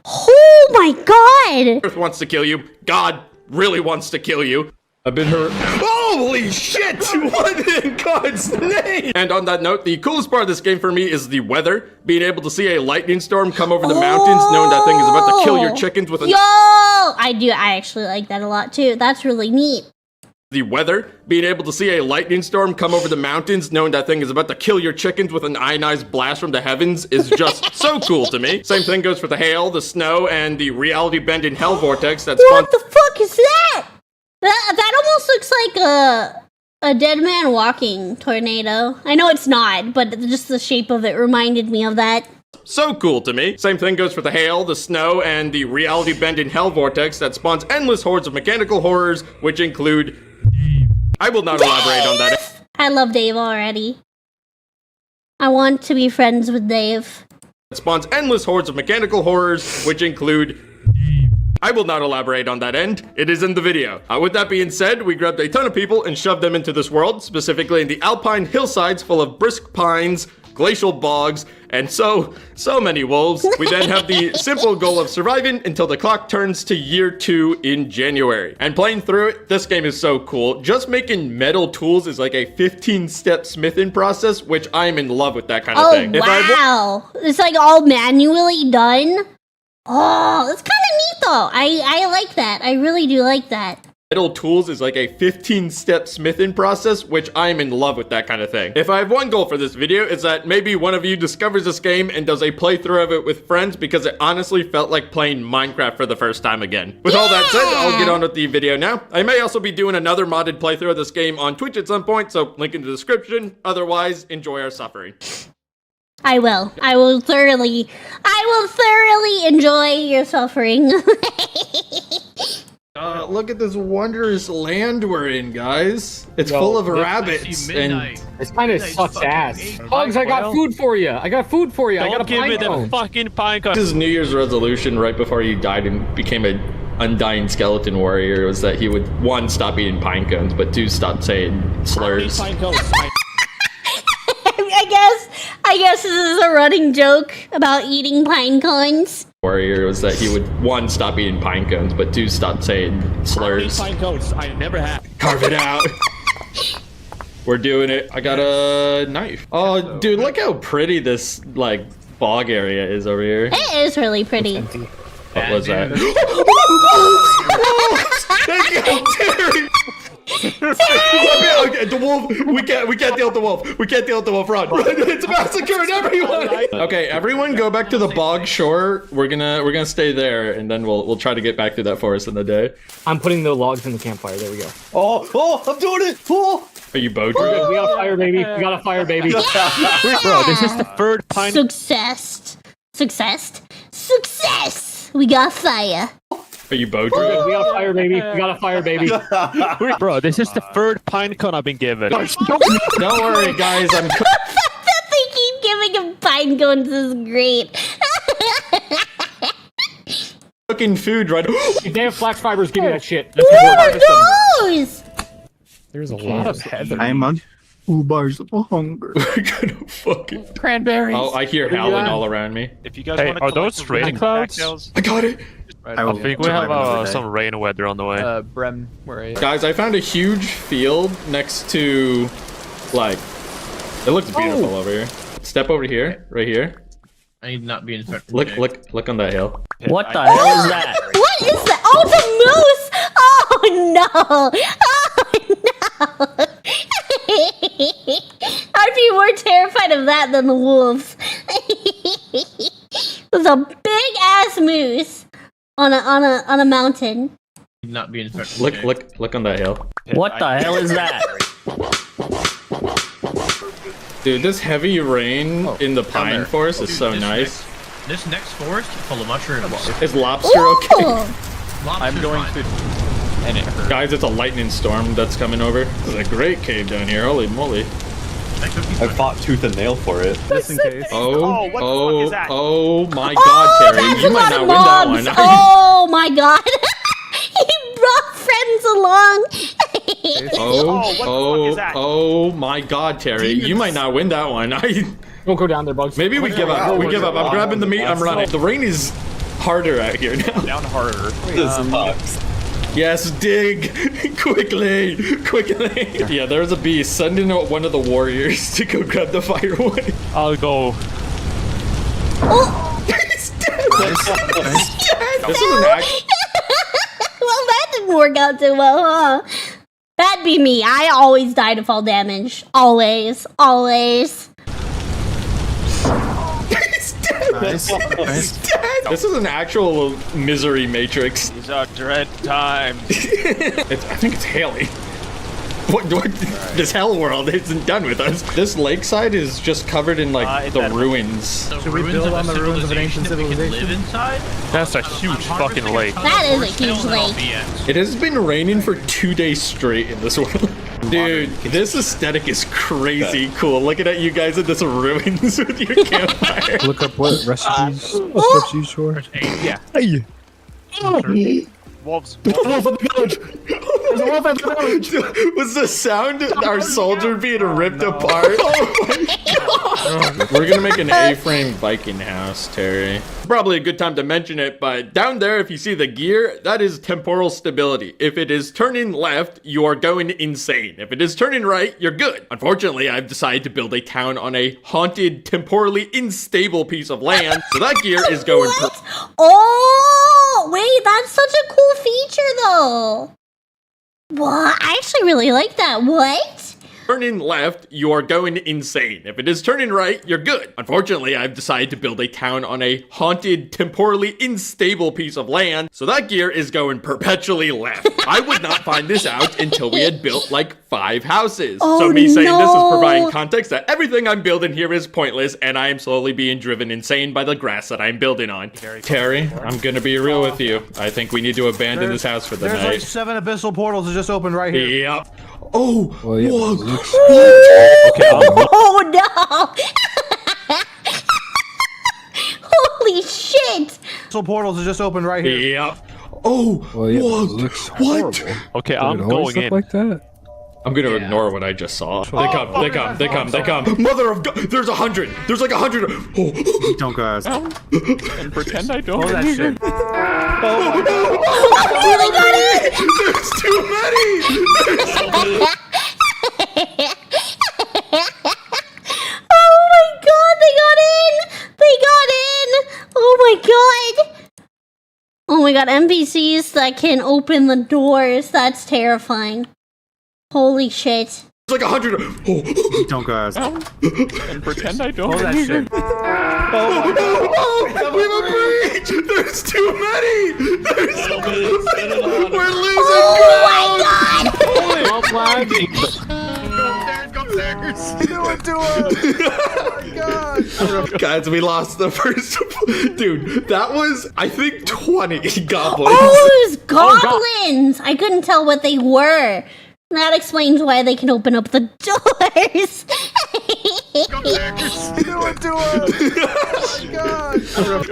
Oh my god! Earth wants to kill you. God really wants to kill you. I've been hurt. Holy shit! What in God's name? And on that note, the coolest part of this game for me is the weather. Being able to see a lightning storm come over the mountains, knowing that thing is about to kill your chickens with a... Yo! I actually like that a lot too. That's really neat. The weather, being able to see a lightning storm come over the mountains, knowing that thing is about to kill your chickens with an ionized blast from the heavens is just so cool to me. Same thing goes for the hail, the snow, and the reality bending hell vortex that's What the fuck is that? That almost looks like a dead man walking tornado. I know it's not, but just the shape of it reminded me of that. So cool to me. Same thing goes for the hail, the snow, and the reality bending hell vortex that spawns endless hordes of mechanical horrors, which include... I will not elaborate on that. I love Dave already. I want to be friends with Dave. It spawns endless hordes of mechanical horrors, which include... I will not elaborate on that end. It is in the video. With that being said, we grabbed a ton of people and shoved them into this world, specifically in the alpine hillsides full of brisk pines, glacial bogs, and so many wolves. We then have the simple goal of surviving until the clock turns to year 2 in January. And playing through it, this game is so cool. Just making metal tools is like a 15-step smithing process, which I'm in love with that kind of thing. Wow. It's like all manually done. Oh, that's kind of neat though. I like that. I really do like that. Metal tools is like a 15-step smithing process, which I'm in love with that kind of thing. If I have one goal for this video, it's that maybe one of you discovers this game and does a playthrough of it with friends, because it honestly felt like playing Minecraft for the first time again. With all that said, I'll get on with the video now. I may also be doing another modded playthrough of this game on Twitch at some point, so link in the description. Otherwise, enjoy our suffering. I will thoroughly enjoy your suffering. Look at this wondrous land we're in, guys. It's full of rabbits and... This kind of sucks ass. Hugs, I got food for you. I got food for you. I got a pine cone. Fucking pine cone. His New Year's resolution right before he died and became an undying skeleton warrior was that he would, 1, stop eating pine cones, but 2, stop saying slurs. I I guess this is a running joke about eating pine cones. Warrior was that he would, 1, stop eating pine cones, but 2, stop saying slurs. Pine cones. I never have. Carve it out. We're doing it. I got a knife. Oh, dude, look how pretty this, like, bog area is over here. It is really pretty. What was that? Okay, the wolf. We can't deal with the wolf. We can't deal with the wolf. Run! It's massacring everyone. Okay, everyone, go back to the bog shore. We're gonna stay there, and then we'll try to get back to that forest in the day. I'm putting the logs in the campfire. There we go. Oh, I'm doing it. Oh. Are you boat? We got a fire, baby. We got a fire, baby. Bro, this is the third pine. Success. We got fire. Are you boat? We got a fire, baby. We got a fire, baby. Bro, this is the third pine cone I've been given. Don't worry, guys. I'm. The fact that they keep giving him pine cones is great. Cooking food right. If they have flax fibers, give me that shit. Oh my gosh! There's a lot of heather. I'm on 2 bars of hunger. We're gonna fucking. Cranberries. Oh, I hear howling all around me. If you guys Hey, want to are those rain clouds? I got it. I think we have some rain weather on the way. Brem, where are you? Guys, I found a huge field next to, like, it looks beautiful over here. Step over here, right here. I need not be infected. Look on that hill. What the hell is that? What is that? Oh, the moose! Oh no! Oh no! I'd be more terrified of that than the wolves. There's a big ass moose on a mountain. Not be infected. Look on that hill. What the hell is that? Dude, this heavy rain in the pine forest is so nice. This next forest is full of mushrooms. Is lobster okay? I'm going to. And it hurts. Guys, it's a lightning storm that's coming over. This is a great cave down here. Holy moly. I fought tooth and nail for it. Just in case. Oh my god, Terry. You might not win that one. Oh my god. He brought friends along. Oh my god, Terry. You might not win that one. Don't go down there, Bugs. Maybe we give up. We give up. I'm grabbing the meat. I'm running. The rain is harder out here now. Down harder. This sucks. Yes, dig! Quickly! Yeah, there's a beast. Send in one of the warriors to go grab the firewood. I'll go. He's dead! He's dead! This is an act. Well, that didn't work out too well, huh? That'd be me. I always die to fall damage. Always. He's dead! He's dead! This is an actual misery matrix. These are dread times. I think it's Haley. What this hell world isn't done with us. This lakeside is just covered in like the ruins. Should we build on the ruins of an ancient civilization? Live inside? That's a huge fucking lake. That is a huge lake. It has been raining for 2 days straight in this world. Dude, this aesthetic is crazy cool. Looking at you guys in this ruins with your campfire. Look up what recipes Supps used for. Yeah. Hey. Wolves. There's a wolf in the village. There's a wolf in the village. Was the sound our soldier being ripped apart? Oh my god! We're gonna make an A-frame Viking house, Terry. Probably a good time to mention it, but down there, if you see the gear, that is temporal stability. If it is turning left, you are going insane. If it is turning right, you're good. Unfortunately, I've decided to build a town on a haunted, temporally unstable piece of land, so that gear is going. Oh, wait, that's such a cool feature, though. What? I actually really like that. What? Turning left, you are going insane. If it is turning right, you're good. Unfortunately, I've decided to build a town on a haunted, temporally unstable piece of land, so that gear is going perpetually left. I would not find this out until we had built like 5 houses. So me saying this is providing context that everything I'm building here is pointless, and I am slowly being driven insane by the grass that I'm building on. Terry, I'm gonna be real with you. I think we need to abandon this house for the night. There's like 7 abyssal portals that just opened right here. Yep. Oh, well, yeah, whoa. Okay, Oh no! Holy shit! Abyssal portals that just opened right here. Yep. Oh, well, yeah, whoa. looks What? okay, I'm going in. Like that? I'm gonna ignore what I just saw. They come. Mother of God, there's 100. There's like 100. Oh. Don't go ask. And pretend I don't. Hold that shit. Oh, they got it! There's too many! Oh my god, they got in! They got in! Oh my god! Oh my god, NPCs that can open the doors. That's terrifying. Holy shit. It's like 100. Oh. Don't go ask. And pretend I don't. Hold that shit. Oh, we have a breach! There's too many! We're losing ground! Stop lagging. Guys, we lost the first. Dude, that was, I think, 20 goblins. Oh, it was goblins! I couldn't tell what they were. That explains why they can open up the doors.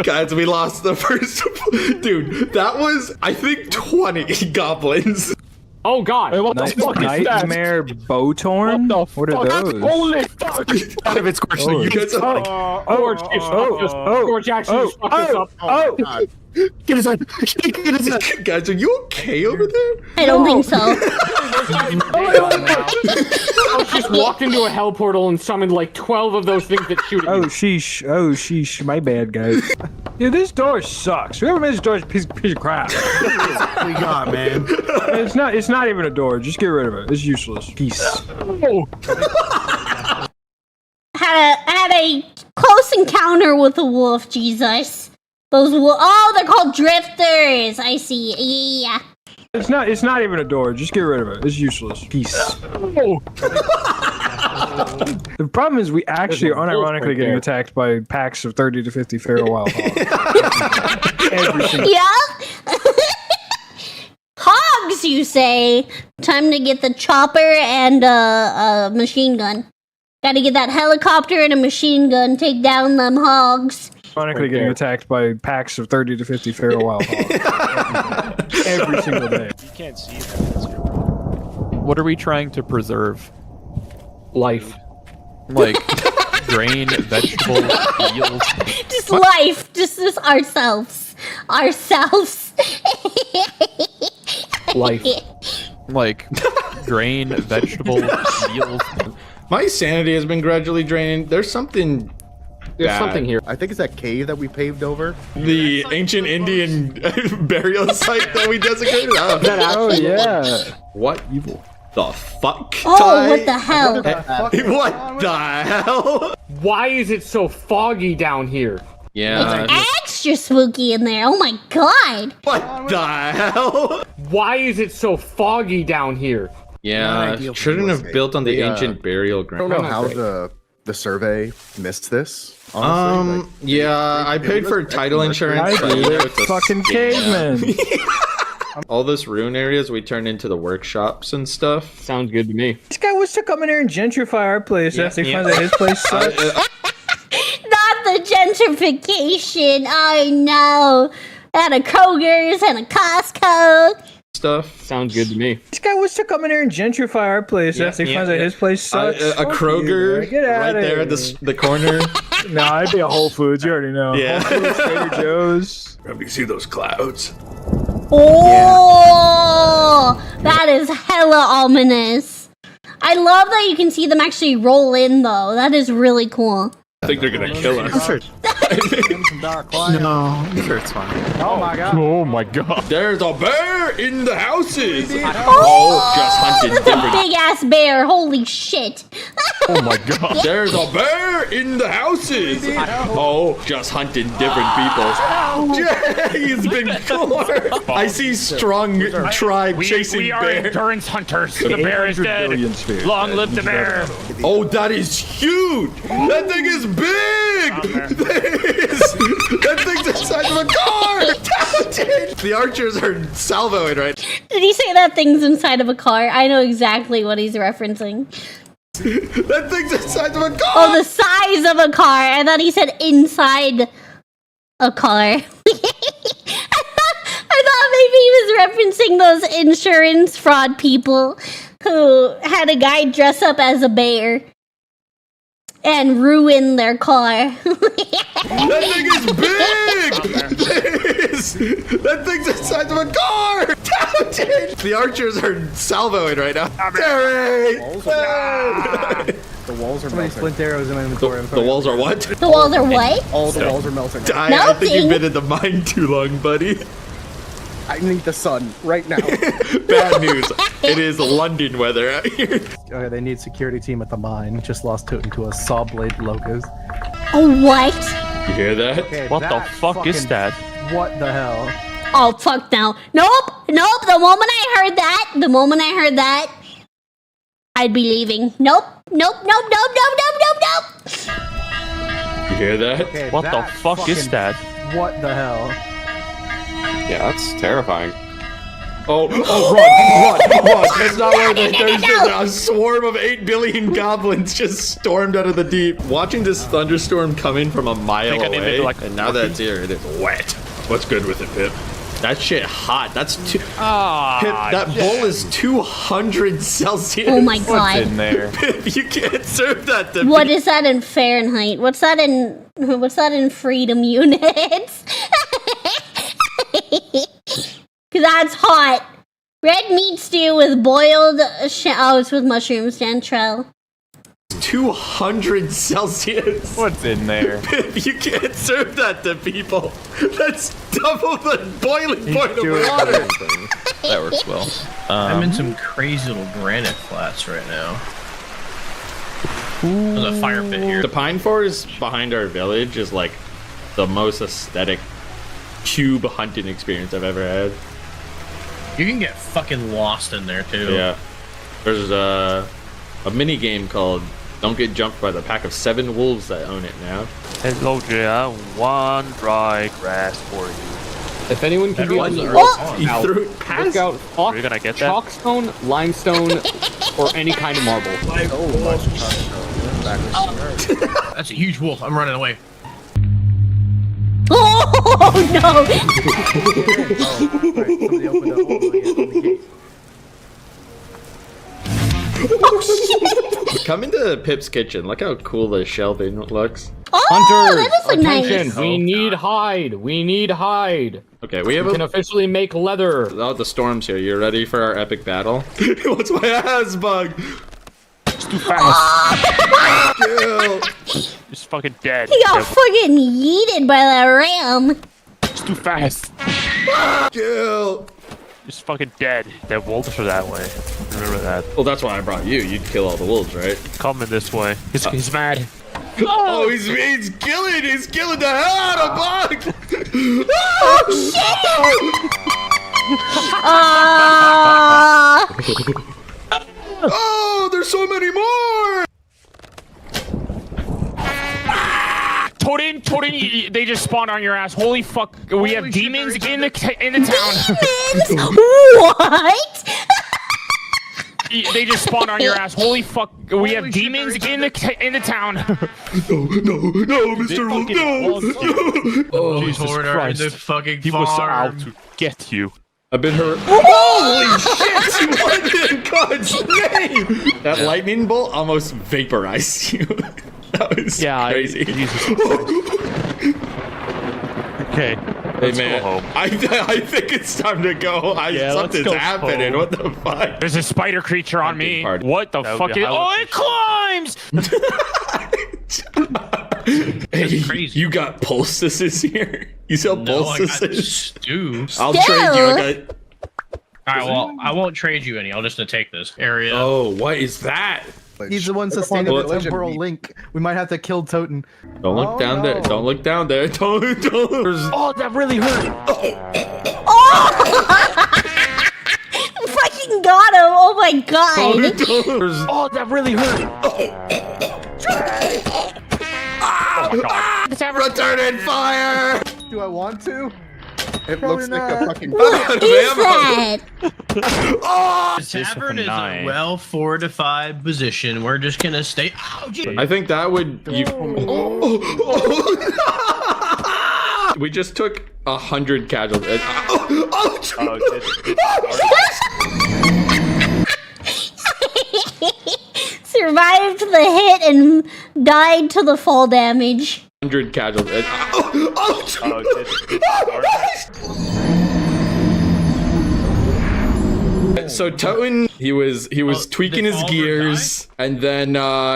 Guys, we lost the first. Dude, that was, I think, 20 goblins. Oh god! Wait, what the fuck is that? Nightmare Bowtorn? What are those? Holy fuck! Out of its question, you guys George actually fucked us up. Get his head! Get his head! Guys, are you okay over there? I don't think so. I just walked into a hell portal and summoned like 12 of those things that shoot at you. Oh sheesh, my bad, guys. Dude, this door sucks. Whoever made this door is a piece of crap. We got, man. It's not even a door. Just get rid of it. It's useless. Peace. Had a close encounter with a wolf, Jesus. Those they're called drifters. I see. Yeah. It's not even a door. Just get rid of it. It's useless. Peace. The problem is we actually are unironically getting attacked by packs of 30 to 50 feral wild hogs. Every single. Yeah. Hogs, you say? Time to get the chopper and a machine gun. Gotta get that helicopter and a machine gun. Take down them hogs. Ironically getting attacked by packs of 30 to 50 feral wild hogs. Every single day. You can't see that. What are we trying to preserve? Life. Like grain, vegetables, eels. Just life. Just ourselves. Ourselves. Life. Like grain, vegetables, eels. My sanity has been gradually draining. There's something. There's something here. I think it's that cave that we paved over. The ancient Indian burial site that we designated. Oh yeah. What evil? The fuck? Oh, what the hell? What the hell? Why is it so foggy down here? Yeah. It's extra spooky in there. Oh my god. What the hell? Why is it so foggy down here? Yeah, shouldn't have built on the ancient burial I ground. don't know how the survey missed this. Honestly. Yeah, I paid for title insurance. I do. It's fucking cavemen. All this ruin areas we turn into the workshops and stuff. Sounds good to me. This guy wants to come in here and gentrify our place after he finds out his place sucks. Not the gentrification. Oh no. And a Kroger's and a Costco. Stuff. Sounds good to me. This guy wants to come in here and gentrify our place after he finds out his place sucks. A Kroger right there at the corner. No, it'd be a Whole Foods. You already know. Yeah. Whole Foods, Trader Joe's. Have you see those clouds? Oh, that is hella ominous. I love that you can see them actually roll in, though. That is really cool. I think they're gonna kill us. No, I'm sure it's fine. Oh my god. Oh my god. There's a bear in the houses. Oh, just hunted That's different. a big ass bear. Holy shit. Oh my god. There's a bear in the houses. Oh, just hunting different people. He's been killed. I see strong tribe chasing We are bear. endurance hunters. The bear is dead. Long live the bear. Oh, that is huge. That thing is big. That thing's inside of a car. The archers are salvoing right. Did he say that thing's inside of a car? I know exactly what he's referencing. That thing's inside of a car. Oh, the size of a car. I thought he said inside a car. I thought maybe he was referencing those insurance fraud people who had a guy dress up as a bear and ruin their car. That thing is big! That thing's the size of a car! Dude. The archers are salvoing right now. Terry! The walls are melting. Splint arrows in my inventory. The walls are what? The walls are what? All the walls are melting. I think you've been in the mine too long, buddy. I need the sun right now. Bad news. It is London weather out here. Okay, they need security team at the mine. Just lost Toten to a saw blade locust. Oh, what? You hear that? Okay, What the fuck is that? What the hell? Oh, fuck no. Nope. The moment I heard that, I'd be leaving. Nope. You hear that? Okay, What the fuck is that? What the hell? Yeah, that's terrifying. Oh, run! That's not where there's a swarm of 8 billion goblins just stormed out of the deep. Watching this thunderstorm coming from a mile away, and now that it's here, it is wet. What's good with it, Pip? That shit hot. That's Pip, that bowl is 200 Celsius. Oh my god. What's in there? Pip, you can't serve that to What is that in Fahrenheit? What's that in freedom units? Cause that's hot. Red meat stew with boiled it's with mushrooms, chanterelle. 200 Celsius. What's in there? Pip, you can't serve that to people. That's double the boiling point of water. That works well. I'm in some crazy little granite flats right now. There's a fire pit here. The pine forest behind our village is like the most aesthetic cube hunting experience I've ever had. You can get fucking lost in there too. Yeah. There's a mini game called Don't Get Jumped by the Pack of 7 Wolves that own it now. Hello, Jay. One dry grass for you. If anyone can be on the He threw it past. look out, You're gonna get that? chalkstone, limestone, or any kind of marble. That's a huge wolf. I'm running away. Oh no! Oh shit! Come into Pip's kitchen. Look how cool the shelving looks. Oh, Hunter, that does look attention! nice. We need hide. We need hide. Okay, we have We can officially make leather. Oh, the storm's here. You ready for our epic battle? What's my ass bug? It's too fast. Kill. It's fucking dead. He got fucking yeeted by that ram. It's too fast. Kill. It's fucking dead. The wolves are that way. Remember that. Well, that's why I brought you. You'd kill all the wolves, right? Coming this way. He's mad. Oh, he's killing the hell out of bug. Oh shit! Oh, there's so many more. Torin, they just spawned on your ass. Holy fuck, we have demons in the town. Demons? What? They just spawned on your ass. Holy fuck, we have demons in the town. No, Mr. Wolf, no. Oh, Jesus Torridor, Christ. the fucking He was farm. out to get you. I've been hurt. Holy shit! What in God's name? That lightning bolt almost vaporized you. That was crazy. Okay. Hey man, I think it's time to go. Something's happening. Home. What the fuck? There's a spider creature on me. Party. What the fuck is? Oh, it climbs! Hey, crazy. You got poultices here? You sell poultices? I got stew. I'll trade you. Alright, well, I won't trade you any. I'll just take this area. Oh, what is that? He's the one sustaining the temporal link. We might have to kill Toten. Don't look down there. Don't look down there. Don't. Oh, that really hurt. Oh! Fucking got him! Oh my god! Oh, that really hurt. Oh my god. Return in fire! Do I want to? It looks like a fucking. What is that? The tavern is a well-fortified position. We're just gonna stay. Oh, geez. I think that would. We just took 100 casualties. survived the hit and died to the fall damage. 100 casualties. So Toten, he was tweaking his gears, and then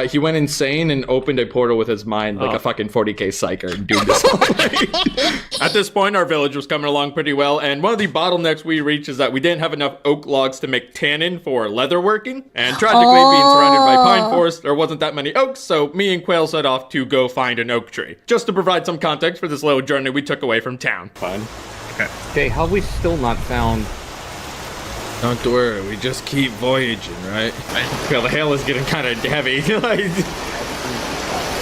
he went insane and opened a portal with his mind like a fucking 40k psyker and doomed us all. At this point, our village was coming along pretty well, and one of the bottlenecks we reached is that we didn't have enough oak logs to make tannin for leather working, and tragically, being surrounded by pine forest, there wasn't that many oaks, so me and Quail set off to go find an oak tree. Just to provide some context for this little journey we took away from town. Fine. Okay, how have we still not found... Don't worry, we just keep voyaging, right? Well, the hail is getting kind of heavy.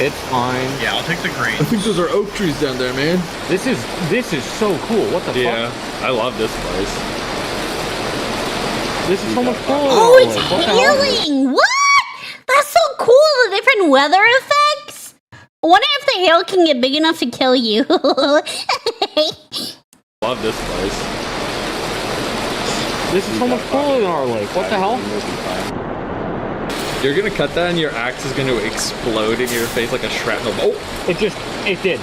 It's fine. Yeah, I'll take the grain. I think those are oak trees down there, man. This is so cool. What the fuck? Yeah, I love this place. This is so much cool. Oh, it's hailing! What? That's so cool, the different weather effects. I wonder if the hail can get big enough to kill you. Love this place. This is so much cooler than our lake. What the hell? You're gonna cut that and your axe is gonna explode in your face like a shrapnel. Oh! It did.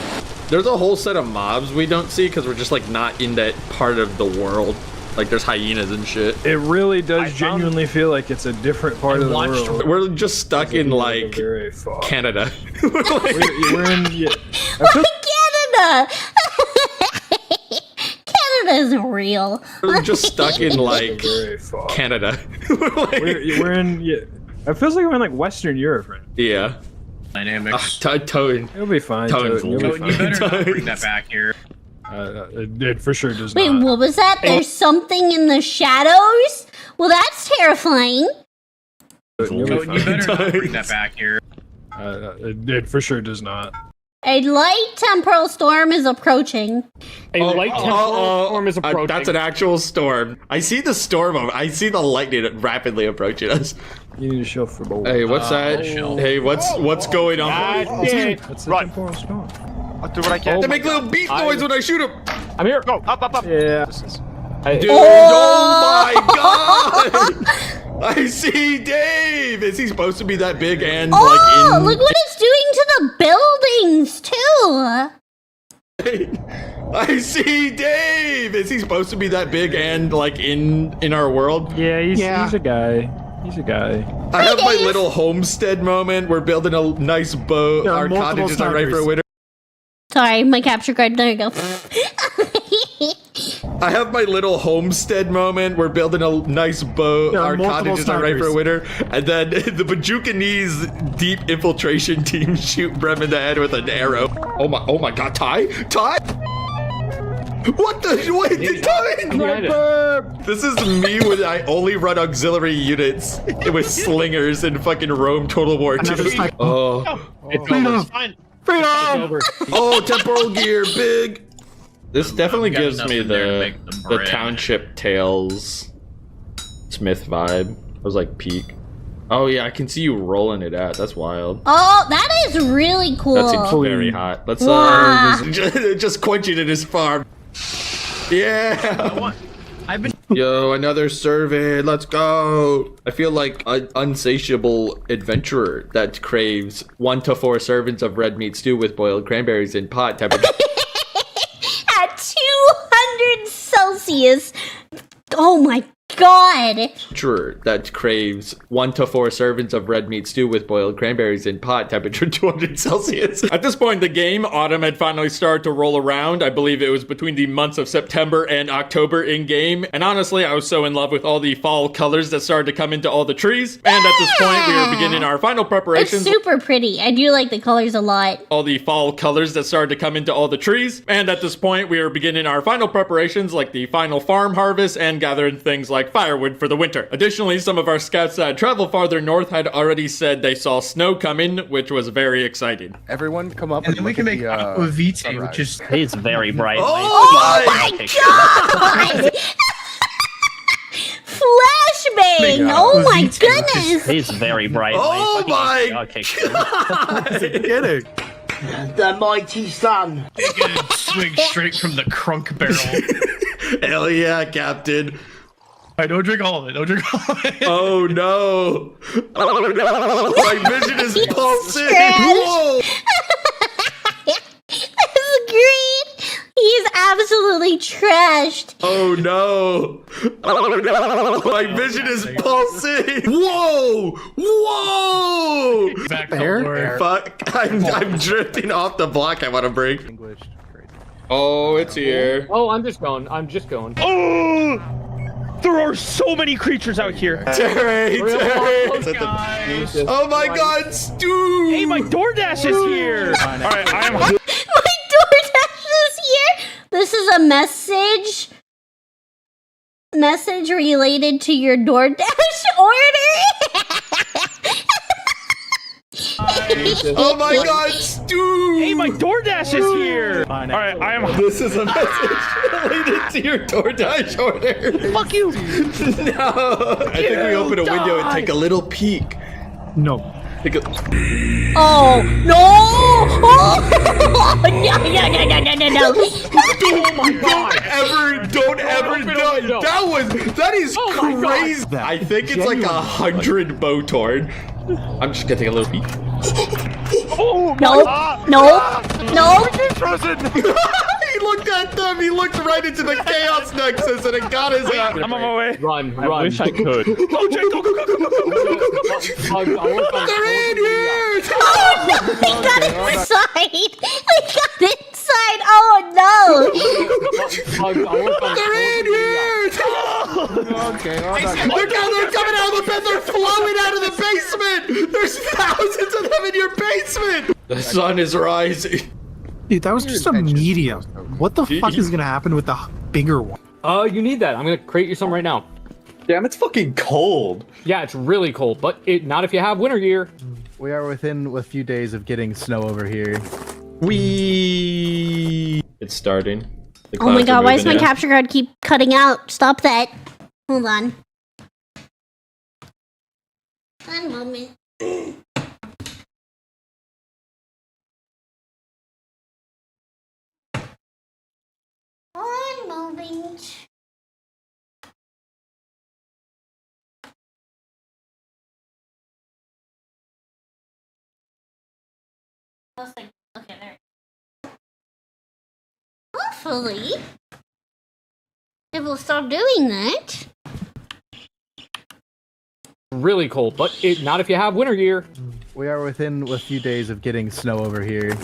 There's a whole set of mobs we don't see because we're just like not in that part of the world. Like there's hyenas and shit. It really does genuinely feel like it's a different part of the world. We're just stuck in like Canada. we're in Canada! Canada's real. We're just stuck in like Canada. we're in. Yeah. It feels like we're in like Western Europe, right? Yeah. Dynamics. Toten. It'll be fine. Toten. You better not bring that back here. It for sure does Wait, not. what was that? There's something in the shadows? Well, that's terrifying. You better not bring that back here. It for sure does not. A light temporal storm is approaching. A light temporal storm is approaching. That's an actual storm. I see the storm. I see the lightning rapidly approaching us. You need to show for both. Hey, what's that? Hey, what's going on? That's a temporal storm. I'll do what I can. They make little beat noise when I shoot them. I'm here. Go up. Yeah. Dude, oh my god! I see Dave! Is he supposed to be that big and like in... look what it's doing to the buildings, too! I see Dave! Is he supposed to be that big and like in our world? Yeah, he's a guy. He's a guy. I have my little homestead moment. We're building a nice boat. Our cottages are right for winter. Sorry, my capture card. There you go. I have my little homestead moment. We're building a nice boat. Our cottages are right for winter. And then the Bajukanese deep infiltration team shoot Brem in the head with an arrow. Oh my god, Ty? What the? What? This is me when I only run auxiliary units with slingers and fucking roam Total War 2. It's fine. Freedom! Oh, temporal gear, big. This definitely gives me the Township Tales Smith vibe. I was like peak. Oh yeah, I can see you rolling it out. That's wild. Oh, that is really cool. That seems very hot. Let's just quenching in his farm. Yeah. Yo, another survey. Let's go. I feel like an unsatiable adventurer that craves 1 to 4 servings of red meat stew with boiled cranberries in pot temperature. At 200 Celsius. Oh my god. That craves 1 to 4 servings of red meat stew with boiled cranberries in pot temperature 200 Celsius. At this point in the game, autumn had finally started to roll around. I believe it was between the months of September and October in game. And honestly, I was so in love with all the fall colors that started to come into all the trees. And at this point, we were beginning our final preparations. It's super pretty. I do like the colors a lot. All the fall colors that started to come into all the trees. And at this point, we were beginning our final preparations like the final farm harvest and gathering things like firewood for the winter. Additionally, some of our scouts that had traveled farther north had already said they saw snow coming, which was very exciting. Everyone come up and then we can make aquavite, which is... It's very bright. Oh my god! Flashbang! Oh my goodness! It's very bright. Oh my god! Kidding. The mighty sun. Swing straight from the crunk barrel. Hell yeah, Captain. Alright, don't drink all of it. Don't drink all of it. Oh no! My vision is pulsing! Whoa! That's great. He's absolutely trashed. Oh no! My vision is pulsing! Whoa! Whoa! Back Bear? Fuck! I'm drifting off the block I want to break. Oh, it's here. Oh, I'm just going. Oh! There are so many creatures out here. Terry! Oh my god, Stu! Hey, my DoorDash is here. All right, I am. My DoorDash is here. This is a message related to your DoorDash order. Oh my god, Stu! Hey, my DoorDash is here. All right, I am. This is a message related to your DoorDash order. Fuck you. No! I think we open a window and take a little peek. No. Oh no! Oh! No! No! Oh my god. Don't ever, no, that is crazy. I think it's like 100 Botorn. I'm just gonna take a little peek. Oh No! No! No! He looked at them, he looked right into the Chaos Nexus and it got his ass. I'm on my way. Run. I wish I could. Go, Jay, go. They're in here! Oh no! We got inside! We got inside! Oh no! They're in here! They're coming out of the bed! They're flowing out of the basement! There's thousands of them in your basement! The sun is rising. Dude, that was just a medium. What the fuck is gonna happen with the bigger one? You need that. I'm gonna create you some right now. Damn, it's fucking cold. Yeah, it's really cold, but not if you have winter gear. We are within a few days of getting snow over here. It's starting. Oh my god, why does my capture card keep cutting out? Stop that. Hold on. One moment. One moment. Okay, there. Hopefully, it will stop doing that. Really cold, but not if you have winter gear. We are within a few days of getting snow over here.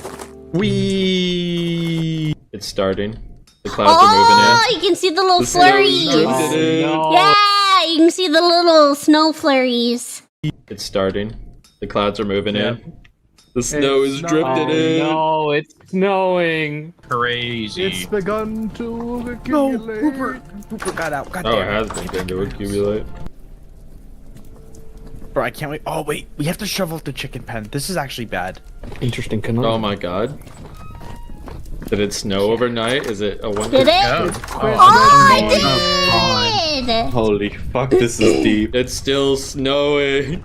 It's starting. The clouds are moving in. Oh, you can see the little flurries. Yeah, you can see the little snow flurries. It's starting. The clouds are moving in. The snow is drifted in. No, it's snowing. Crazy. It's begun to accumulate. No, Hooper got out. God Oh, it damn has begun to accumulate. Bro, I can't wait. Oh, wait. We have to shovel the chicken pen. This is actually bad. Interesting conundrum. Oh my god. Did it snow overnight? Is it a one? Did it? Yeah. Oh, I did! Holy fuck, this is deep. It's still snowing.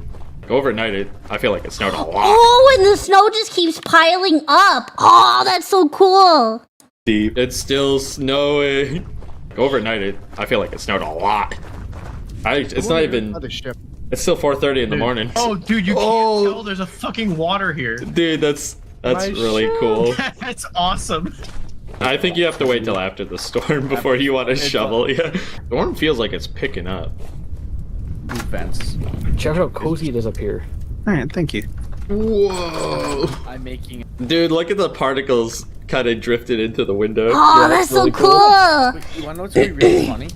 Overnight, I feel like it snowed a lot. Oh, and the snow just keeps piling up. Oh, that's so cool. Deep. It's still snowing. Overnight, I feel like it snowed a lot. It's not even. It's still 4:30 in the morning. Oh, dude, you can't tell there's a fucking water here. Dude, that's really cool. That's awesome. I think you have to wait till after the storm before you want to shovel. Yeah. The storm feels like it's picking up. Fence. Check out how cozy it is up here. Alright, thank you. Whoa. I'm making. Dude, look at the particles kind of drifted into the window. Oh, that's so cool. You wanna know what's gonna be really funny?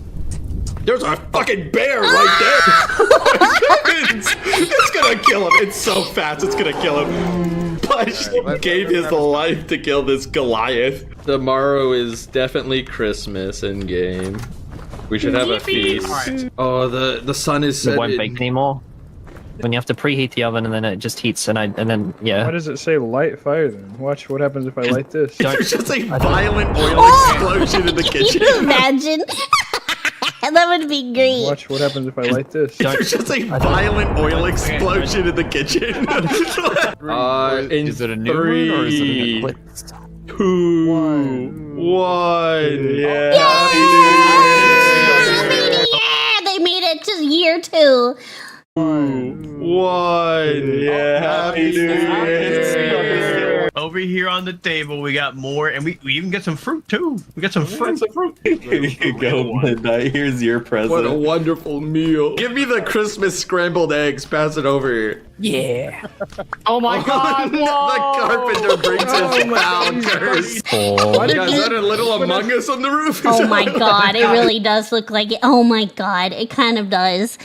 There's a fucking bear right there! Oh my goodness! It's gonna kill him. It's so fast, it's gonna kill him. Push gave his life to kill this Goliath. Tomorrow is definitely Christmas in game. We should have a feast. Right. Oh, the sun is setting. It won't bake anymore. When you have to preheat the oven and then it just heats and then yeah. Why does it say light fire then? Watch what happens if I light this. There's just a violent oil explosion in the kitchen. Can you imagine? That would be great. Watch what happens if I light this. There's just a violent oil explosion in the kitchen. Is it a new one or is it an eclipse? 2, 1. Yeah. They made Year too. One. Yeah, Happy New Year. Over here on the table, we got more, and we even got some fruit too. We got some fruit. Here you go, Midnight. Here's your present. What a wonderful meal. Give me the Christmas scrambled eggs. Pass it over here. Yeah. Oh my God. The carpenter brings his pound curse. Oh. Yeah, is that a little Among Us on the roof? Oh my God, it really does look like it. Oh my God, it kind of does.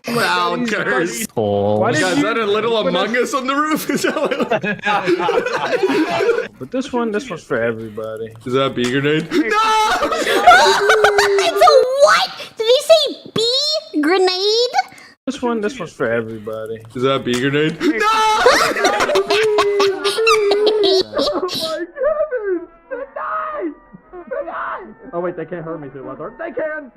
Pound curse. Oh. Yeah, is that a little Among Us on the roof? But this one's for everybody. Is that bee grenade? No! It's a what? Did he say bee grenade? This one's for everybody. Is that bee grenade? No! Oh wait, they can't hurt me through leather. They can!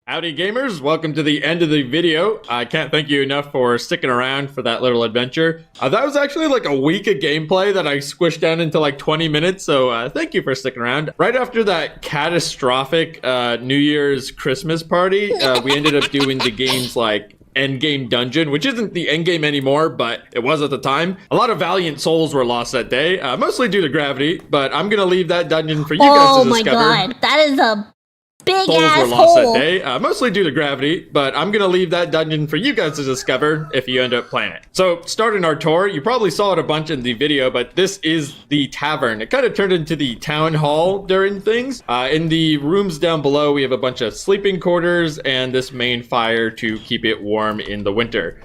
Howdy gamers, welcome to the end of the video. I can't thank you enough for sticking around for that little adventure. That was actually like a week of gameplay that I squished down into like 20 minutes, so thank you for sticking around. Right after that catastrophic New Year's Christmas party, we ended up doing the game's like Endgame dungeon, which isn't the Endgame anymore, but it was at the time. A lot of valiant souls were lost that day, mostly due to gravity, but I'm gonna leave that dungeon for you guys to discover. Oh my God, that is a big Souls ass were lost hole. that day, mostly due to gravity, but I'm gonna leave that dungeon for you guys to discover if you end up playing it. So, starting our tour, you probably saw it a bunch in the video, but this is the tavern. It kind of turned into the town hall during things. In the rooms down below, we have a bunch of sleeping quarters and this main fire to keep it warm in the winter.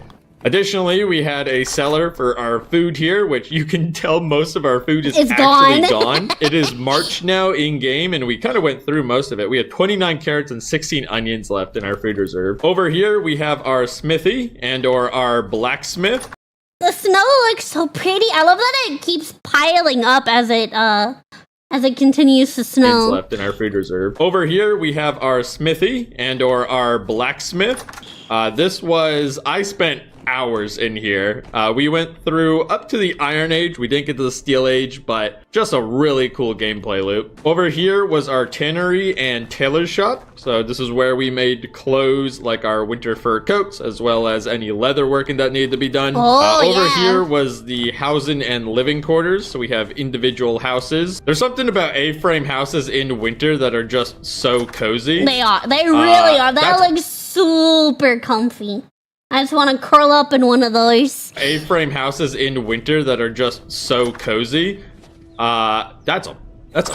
Additionally, we had a cellar for our food here, which you can tell most of our food is actually gone. It is March now in-game, and we kind of went through most of it. We had 29 carrots and 16 onions left in our food reserve. Over here, we have our smithy and/or our blacksmith. The snow looks so pretty. I love that it keeps piling up as it continues to snow. Left in our food reserve. Over here, we have our smithy and/or our blacksmith. I spent hours in here. We went through up to the Iron Age. We didn't get to the Steel Age, but just a really cool gameplay loop. Over here was our tannery and tailor shop. So this is where we made clothes like our winter fur coats, as well as any leather working that needed to be done. Over here was the housing and living quarters. So we have individual houses. There's something about A-frame houses in winter that are just so cozy. They are. They really are. That looks super comfy. I just want to curl up in one of those. A-frame houses in winter that are just so cozy. That's a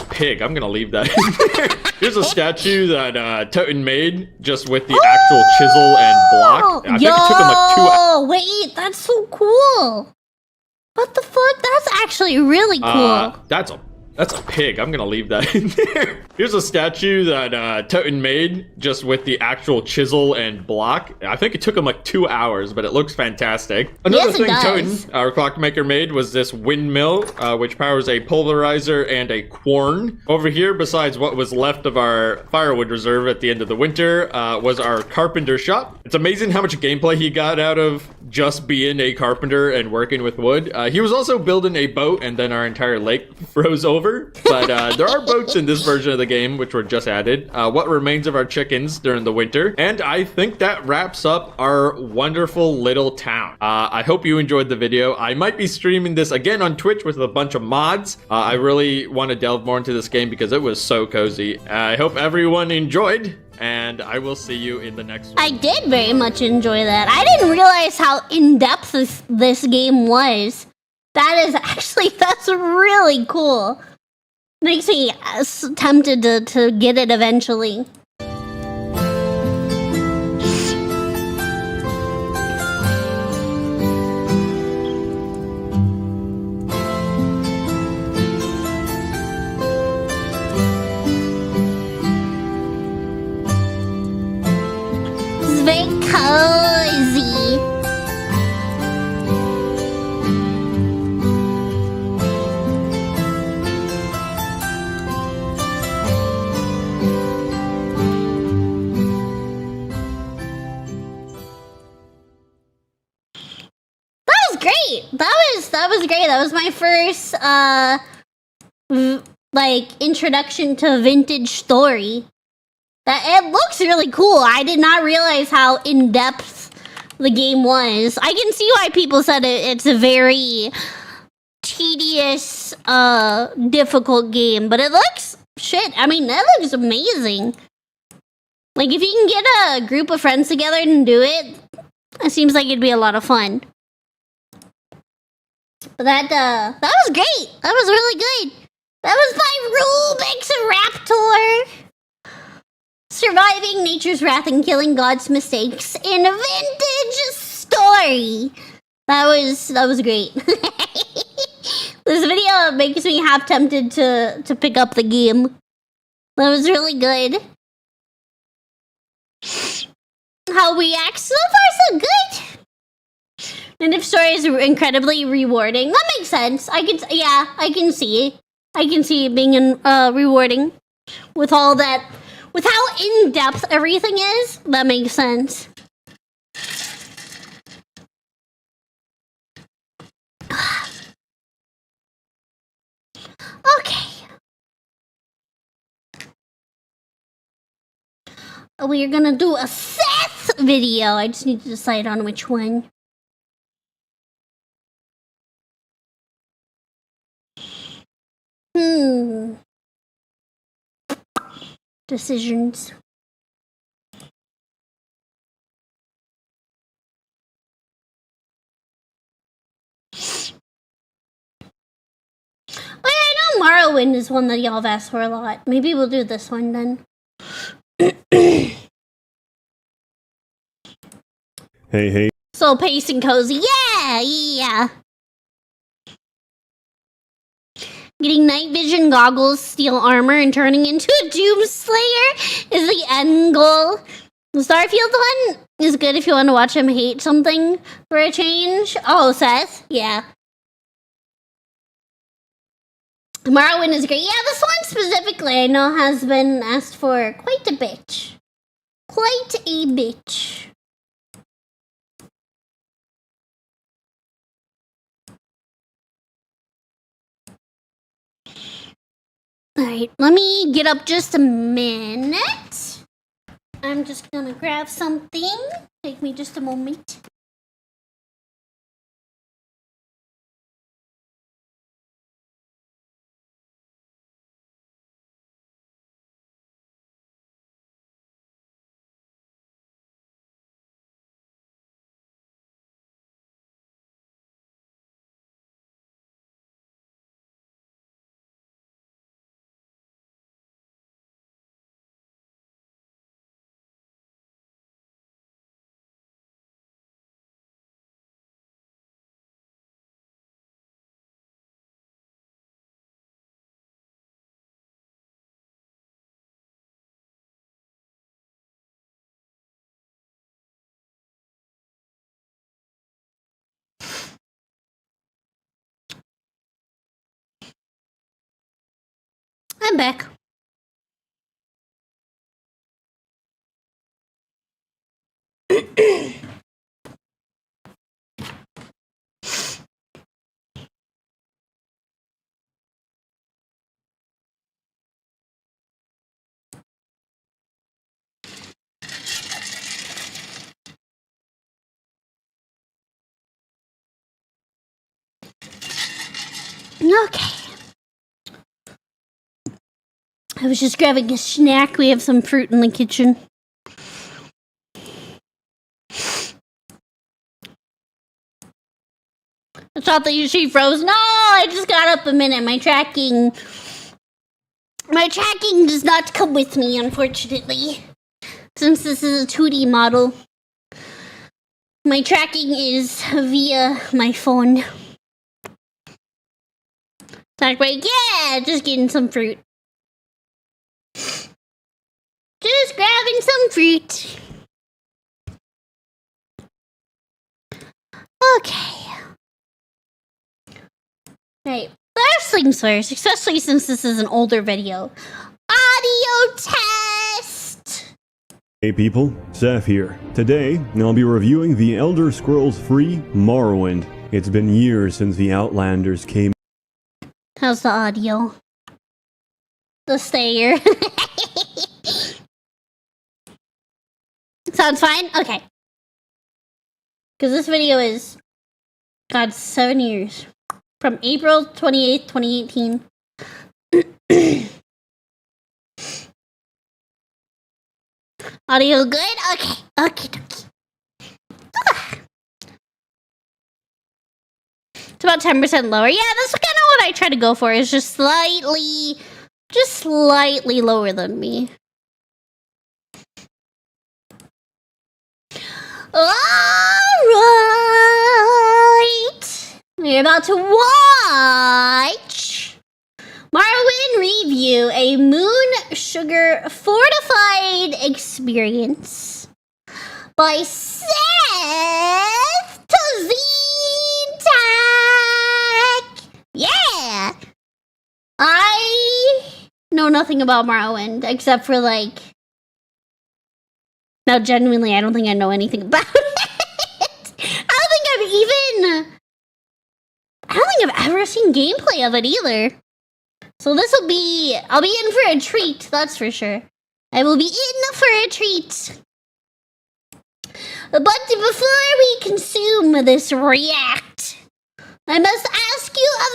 pig. I'm gonna leave that in there. Here's a statue that Toten made just with the actual chisel and block. I think it took him like 2 hours. Wait, that's so cool. What the fuck? That's actually really cool. That's a pig. I'm gonna leave that in there. Here's a statue that Toten made just with the actual chisel and block. I think it took him like 2 hours, but it looks fantastic. Another thing Toten, our clockmaker, made was this windmill, which powers a pulverizer and a quern. Over here, besides what was left of our firewood reserve at the end of the winter, was our carpenter shop. It's amazing how much gameplay he got out of just being a carpenter and working with wood. He was also building a boat, and then our entire lake froze over. But there are boats in this version of the game, which were just added. What remains of our chickens during the winter. And I think that wraps up our wonderful little town. I hope you enjoyed the video. I might be streaming this again on Twitch with a bunch of mods. I really want to delve more into this game because it was so cozy. I hope everyone enjoyed. And I will see you in the next one. I did very much enjoy that. I didn't realize how in-depth this game was. That's really cool. Makes me tempted to get it eventually. It's very cozy. That was great. That was my first like introduction to vintage story. That it looks really cool. I did not realize how in depth the game was. I can see why people said it's a very tedious, difficult game, but it looks shit. I mean, that looks amazing. Like if you can get a group of friends together and do it, it seems like it'd be a lot of fun. But that was great. That was really good. That was my Rubik's Raptor. Surviving nature's wrath and killing God's mistakes in a vintage story. That was great. This video makes me half tempted to pick up the game. That was really good. How we act so far so good. And if story is incredibly rewarding, that makes sense. I can see it being rewarding with all that, with how in depth everything is. That makes sense. Okay. We are gonna do a Seth video. I just need to decide on which one. Decisions. Oh, yeah, I know Morrowind is one that y'all have asked for a lot. Maybe we'll do this one then. Hey. So pace and cozy. Yeah. Getting night vision goggles, steel armor, and turning into a Doomslayer is the end goal. The Starfield one is good if you want to watch him hate something for a change. Oh, Seth? Yeah. Morrowind is great. Yeah, this one specifically I know has been asked for quite a bit. Quite a bit. Alright, let me get up just a minute. I'm just gonna grab something. Take me just a moment. I'm back. Okay. I was just grabbing a snack. We have some fruit in the kitchen. I thought that she froze. No, I just got up a minute. My tracking does not come with me, unfortunately. Since this is a 2D model. My tracking is via my phone. Talk break, yeah, just getting some fruit. Just grabbing some fruit. Okay. Right, first things first, especially since this is an older video. Audio test! Hey people, Seth here. Today, I'll be reviewing the Elder Scrolls free Morrowind. It's been years since the Outlanders came. How's the audio? The stayer. Sounds fine? Okay. Because this video is, God, 7 years. From April 28th, 2018. Audio good? Okay. Okay. It's about 10% lower. Yeah, that's kind of what I try to go for. Is just slightly lower than me. Alright. We're about to watch Morrowind review, a moon sugar fortified experience by Seth Tozintak. Yeah. I know nothing about Morrowind except for like. No, genuinely, I don't think I know anything about it. I don't think I've ever seen gameplay of it either. So I'll be in for a treat, that's for sure. I will be in for a treat. But before we consume this react, I must ask you a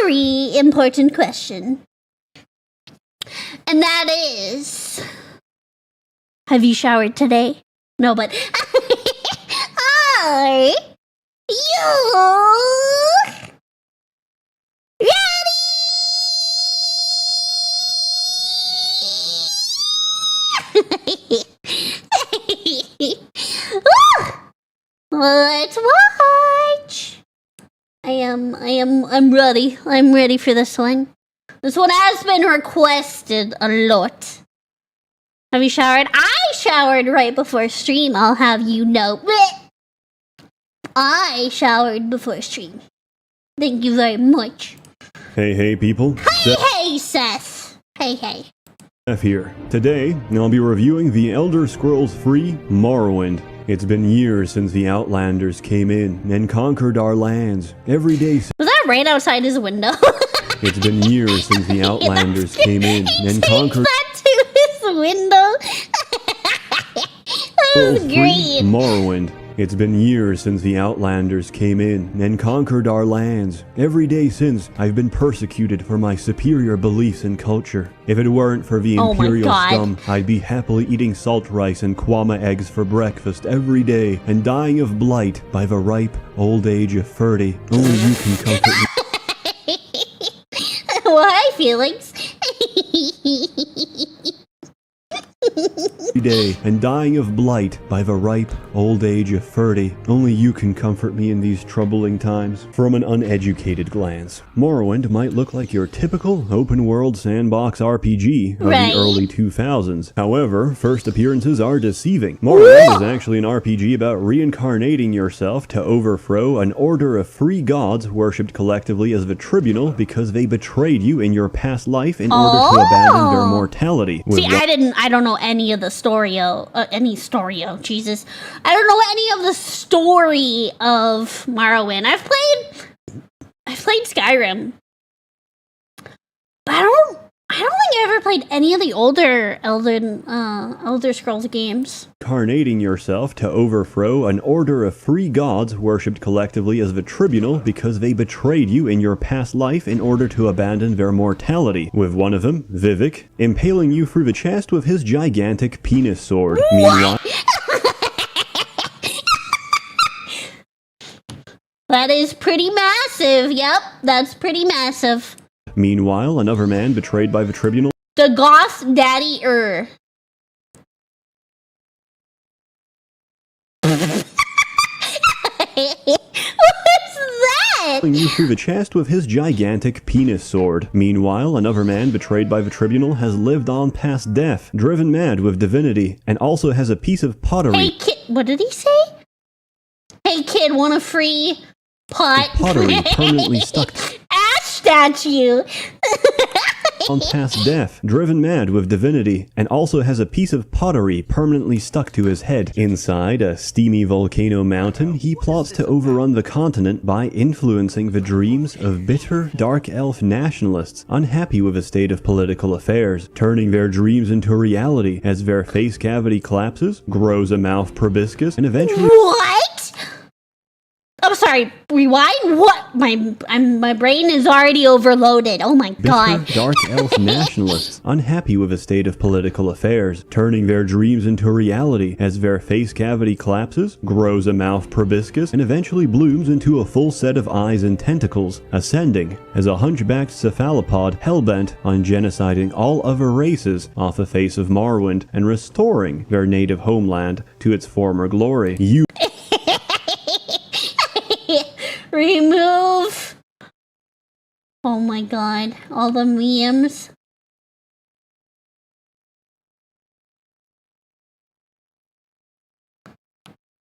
very important question. And that is... Have you showered today? No, but... Are you... ready? Let's watch. I'm ready. I'm ready for this one. This one has been requested a lot. Have you showered? I showered right before stream, I'll have you know. I showered before stream. Thank you very much. Hey people. Hey Seth. Hey. Seth here. Today, I'll be reviewing the Elder Scrolls free Morrowind. It's been years since the Outlanders came in and conquered our lands. Every day... Was that right outside his window? It's been years since the Outlanders came in and conquered... that to his window? That was great. Morrowind. It's been years since the Outlanders came in and conquered our lands. Every day since, I've been persecuted for my superior beliefs and culture. If it weren't for the Imperial scum, I'd be happily eating salt rice and kwama eggs for breakfast every day and dying of blight by the ripe old age of 30. Only you can comfort me. Well, hi, Felix. Day and dying of blight by the ripe old age of 30. Only you can comfort me in these troubling times. From an uneducated glance, Morrowind might look like your typical open-world sandbox RPG of the early 2000s. However, first appearances are deceiving. Morrowind is actually an RPG about reincarnating yourself to overthrow an order of free gods worshipped collectively as the tribunal because they betrayed you in your past life in order to abandon their mortality. See, I don't know any of the Jesus. I don't know any of the story of Morrowind. I've played Skyrim. But I don't think I ever played any of the older Elder Scrolls games. Incarnating yourself to overthrow an order of free gods worshipped collectively as the tribunal because they betrayed you in your past life in order to abandon their mortality, with one of them, Vivek, impaling you through the chest with his gigantic penis sword. Meanwhile... That is pretty massive. Yep, that's pretty massive. Meanwhile, another man betrayed by the tribunal... The Goth Daddy What's that? You through the chest with his gigantic penis sword. Meanwhile, another man betrayed by the tribunal has lived on past death, driven mad with divinity, and also has a piece of pottery. Hey kid, what did he say? Hey kid, want a free pot? Pottery permanently stuck Ash statue. past death, driven mad with divinity, and also has a piece of pottery permanently stuck to his head. Inside a steamy volcano mountain, he plots to overrun the continent by influencing the dreams of bitter, dark elf nationalists unhappy with the state of political affairs, turning their dreams into reality as their face cavity collapses, grows a mouth proboscis, and eventually— What? I'm sorry, rewind? What? My brain is already overloaded. Oh my god. Bitter, dark elf nationalists unhappy with the state of political affairs, turning their dreams into reality as their face cavity collapses, grows a mouth proboscis, and eventually blooms into a full set of eyes and tentacles, ascending as a hunchbacked cephalopod hellbent on genociding all other races off the face of Morrowind and restoring their native homeland to its former glory. You Remove. Oh my god, all the memes.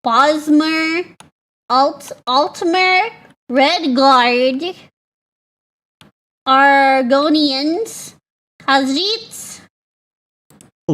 Bosmer, Altmer, Redguard, Argonians, Khazits,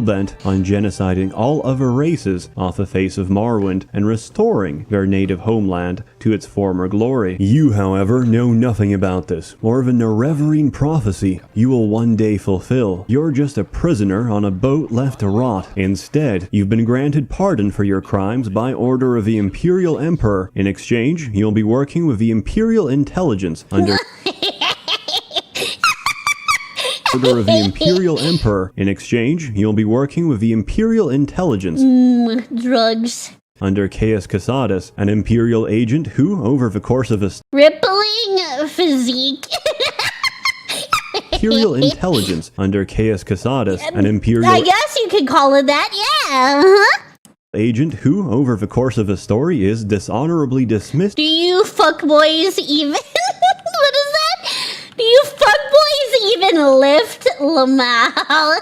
bent on genociding all other races off the face of Morrowind and restoring their native homeland to its former glory. You, however, know nothing about this, or the Nerevarine prophecy you will one day fulfill. You're just a prisoner on a boat left to rot. Instead, you've been granted pardon for your crimes by order of the Imperial Emperor. In exchange, you'll be working with the Imperial Intelligence under order of the Imperial Emperor. In exchange, you'll be working with the Imperial Intelligence. Drugs. Under Caius Casadus, an Imperial agent who, over the course of a Rippling physique. Imperial Intelligence. Under Caius Casadus, an Imperial— I guess you could call it that, yeah. Agent who, over the course of a story, is dishonorably dismissed. Do you fuckboys even? What is that? Do you fuckboys even lift Lamal?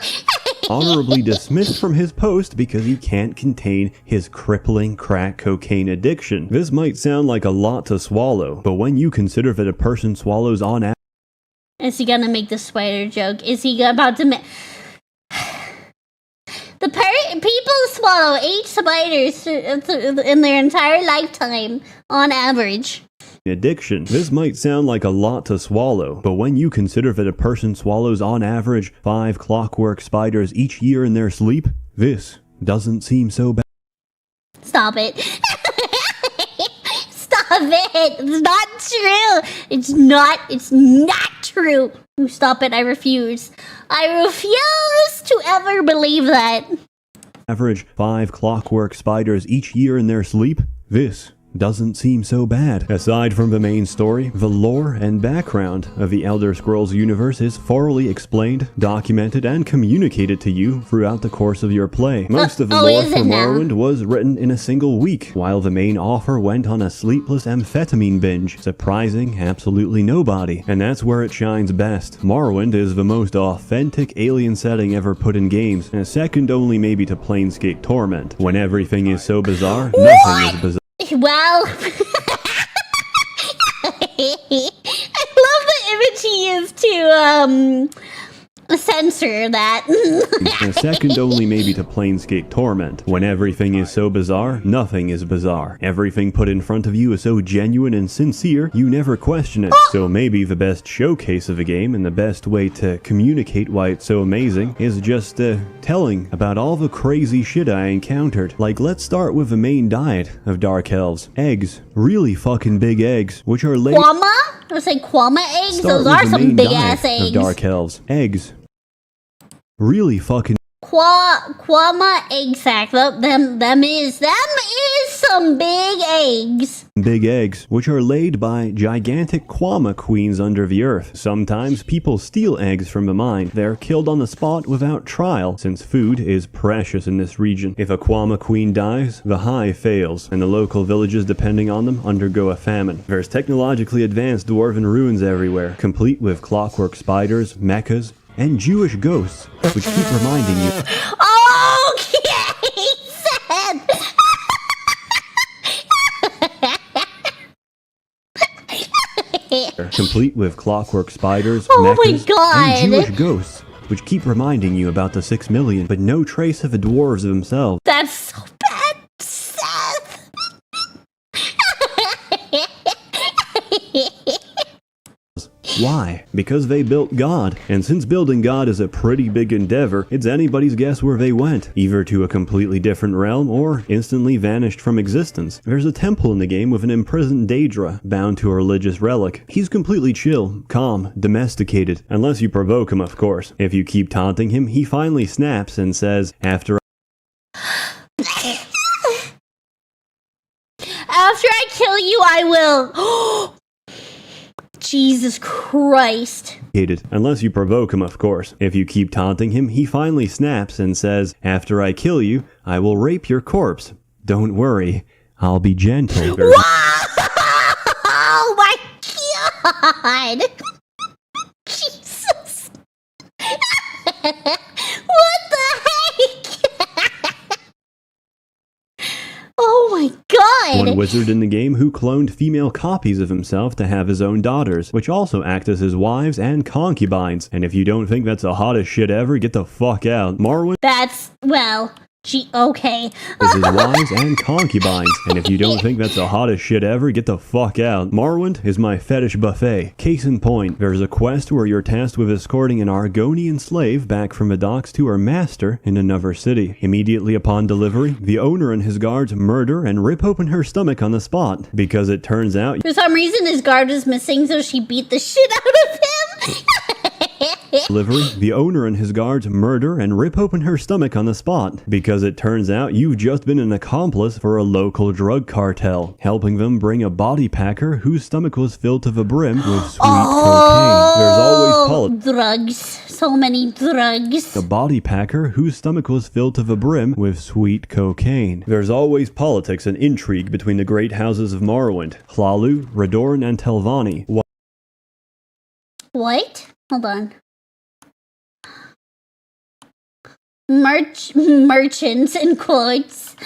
Honorably dismissed from his post because he can't contain his crippling crack cocaine addiction. This might sound like a lot to swallow, but when you consider that a person swallows on average— Is he gonna make the spider joke? Is he about to make... People swallow 8 spiders in their entire lifetime, on average. Addiction. This might sound like a lot to swallow, but when you consider that a person swallows on average 5 clockwork spiders each year in their sleep, this doesn't seem so bad. Stop it. Stop it. It's not true. It's not true. Stop it. I refuse. I refuse to ever believe that. Average 5 clockwork spiders each year in their sleep? This doesn't seem so bad. Aside from the main story, the lore and background of the Elder Scrolls universe is thoroughly explained, documented, and communicated to you throughout the course of your play. Most of the lore for Morrowind was written in a single week, while the main author went on a sleepless amphetamine binge, surprising absolutely nobody. And that's where it shines best. Morrowind is the most authentic alien setting ever put in games, and second only maybe to Planescape Torment. When everything is so bizarre, nothing is bizarre. Well, I love the image he used to censor that. Second only maybe to Planescape Torment. When everything is so bizarre, nothing is bizarre. Everything put in front of you is so genuine and sincere, you never question it. So maybe the best showcase of a game and the best way to communicate why it's so amazing is just telling about all the crazy shit I encountered. Like, let's start with the main diet of Dark Elves. Eggs. Really fucking big eggs, which are laid— Quama? I was like Quama eggs? Those are some big ass eggs. Of Dark Elves. Eggs. Really fucking— Quama egg sack. Them is some big eggs. Big eggs, which are laid by gigantic Quama queens under the earth. Sometimes people steal eggs from the mine. They're killed on the spot without trial, since food is precious in this region. If a Quama queen dies, the hive fails, and the local villages depending on them undergo a famine. There's technologically advanced dwarven ruins everywhere, complete with clockwork spiders, mechas, and Jewish ghosts, which keep reminding you— Okay, Seth! complete with clockwork spiders, oh mechas, my God. and Jewish ghosts, which keep reminding you about the 6 million, but no trace of the dwarves themselves. That's so bad, Seth. Why? Because they built God, and since building God is a pretty big endeavor, it's anybody's guess where they went, either to a completely different realm or instantly vanished from existence. There's a temple in the game with an imprisoned Daedra, bound to a religious relic. He's completely chill, calm, domesticated, unless you provoke him, of course. If you keep taunting him, he finally snaps and says, After I kill you, I will. Jesus Christ. Unless you provoke him, of course. If you keep taunting him, he finally snaps and says, After I kill you, I will rape your corpse. Don't worry, I'll be gentle. Oh my God. Jesus. What the heck? Oh my God! One wizard in the game who cloned female copies of himself to have his own daughters, which also act as his wives and concubines. And if you don't think that's the hottest shit ever, get the fuck out. Morrowind. That's, well, okay. Is his wives and concubines. And if you don't think that's the hottest shit ever, get the fuck out. Morrowind is my fetish buffet. Case in point, there's a quest where you're tasked with escorting an Argonian slave back from the docks to her master in another city. Immediately upon delivery, the owner and his guards murder and rip open her stomach on the spot, because it turns out for some reason his guard was missing, so she beat the shit out of him. Delivery, the owner and his guards murder and rip open her stomach on the spot, because it turns out you've just been an accomplice for a local drug cartel, helping them bring a body packer whose stomach was filled to the brim with sweet cocaine. There's always drugs. So many drugs. A body packer whose stomach was filled to the brim with sweet cocaine. There's always politics and intrigue between the great houses of Morrowind, Hlalu, Radorn, and Telvanni. What? Hold on. Merchants in quotes.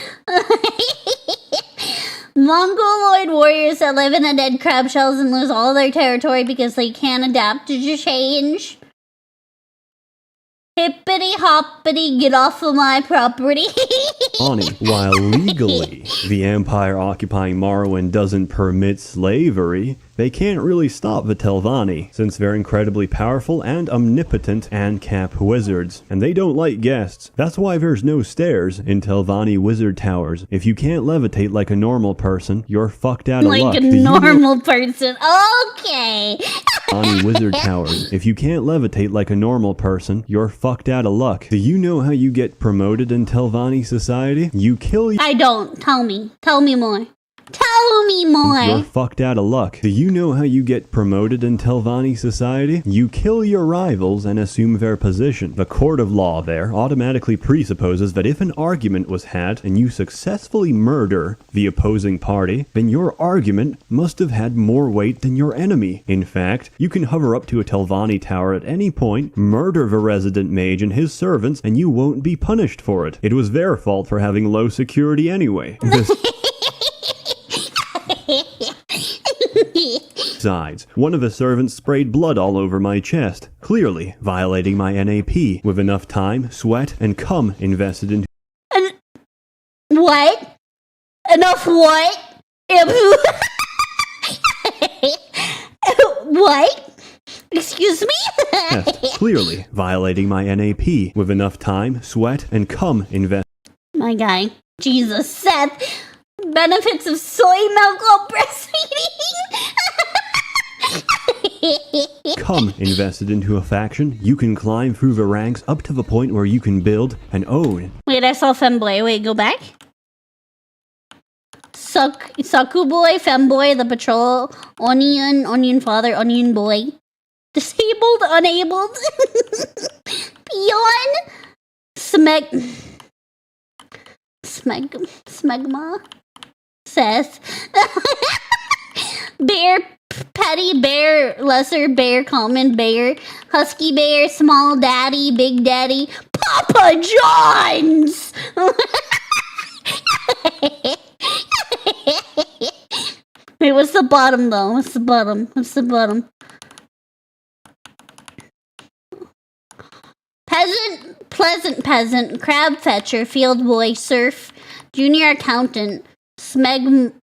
Mongoloid warriors that live in the dead crab shells and lose all their territory because they can't adapt to change. Hippity hoppity, get off of my property. While legally, the empire occupying Morrowind doesn't permit slavery, they can't really stop the Telvanni, since they're incredibly powerful and omnipotent ANCAP wizards, and they don't like guests. That's why there's no stairs in Telvanni wizard towers. If you can't levitate like a normal person, you're fucked out of luck. Like a normal person, okay. Telvanni wizard towers. If you can't levitate like a normal person, you're fucked out of luck. Do you know how you get promoted in Telvanni society? You kill. I don't. Tell me. Tell me more. Tell me more. You're fucked out of luck. Do you know how you get promoted in Telvanni society? You kill your rivals and assume their position. The court of law there automatically presupposes that if an argument was had and you successfully murder the opposing party, then your argument must have had more weight than your enemy. In fact, you can hover up to a Telvanni tower at any point, murder the resident mage and his servants, and you won't be punished for it. It was their fault for having low security anyway. Besides, one of the servants sprayed blood all over my chest, clearly violating my NAP, with enough time, sweat, and cum invested into. What? Enough what? What? Excuse me? Yes, clearly violating my NAP, with enough time, sweat, and cum invested. My guy. Jesus, Seth. Benefits of soy milk while breastfeeding. Cum invested into a faction, you can climb through the ranks up to the point where you can build and own. Wait, I saw Femboy. Wait, go back. Saku boy, Femboy, the patrol, onion father, onion boy. Disabled, unabled. Peon. Smegma. Seth. Bear, petty bear, lesser bear, common bear, husky bear, small daddy, big daddy, Papa John's! Wait, what's the bottom though? What's the bottom? Pleasant peasant, crab fetcher, field boy, serf, junior accountant, smegmoblin,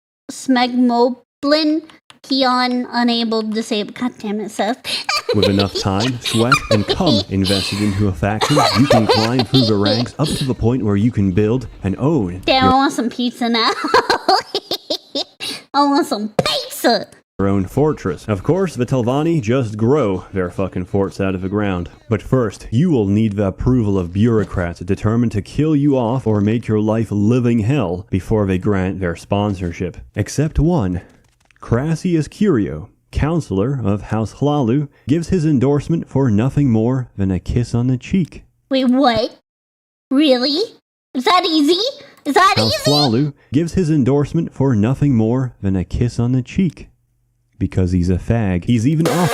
Keon, unable, disabled. God damn it, Seth. With enough time, sweat, and cum invested into a faction, you can climb through the ranks up to the point where you can build and own. Damn, I want some pizza now. I want some pizza. Your own fortress. Of course, the Telvanni just grow their fucking forts out of the ground. But first, you will need the approval of bureaucrats determined to kill you off or make your life living hell before they grant their sponsorship. Except one. Crassius Curio, counselor of House Hlalu, gives his endorsement for nothing more than a kiss on the cheek. Wait, what? Really? Is that easy? Is that House easy? Hlalu gives his endorsement for nothing more than a kiss on the cheek. Because he's a fag. He's even off.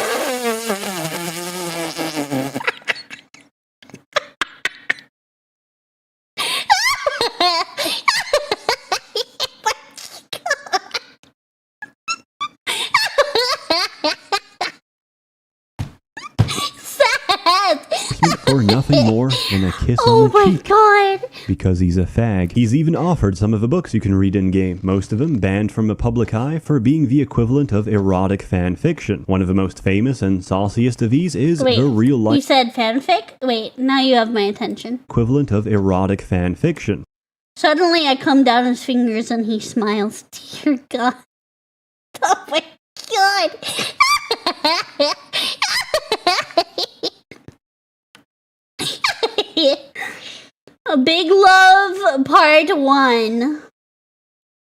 For nothing more than a kiss on the cheek. Oh my god! Because he's a fag. He's even offered some of the books you can read in-game, most of them banned from the public eye for being the equivalent of erotic fan fiction. One of the most famous and sauciest of these is the real-life... You said fanfic? Wait, now you have my attention. ...equivalent of erotic fan fiction. Suddenly I come down his fingers and he smiles. Dear God. Oh my god! A Big Love Part 1.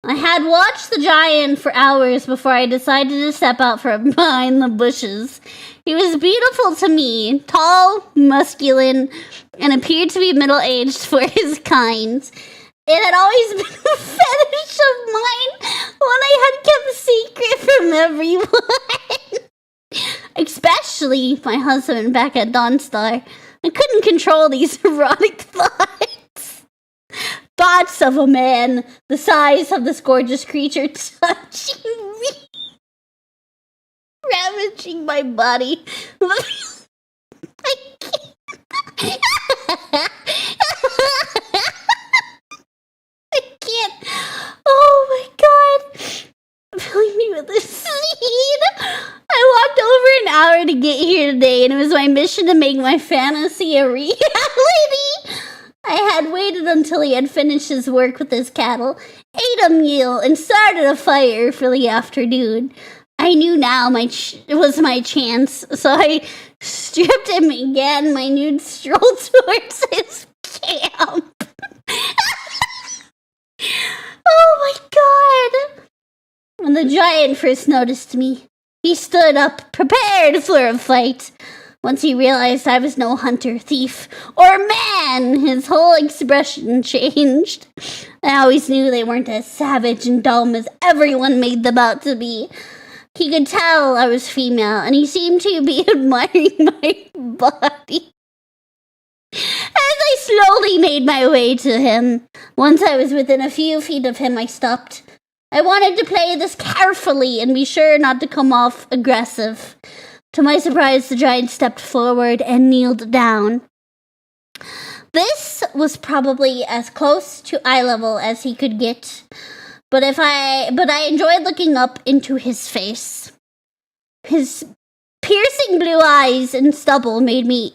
I had watched the giant for hours before I decided to step out from behind the bushes. He was beautiful to me, tall, masculine, and appeared to be middle-aged for his kind. It had always been a fetish of mine when I had kept secret from everyone. Especially my husband back at Dawnstar. I couldn't control these erotic thoughts. Thoughts of a man the size of this gorgeous creature touching me. Ravaging my body. I can't. I can't. Oh my god. Filling me with this seed. I walked over an hour to get here today, and it was my mission to make my fantasy a reality. I had waited until he had finished his work with his cattle, ate a meal, and started a fire for the afternoon. I knew now it was my chance, so I stripped him again. My nude strolled towards his camp. Oh my god! When the giant first noticed me, he stood up, prepared for a fight. Once he realized I was no hunter, thief, or man, his whole expression changed. I always knew they weren't as savage and dumb as everyone made them out to be. He could tell I was female, and he seemed to be admiring my body. As I slowly made my way to him, once I was within a few feet of him, I stopped. I wanted to play this carefully and be sure not to come off aggressive. To my surprise, the giant stepped forward and kneeled down. This was probably as close to eye level as he could get, but I enjoyed looking up into his face. His piercing blue eyes and stubble made me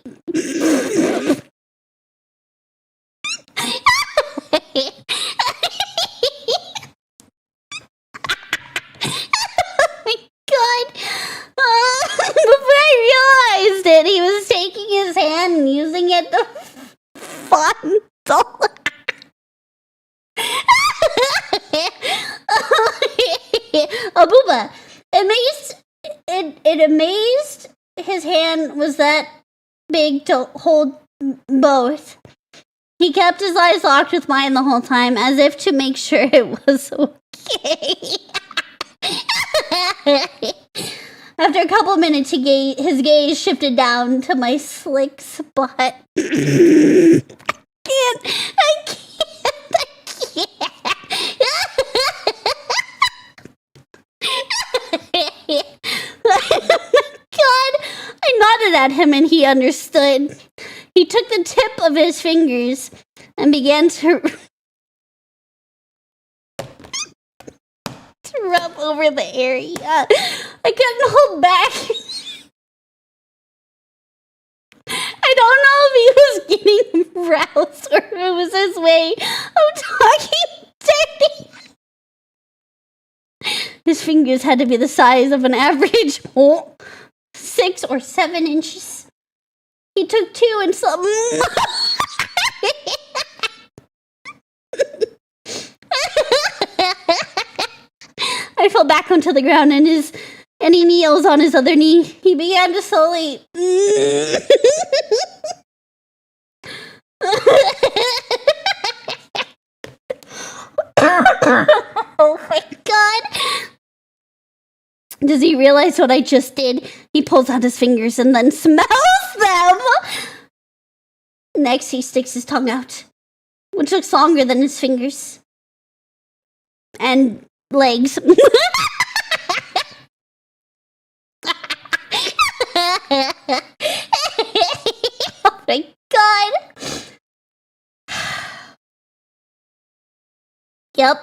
before I realized it, he was taking his hand and using it to fondle. Abuba, it amazed his hand was that big to hold both. He kept his eyes locked with mine the whole time, as if to make sure it was okay. After a couple minutes, his gaze shifted down to my slick spot. I can't. God, I nodded at him and he understood. He took the tip of his fingers and began to rub over the area. I couldn't hold back. I don't know if he was getting roused or if it was his way of talking dirty. His fingers had to be the size of an average 6 or 7 inches. He took 2 and some. I fell back onto the ground and he kneels on his other knee. He began to slowly. Oh my god. Does he realize what I just did? He pulls out his fingers and then smells them. Next, he sticks his tongue out, which looks longer than his fingers. And legs. Oh my god. Yep.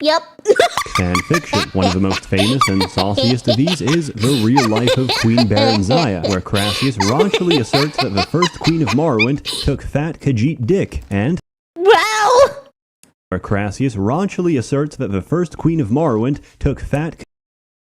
Yep. Fan fiction. One of the most famous and sauciest of these is The Real Life of Queen Baranzaya, where Crassius raunchily asserts that the first queen of Morrowind took fat Khajiit dick, and... Wow! Where Crassius raunchily asserts that the first queen of Morrowind took fat...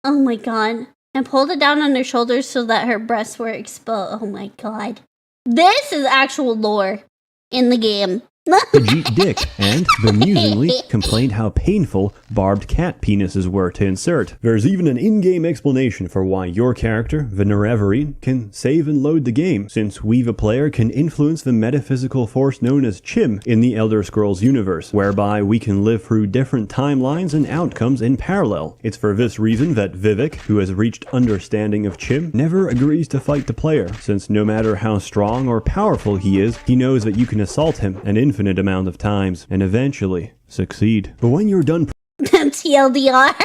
Oh my god. And pulled it down on her shoulders so that her breasts were exposed. Oh my god. This is actual lore in the game. Khajiit dick, and, bemusingly, complained how painful barbed cat penises were to insert. There's even an in-game explanation for why your character, the Nerevarine, can save and load the game, since we the player can influence the metaphysical force known as Chim in the Elder Scrolls universe, whereby we can live through different timelines and outcomes in parallel. It's for this reason that Vivek, who has reached understanding of Chim, never agrees to fight the player, since no matter how strong or powerful he is, he knows that you can assault him an infinite amount of times, and eventually succeed. But when you're done TLDR.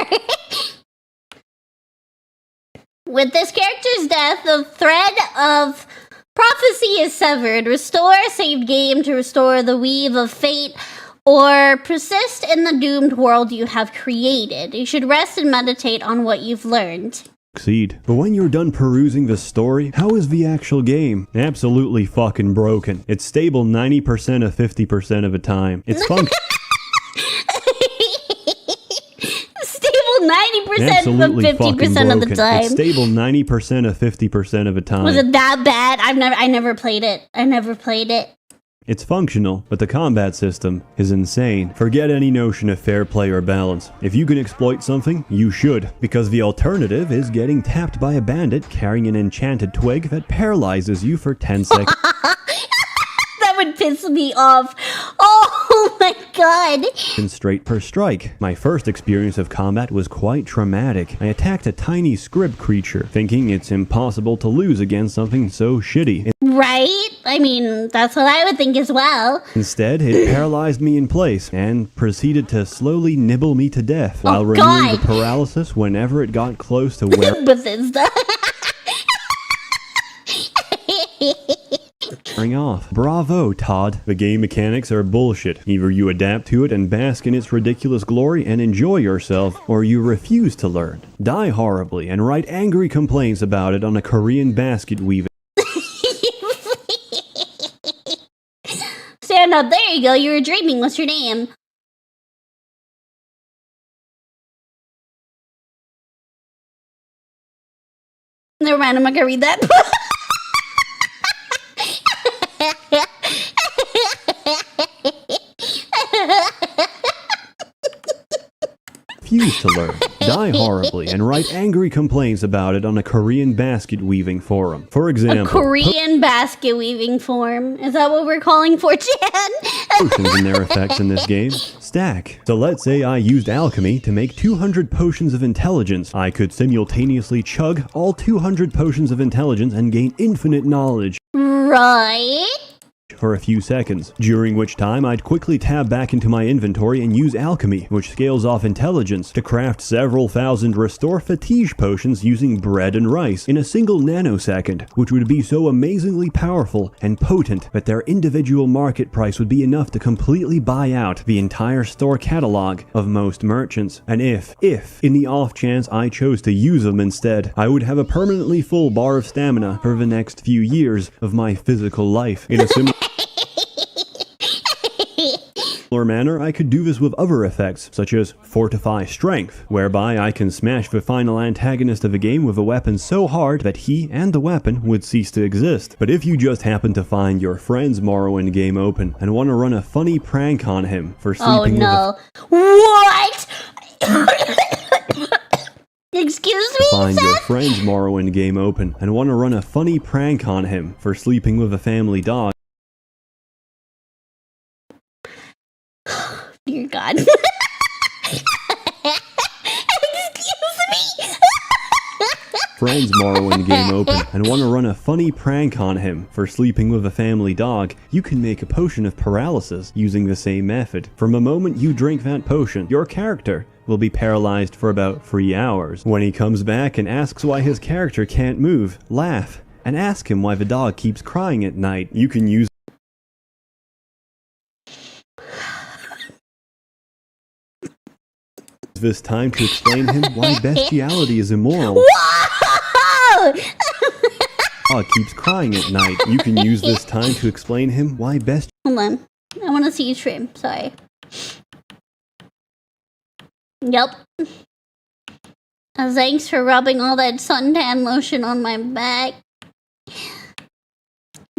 With this character's death, the thread of prophecy is severed. Restore a saved game to restore the weave of fate, or persist in the doomed world you have created. You should rest and meditate on what you've learned. Succeed. But when you're done perusing the story, how is the actual game? Absolutely fucking broken. It's stable 90% of 50% of the time. It's functional. Stable 90% of 50% of the time. It's stable 90% of 50% of the time. Was it that bad? I never played it. It's functional, but the combat system is insane. Forget any notion of fair play or balance. If you can exploit something, you should, because the alternative is getting tapped by a bandit carrying an enchanted twig that paralyzes you for 10 seconds. That would piss me off. Oh my god. Straight per strike. My first experience of combat was quite traumatic. I attacked a tiny scrib creature, thinking it's impossible to lose against something so shitty. Right? I mean, that's what I would think as well. Instead, it paralyzed me in place and proceeded to slowly nibble me to death while renewing the paralysis whenever it got close to where... Bethesda. off. Bravo, Todd. The game mechanics are bullshit. Either you adapt to it and bask in its ridiculous glory and enjoy yourself, or you refuse to learn. Die horribly and write angry complaints about it on a Korean basket weaving. Stand up. There you go. You were dreaming. What's your name? Never mind. I'm not gonna read that. Refuse to learn, die horribly, and write angry complaints about it on a Korean basket weaving forum. For example, a Korean basket weaving forum. Is that what we're calling 4chan? Potions and their effects in this game stack. So let's say I used alchemy to make 200 potions of intelligence. I could simultaneously chug all 200 potions of intelligence and gain infinite knowledge. Right? for a few seconds, during which time I'd quickly tab back into my inventory and use alchemy, which scales off intelligence, to craft several thousand restore fatigue potions using bread and rice in a single nanosecond, which would be so amazingly powerful and potent that their individual market price would be enough to completely buy out the entire store catalog of most merchants. And if in the off chance I chose to use them instead, I would have a permanently full bar of stamina for the next few years of my physical life. In a similar manner, I could do this with other effects, such as Fortify Strength, whereby I can smash the final antagonist of a game with a weapon so hard that he and the weapon would cease to exist. But if you just happen to find your friend's Morrowind game open and want to run a funny prank on him for sleeping What? Excuse me, find your friend's Morrowind game open and want to run a funny prank on him for sleeping with a family dog. Dear God. Friend's Morrowind game open and want to run a funny prank on him for sleeping with a family dog, you can make a potion of paralysis using the same method. From the moment you drink that potion, your character will be paralyzed for about 3 hours. When he comes back and asks why his character can't move, laugh and ask him why the dog keeps crying at night. You can use this time to explain him why bestiality is immoral. Whoa! Dog keeps crying at night. You can use this time to explain him why Hold on. I want to see you stream. Sorry. Yep. Thanks for rubbing all that suntan lotion on my back.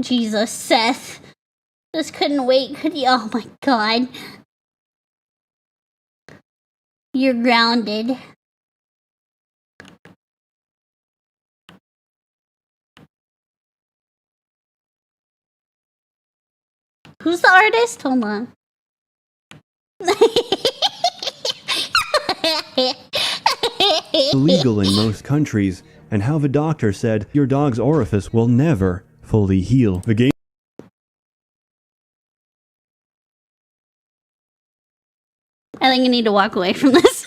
Jesus, Seth. Just couldn't wait, could you? Oh my God. You're grounded. Who's the artist? Hold on. illegal in most countries, and how the doctor said your dog's orifice will never fully heal. The game I think I need to walk away from this.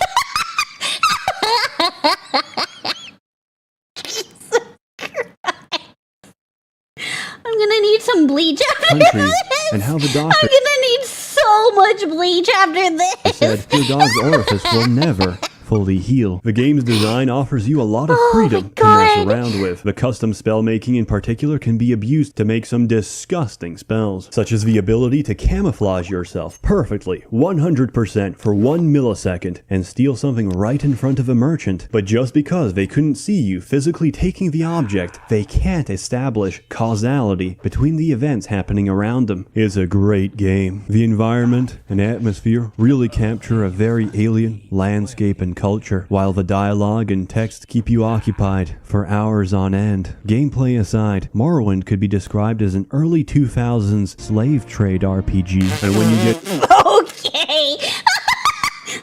I'm gonna need some bleach after this. And how the doctor I'm gonna need so much bleach after this. said your dog's orifice will never fully heal. The game's design offers you a lot of freedom to mess around with. The custom spell making in particular can be abused to make some disgusting spells, such as the ability to camouflage yourself perfectly, 100% for 1 millisecond, and steal something right in front of a merchant. But just because they couldn't see you physically taking the object, they can't establish causality between the events happening around them. It's a great game. The environment and atmosphere really capture a very alien landscape and culture, while the dialogue and text keep you occupied for hours on end. Gameplay aside, Morrowind could be described as an early 2000s slave trade RPG, and when you get Okay.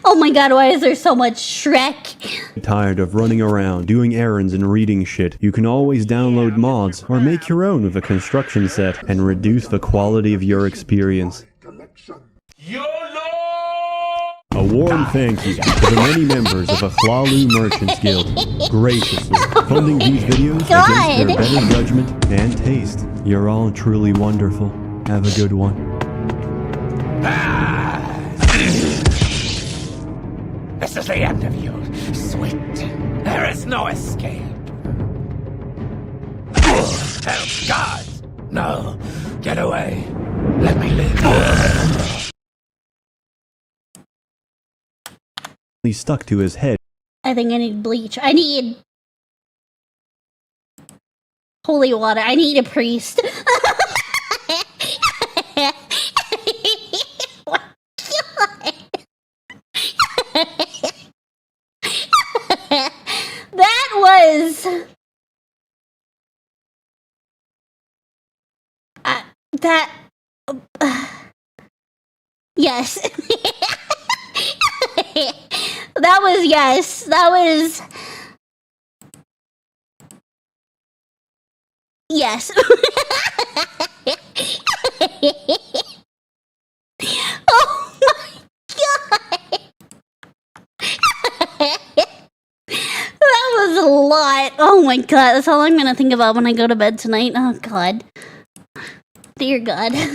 Oh my god, why is there so much Shrek? tired of running around, doing errands and reading shit, you can always download mods or make your own with a construction set and reduce the quality of your experience. A warm thank you to the many members of the Hlalu Merchants Guild, graciously funding these videos against their better judgment and taste. You're all truly wonderful. Have a good one. This is the end of you, sweet. There is no escape. Help, God! No, get away. Let me live. He stuck to his head. I think I need bleach. I need holy water. I need a priest. That was that yes. That was yes. That was yes. Oh my god! That was a lot. Oh my god, that's all I'm gonna think about when I go to bed tonight. Oh god. Dear god. What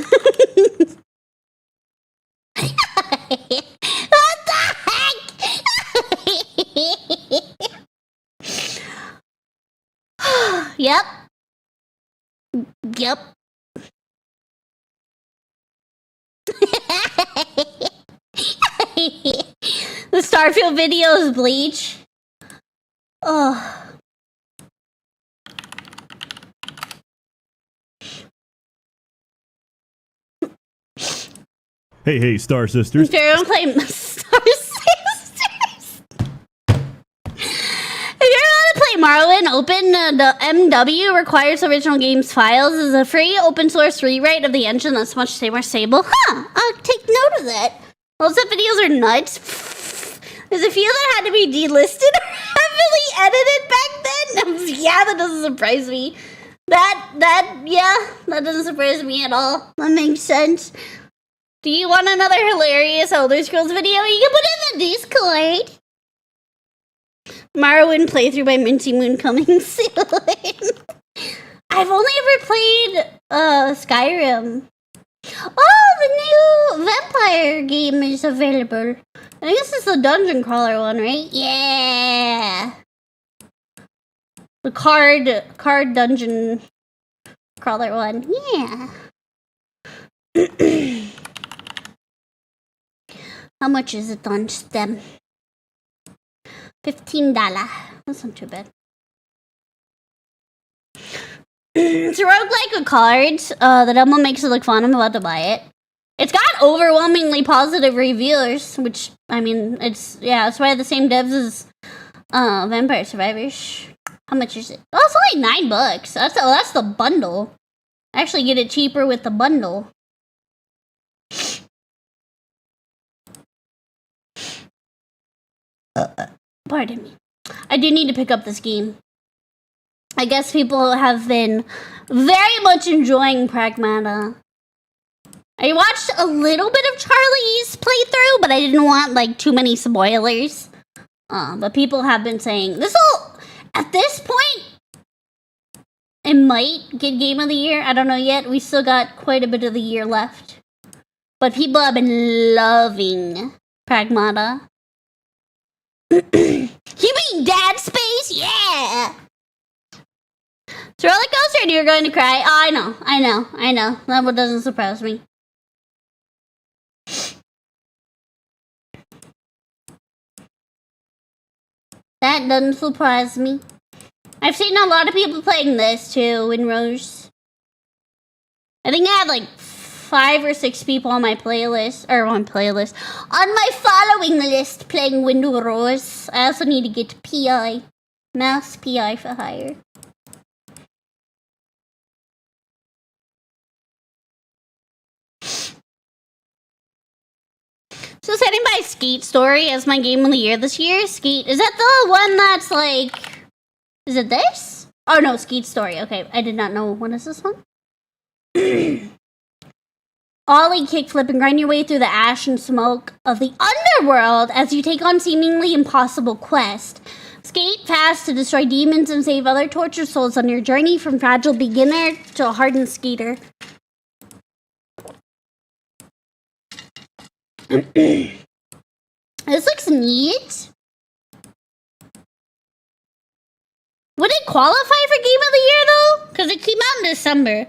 the heck? Yep. Yep. The Starfield video is Bleach. Oh. Hey, Star Sisters. If you're gonna play Star Sisters, if you're gonna play Morrowind, open the MW requires original games files is a free open source rewrite of the engine that's much more stable. Huh? I'll take note of that. Most of the videos are nuts. There's a few that had to be delisted or heavily edited back then. Yeah, that doesn't surprise me. That doesn't surprise me at all. That makes sense. Do you want another hilarious Elder Scrolls video? You can put it in the Discord. Morrowind playthrough by Mintzey Moon coming soon. I've only ever played Skyrim. Oh, the new vampire game is available. I think this is the dungeon crawler one, right? Yeah. The card dungeon crawler one. Yeah. How much is it on Steam? $15. That's not too bad. It's a roguelike with cards. The demo makes it look fun. I'm about to buy it. It's got overwhelmingly positive reviews, which, I mean, it's by the same devs as Vampire Survivors. How much is it? Oh, it's only $9. That's the bundle. I actually get it cheaper with the bundle. Pardon me. I do need to pick up this game. I guess people have been very much enjoying Pragmata. I watched a little bit of Charlie's playthrough, but I didn't want like too many spoilers. But people have been saying at this point, it might get Game of the Year. I don't know yet. We still got quite a bit of the year left. But people have been loving Pragmata. You mean Dad Space? Yeah! It's a roller coaster and you're going to cry. Oh, I know. That one doesn't surprise me. That doesn't surprise me. I've seen a lot of people playing this too in Rose. I think I had like 5 or 6 people on my playlist, on my following list playing Window Rose. I also need to get PI. Mouse PI for hire. So setting by Skate Story as my game of the year this year. Skate, is that the one that's like, is it this? Oh no, Skate Story. Okay, I did not know. What is this one? Ollie, kickflip, and grind your way through the ash and smoke of the underworld as you take on seemingly impossible quest. Skate fast to destroy demons and save other tortured souls on your journey from fragile beginner to a hardened skater. This looks neat. Would it qualify for Game of the Year though? Because it came out in December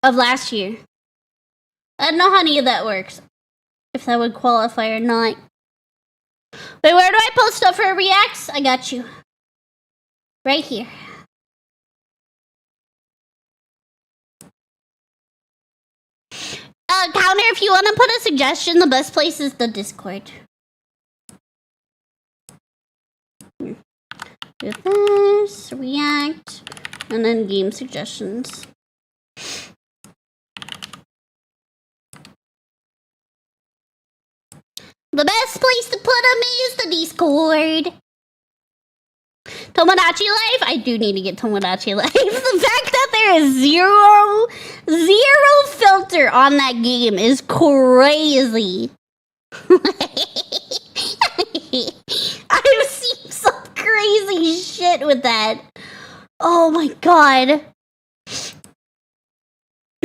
of last year. I don't know how any of that works. If that would qualify or not. Wait, where do I post stuff for reacts? I got you. Right here. Counter, if you want to put a suggestion, the best place is the Discord. Do this, react, and then game suggestions. The best place to put them is the Discord. Tomodachi Life? I do need to get Tomodachi Life. The fact that there is zero filter on that game is crazy. I've seen some crazy shit with that. Oh my god.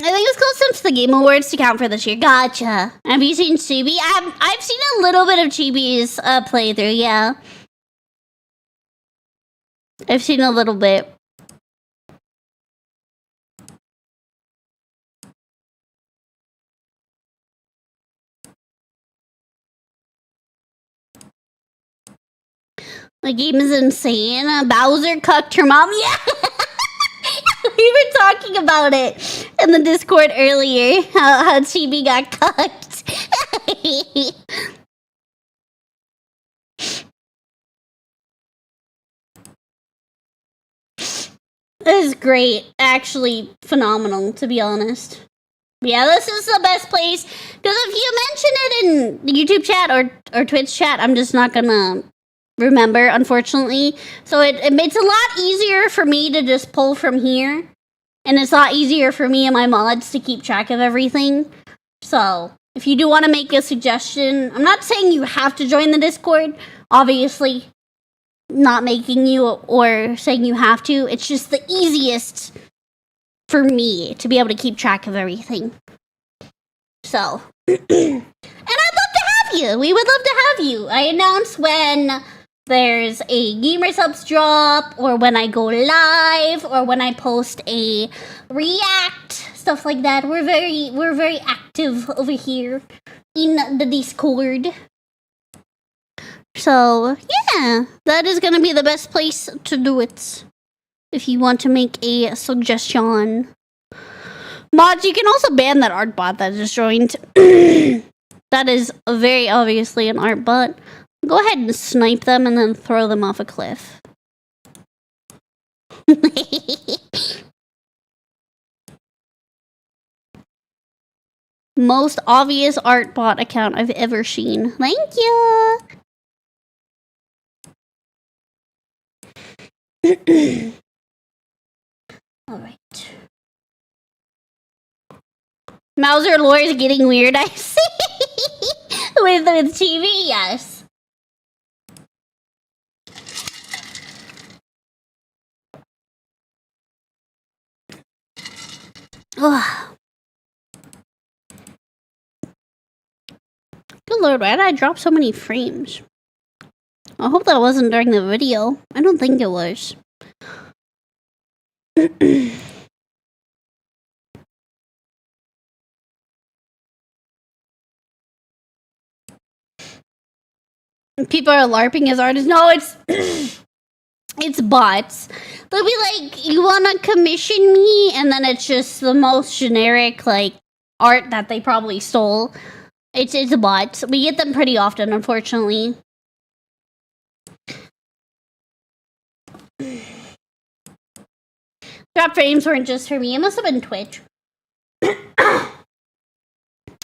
I think it's called Sims the Game Awards to count for this year. Gotcha. Have you seen Chibi? I've seen a little bit of Chibi's playthrough, yeah. I've seen a little bit. The game is insane. Bowser cucked her mom. Yeah! We were talking about it in the Discord earlier. How Chibi got cucked. This is great. Actually, phenomenal, to be honest. Yeah, this is the best place. Because if you mention it in the YouTube chat or Twitch chat, I'm just not gonna remember, unfortunately. So it's a lot easier for me to just pull from here. And it's a lot easier for me and my mods to keep track of everything. So, if you do want to make a suggestion, I'm not saying you have to join the Discord. Obviously, not making you or saying you have to. It's just the easiest for me to be able to keep track of everything. So, and I'd love to have you. We would love to have you. I announce when there's a Gamer Supps drop, or when I go live, or when I post a react, stuff like that. We're very active over here in the Discord. So, yeah, that is gonna be the best place to do it. If you want to make a suggestion. Mods, you can also ban that art bot that just joined. That is very obviously an art bot. Go ahead and snipe them and then throw them off a cliff. Most obvious art bot account I've ever seen. Thank you! Alright. Mauser lore is getting weird, I see. with TV, yes. Ugh. Good lord, why did I drop so many frames? I hope that wasn't during the video. I don't think it was. People are LARPing as artists. No, it's it's bots. They'll be like, you wanna commission me? And then it's just the most generic, like, art that they probably stole. It's bots. We get them pretty often, unfortunately. Drop frames weren't just for me. It must have been Twitch.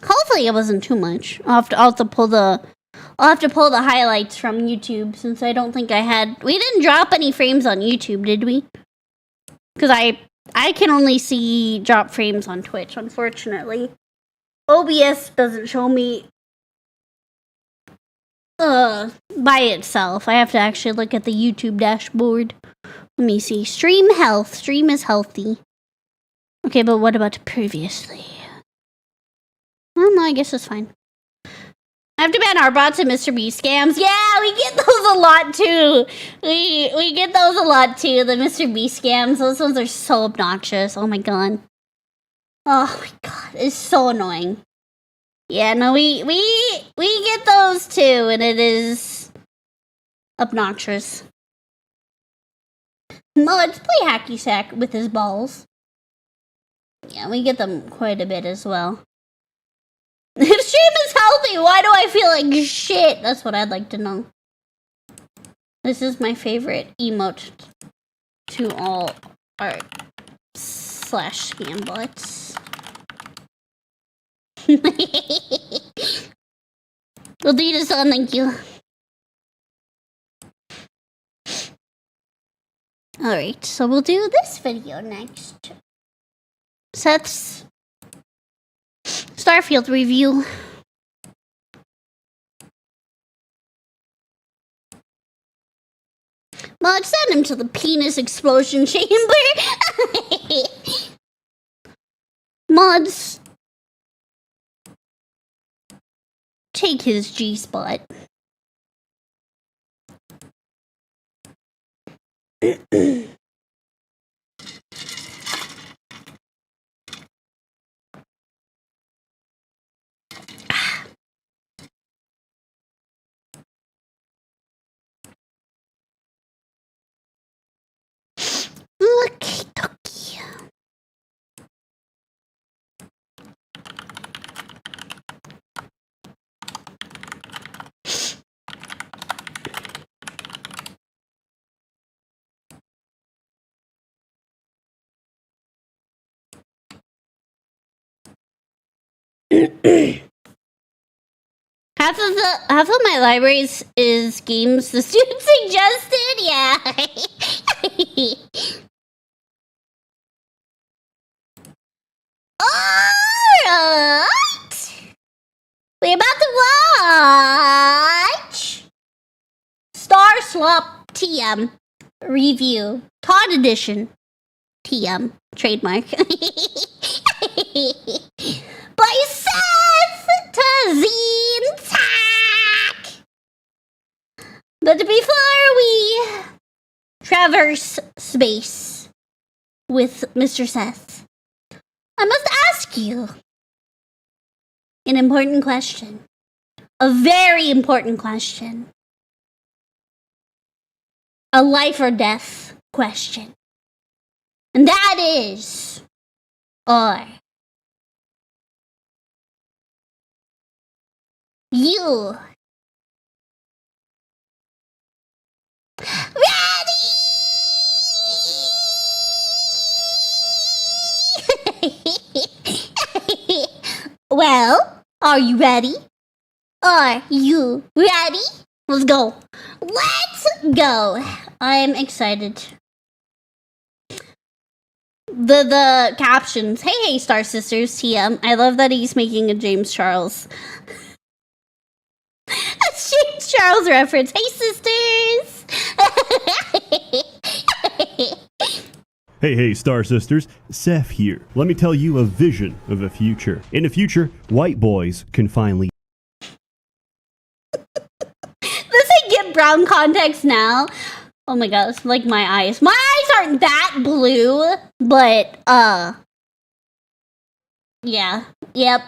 Hopefully it wasn't too much. I'll have to pull the highlights from YouTube, since I don't think I had... We didn't drop any frames on YouTube, did we? Because I can only see drop frames on Twitch, unfortunately. OBS doesn't show me by itself. I have to actually look at the YouTube dashboard. Let me see. Stream health. Stream is healthy. Okay, but what about previously? Well, no, I guess it's fine. I have to ban our bots and Mr. B scams. Yeah, we get those a lot too. We get those a lot too. The Mr. B scams. Those ones are so obnoxious. Oh my god. Oh my god, it's so annoying. Yeah, no, we get those too, and it is obnoxious. Let's play hacky sack with his balls. Yeah, we get them quite a bit as well. If stream is healthy, why do I feel like shit? That's what I'd like to know. This is my favorite emote to all art / scam bots. Well, Dita-san, thank you. Alright, so we'll do this video next. Seth's Starfield review. Mod, send him to the penis explosion chamber. Mods, take his G-spot. Okay, dokie. Half of my libraries is games the student suggested. Yeah. Alright. We're about to watch Star Swap TM review. Todd Edition. TM. Trademark. By Seth Tazintak. But before we traverse space with Mr. Seth, I must ask you an important question. A very important question. A life or death question. And that is, are you ready? Well, are you ready? Are you ready? Let's go. Let's go. I'm excited. The captions. Hey, Star Sisters, TM. I love that he's making a James Charles. That's James Charles reference. Hey, sisters. Hey, Star Sisters, Seth here. Let me tell you a vision of a future. In the future, white boys can finally... Does it get brown context now? Oh my god, it's like my eyes. My eyes aren't that blue, but, yeah. Yep.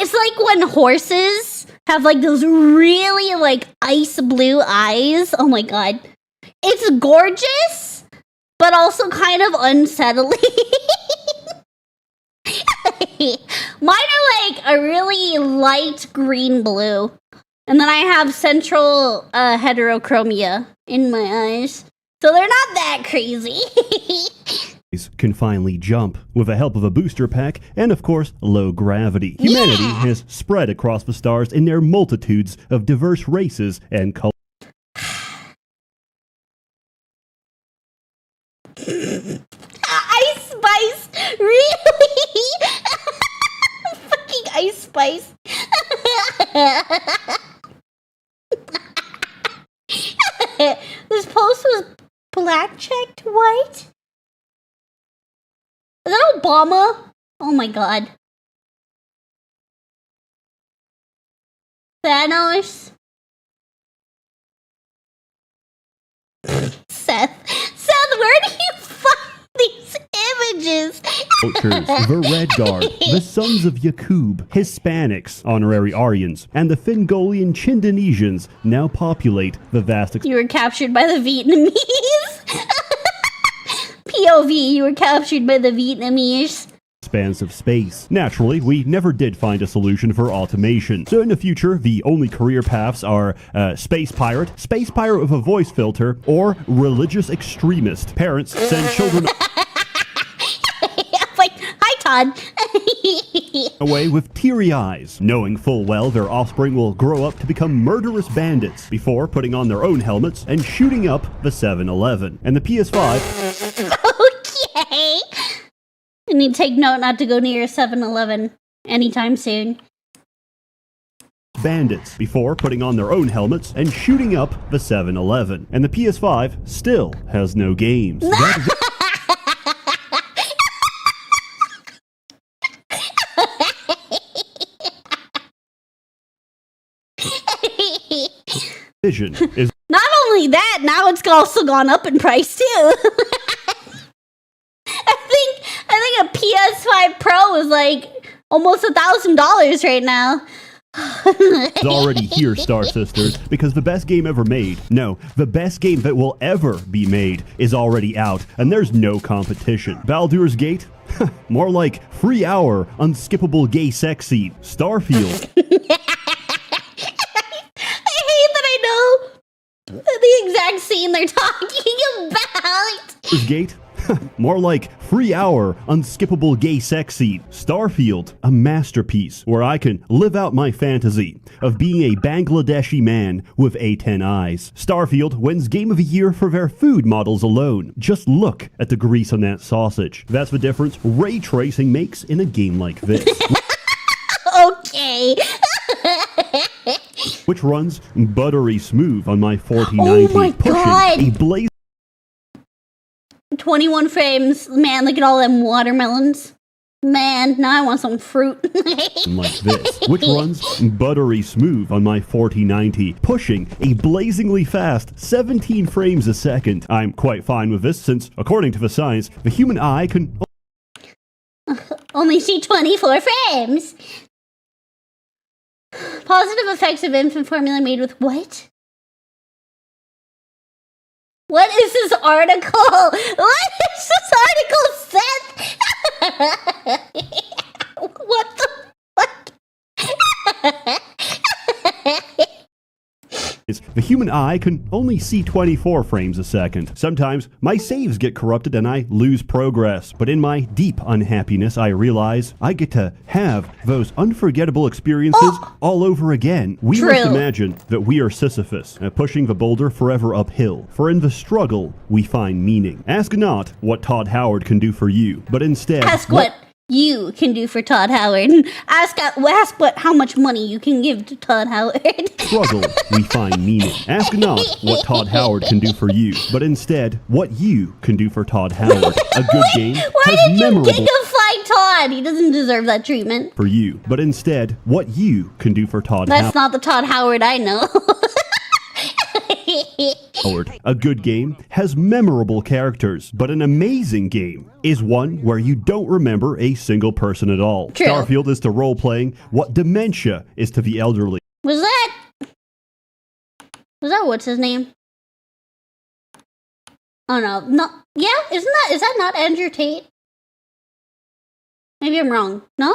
It's like when horses have like those really like ice blue eyes. Oh my god. It's gorgeous, but also kind of unsettling. Mine are like a really light green blue. And then I have central heterochromia in my eyes. So they're not that crazy. can finally jump with the help of a booster pack and, of course, low gravity. Humanity has spread across the stars in their multitudes of diverse races and cultures. Ice Spice? Really? Fucking Ice Spice. This post was black checked white? Is that Obama? Oh my god. Thanos? Seth, where do you find these images? Cultures, the Red Guard, the Sons of Yakub, Hispanics, honorary Aryans, and the Fingolian Chindonesians now populate the vast... You were captured by the Vietnamese? POV, you were captured by the Vietnamese. Expanse of space. Naturally, we never did find a solution for automation. So in the future, the only career paths are space pirate with a voice filter, or religious extremist. Parents send children... Like, hi Todd. away with teary eyes, knowing full well their offspring will grow up to become murderous bandits before putting on their own helmets and shooting up the 7-Eleven. And the PS5... Okay. I need to take note not to go near a 7-Eleven anytime soon. Bandits before putting on their own helmets and shooting up the 7-Eleven. And the PS5 still has no games. Vision is not only that, now it's also gone up in price too. I think a PS5 Pro is like almost $1,000 right now. It's already here, Star Sisters, because the best game ever made, no, the best game that will ever be made is already out, and there's no competition. Baldur's Gate? More like free hour, unskippable gay sex scene. Starfield. I hate that I know the exact scene they're talking about. Baldur's Gate? More like free hour, unskippable gay sex scene. Starfield, a masterpiece where I can live out my fantasy of being a Bangladeshi man with A10 eyes. Starfield wins Game of the Year for their food models alone. Just look at the grease on that sausage. That's the difference ray tracing makes in a game like this. Okay. Which runs buttery smooth on my 4090. Oh my God. A blaze 21 frames. Man, look at all them watermelons. Man, now I want some fruit. like this, which runs buttery smooth on my 4090, pushing a blazingly fast 17 frames a second. I'm quite fine with this since, according to the science, the human eye can only see 24 frames. Positive effects of infant formula made with what? What is this article? What is this article, Seth? What the fuck? The human eye can only see 24 frames a second. Sometimes my saves get corrupted and I lose progress, but in my deep unhappiness I realize I get to have those unforgettable experiences all over again. We must imagine that we are Sisyphus, pushing the boulder forever uphill, for in the struggle we find meaning. Ask not what Todd Howard can do for you, but instead ask what you can do for Todd Howard. Ask what how much money you can give to Todd Howard. Struggle, we find meaning. Ask not what Todd Howard can do for you, but instead what you can do for Todd Howard. A good game has memorable Giggle Todd. He doesn't deserve that treatment. For you, but instead what you can do for Todd That's not the Todd Howard I know. Howard. A good game has memorable characters, but an amazing game is one where you don't remember a single person at all. True. Starfield is to role-playing what dementia is to the elderly. Was that what's his name? Oh no, yeah, is that not Andrew Tate? Maybe I'm wrong. No?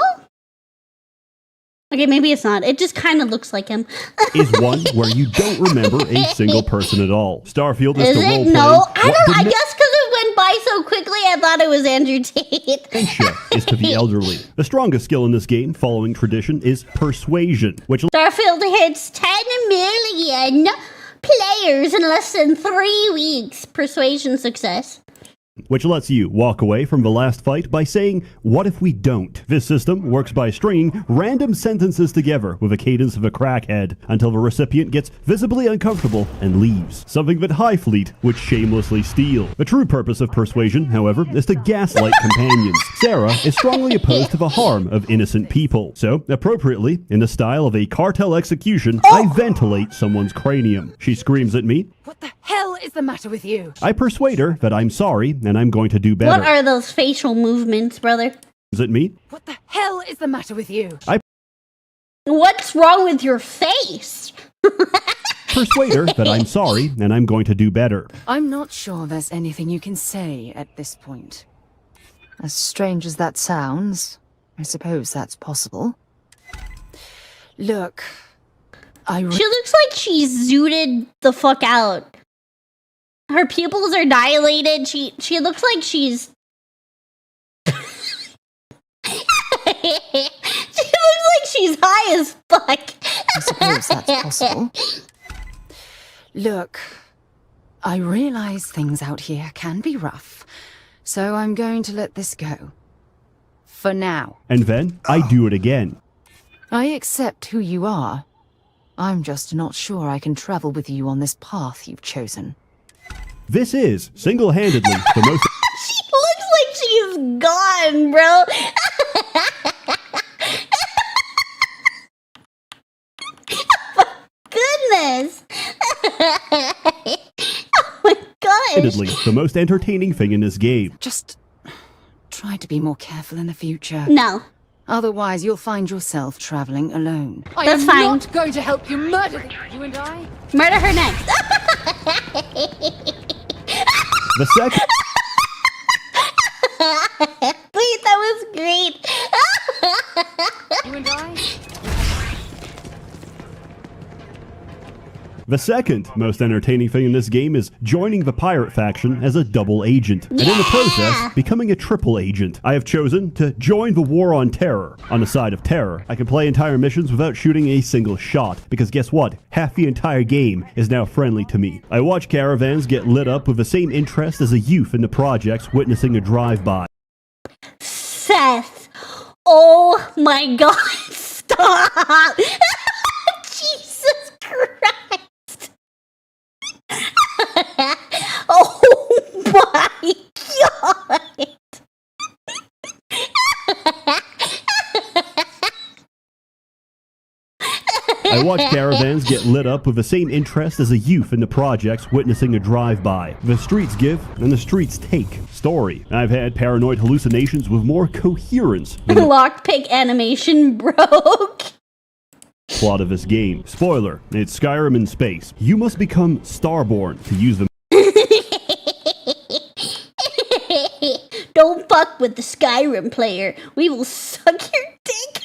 Okay, maybe it's not. It just kind of looks like him. Is one where you don't remember a single person at all. Starfield is to role-playing. No, I guess because it went by so quickly, I thought it was Andrew Tate. Dementia is to the elderly. The strongest skill in this game, following tradition, is persuasion, which Starfield hits 10 million players in less than 3 weeks. Persuasion success. Which lets you walk away from the last fight by saying, what if we don't? This system works by stringing random sentences together with a cadence of a crackhead until the recipient gets visibly uncomfortable and leaves. Something that Highfleet would shamelessly steal. The true purpose of persuasion, however, is to gaslight companions. Sarah is strongly opposed to the harm of innocent people. So, appropriately, in the style of a cartel execution, I ventilate someone's cranium. She screams at me. What the hell is the matter with you? I persuade her that I'm sorry and I'm going to do better. What are those facial movements, brother? Is it me? What the hell is the matter with you? What's wrong with your face? Persuade her that I'm sorry and I'm going to do better. I'm not sure there's anything you can say at this point. As strange as that sounds, I suppose that's possible. Look, she looks like she's zooted the fuck out. Her pupils are dilated. She looks like she's She's high as fuck. I suppose that's possible. Look, I realize things out here can be rough, so I'm going to let this go. For now. And then I do it again. I accept who you are. I'm just not sure I can travel with you on this path you've chosen. This is, single-handedly, the most... She looks like she's gone, bro. Goodness. Oh my gosh. the most entertaining thing in this game. Just try to be more careful in the future. No. Otherwise, you'll find yourself traveling alone. That's fine. I'm not going to help you murder you and I. Murder her next. The second... Wait, that was great. You and I? The second most entertaining thing in this game is joining the pirate faction as a double agent, and in the process, becoming a triple agent. I have chosen to join the war on terror. On the side of terror, I can play entire missions without shooting a single shot, because guess what? Half the entire game is now friendly to me. I watch caravans get lit up with the same interest as a youth in the projects witnessing a drive-by. Seth. Oh my god, stop. Jesus Christ. Oh my god! I watch caravans get lit up with the same interest as a youth in the projects witnessing a drive-by. The streets give, and the streets take. Story. I've had paranoid hallucinations with more coherence than the Lockpick animation broke. plot of this game. Spoiler, it's Skyrim in space. You must become Starborn to use the... Don't fuck with the Skyrim player. We will suck your dick.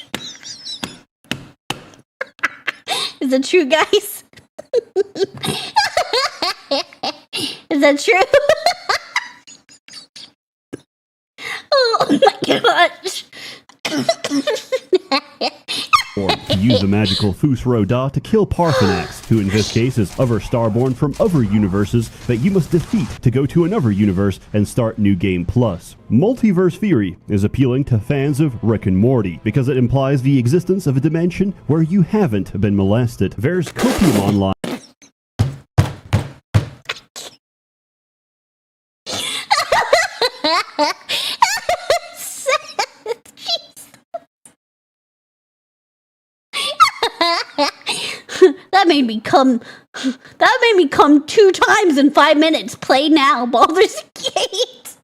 Is that true, guys? Is that true? Oh my gosh. to use the magical Fus Da to kill Parthenax, who in this case is other Starborn from other universes that you must defeat to go to another universe and start New Game Plus. Multiverse theory is appealing to fans of Rick and Morty because it implies the existence of a dimension where you haven't been molested. There's Copium Online. That made me come 2 times in 5 minutes. Play now, Baldur's Gate.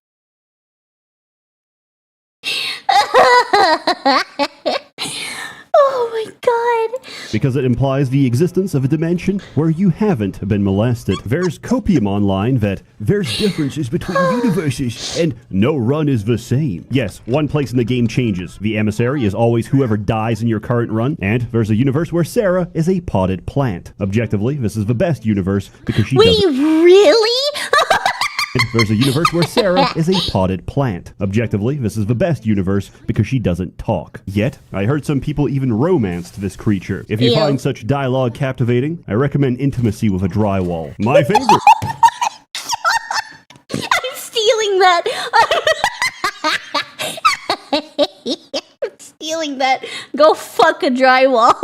Oh my god. Because it implies the existence of a dimension where you haven't been molested. There's Copium Online that there's differences between universes and no run is the same. Yes, one place in the game changes. The emissary is always whoever dies in your current run, and there's a universe where Sarah is a potted plant. Objectively, this is the best universe because she doesn't... Wait, really? There's a universe where Sarah is a potted plant. Objectively, this is the best universe because she doesn't talk. Yet, I heard some people even romanced this creature. If you find such dialogue captivating, I recommend intimacy with a drywall. My favorite. I'm stealing that. I'm stealing that. Go fuck a drywall.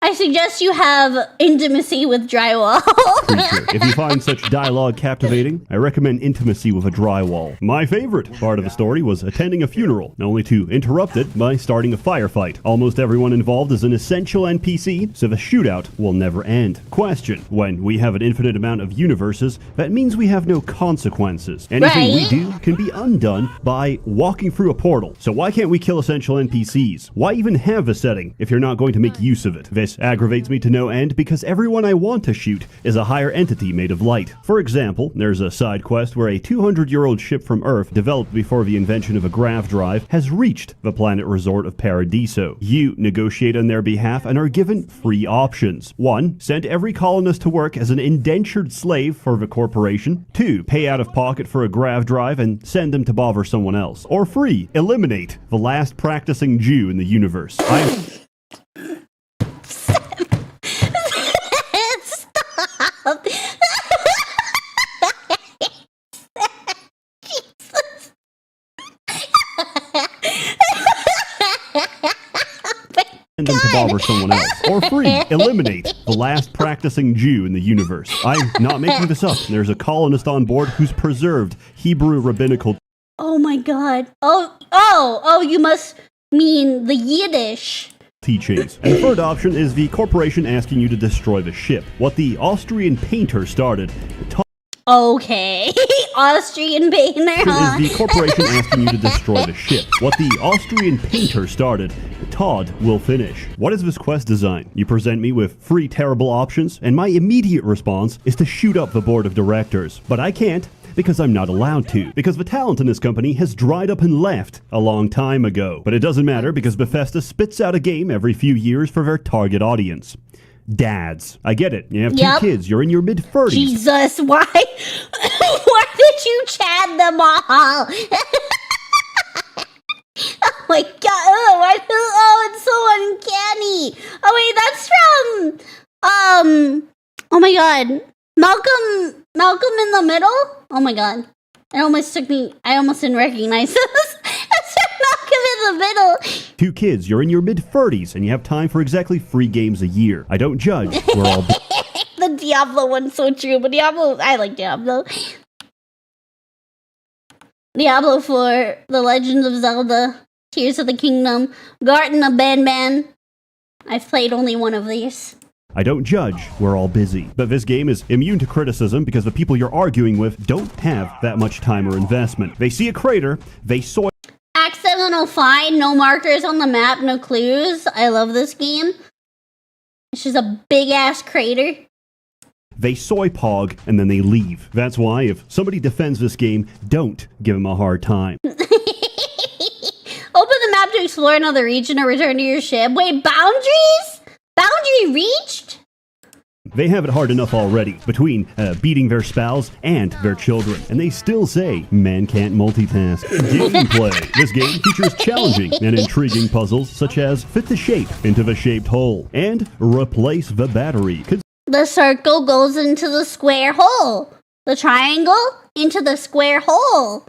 I suggest you have intimacy with drywall. If you find such dialogue captivating, I recommend intimacy with a drywall. My favorite part of the story was attending a funeral, only to interrupt it by starting a firefight. Almost everyone involved is an essential NPC, so the shootout will never end. Question: when we have an infinite amount of universes, that means we have no consequences. Anything we do can be undone by walking through a portal. So why can't we kill essential NPCs? Why even have a setting if you're not going to make use of it? This aggravates aggravates me to no end because everyone I want to shoot is a higher entity made of light. For example, there's a side quest where a 200-year-old ship from Earth, developed before the invention of a grav drive, has reached the planet resort of Paradiso. You negotiate on their behalf and are given 3 options. 1. Send every colonist to work as an indentured slave for the corporation. 2. Pay out of pocket for a grav drive and send them to bother someone else. Or 3. Eliminate the last practicing Jew in the universe. Stop. Send them to bother someone else. Or 3. Eliminate the last practicing Jew in the universe. I'm not making this up. There's a colonist on board who's preserved Hebrew rabbinical. Oh my god. Oh, you must mean the Yiddish. Teachings. And the third option is the corporation asking you to destroy the ship. What the Austrian painter started. Okay. Austrian painter, huh? Is the corporation asking you to destroy the ship. What the Austrian painter started, Todd will finish. What is this quest design? You present me with 3 terrible options, and my immediate response is to shoot up the board of directors. But I can't, because I'm not allowed to, because the talent in this company has dried up and left a long time ago. But it doesn't matter, because Bethesda spits out a game every few years for their target audience. Dads. I get it. You have 2 kids. You're in your mid-30s. Jesus, why? Why did you chat them all? Oh my god. Oh, it's so uncanny. Oh wait, that's from oh my god. Malcolm in the Middle? Oh my god. It almost took me, I almost didn't recognize this. That's from Malcolm in the Middle. 2 kids, you're in your mid-30s, and you have time for exactly 3 games a year. I don't judge. We're all... The Diablo one's so true, but I like Diablo. Diablo 4, The Legend of Zelda, Tears of the Kingdom, Garden of Banban. I've played only one of these. I don't judge, we're all busy. But this game is immune to criticism because the people you're arguing with don't have that much time or investment. They see a crater, they soil... Accidental find, no markers on the map, no clues. I love this game. It's just a big-ass crater. They soy pog, and then they leave. That's why, if somebody defends this game, don't give them a hard time. Open the map to explore another region or return to your ship. Wait, boundaries? Boundary reached? They have it hard enough already, between beating their spouse and their children. And they still say, men can't multitask. Gameplay. This game features challenging and intriguing puzzles, such as fit the shape into the shaped hole, and replace the battery. The circle goes into the square hole. The triangle into the square hole.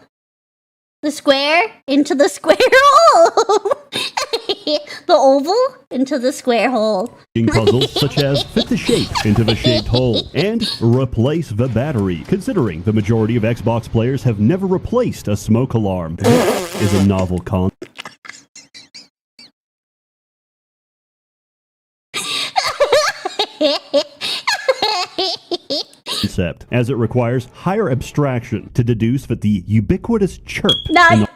The square into the square hole. The oval into the square hole. Puzzles such as fit the shape into the shaped hole and replace the battery. Considering the majority of Xbox players have never replaced a smoke alarm, is a novel concept. As it requires higher abstraction to deduce that the ubiquitous chirp Can't.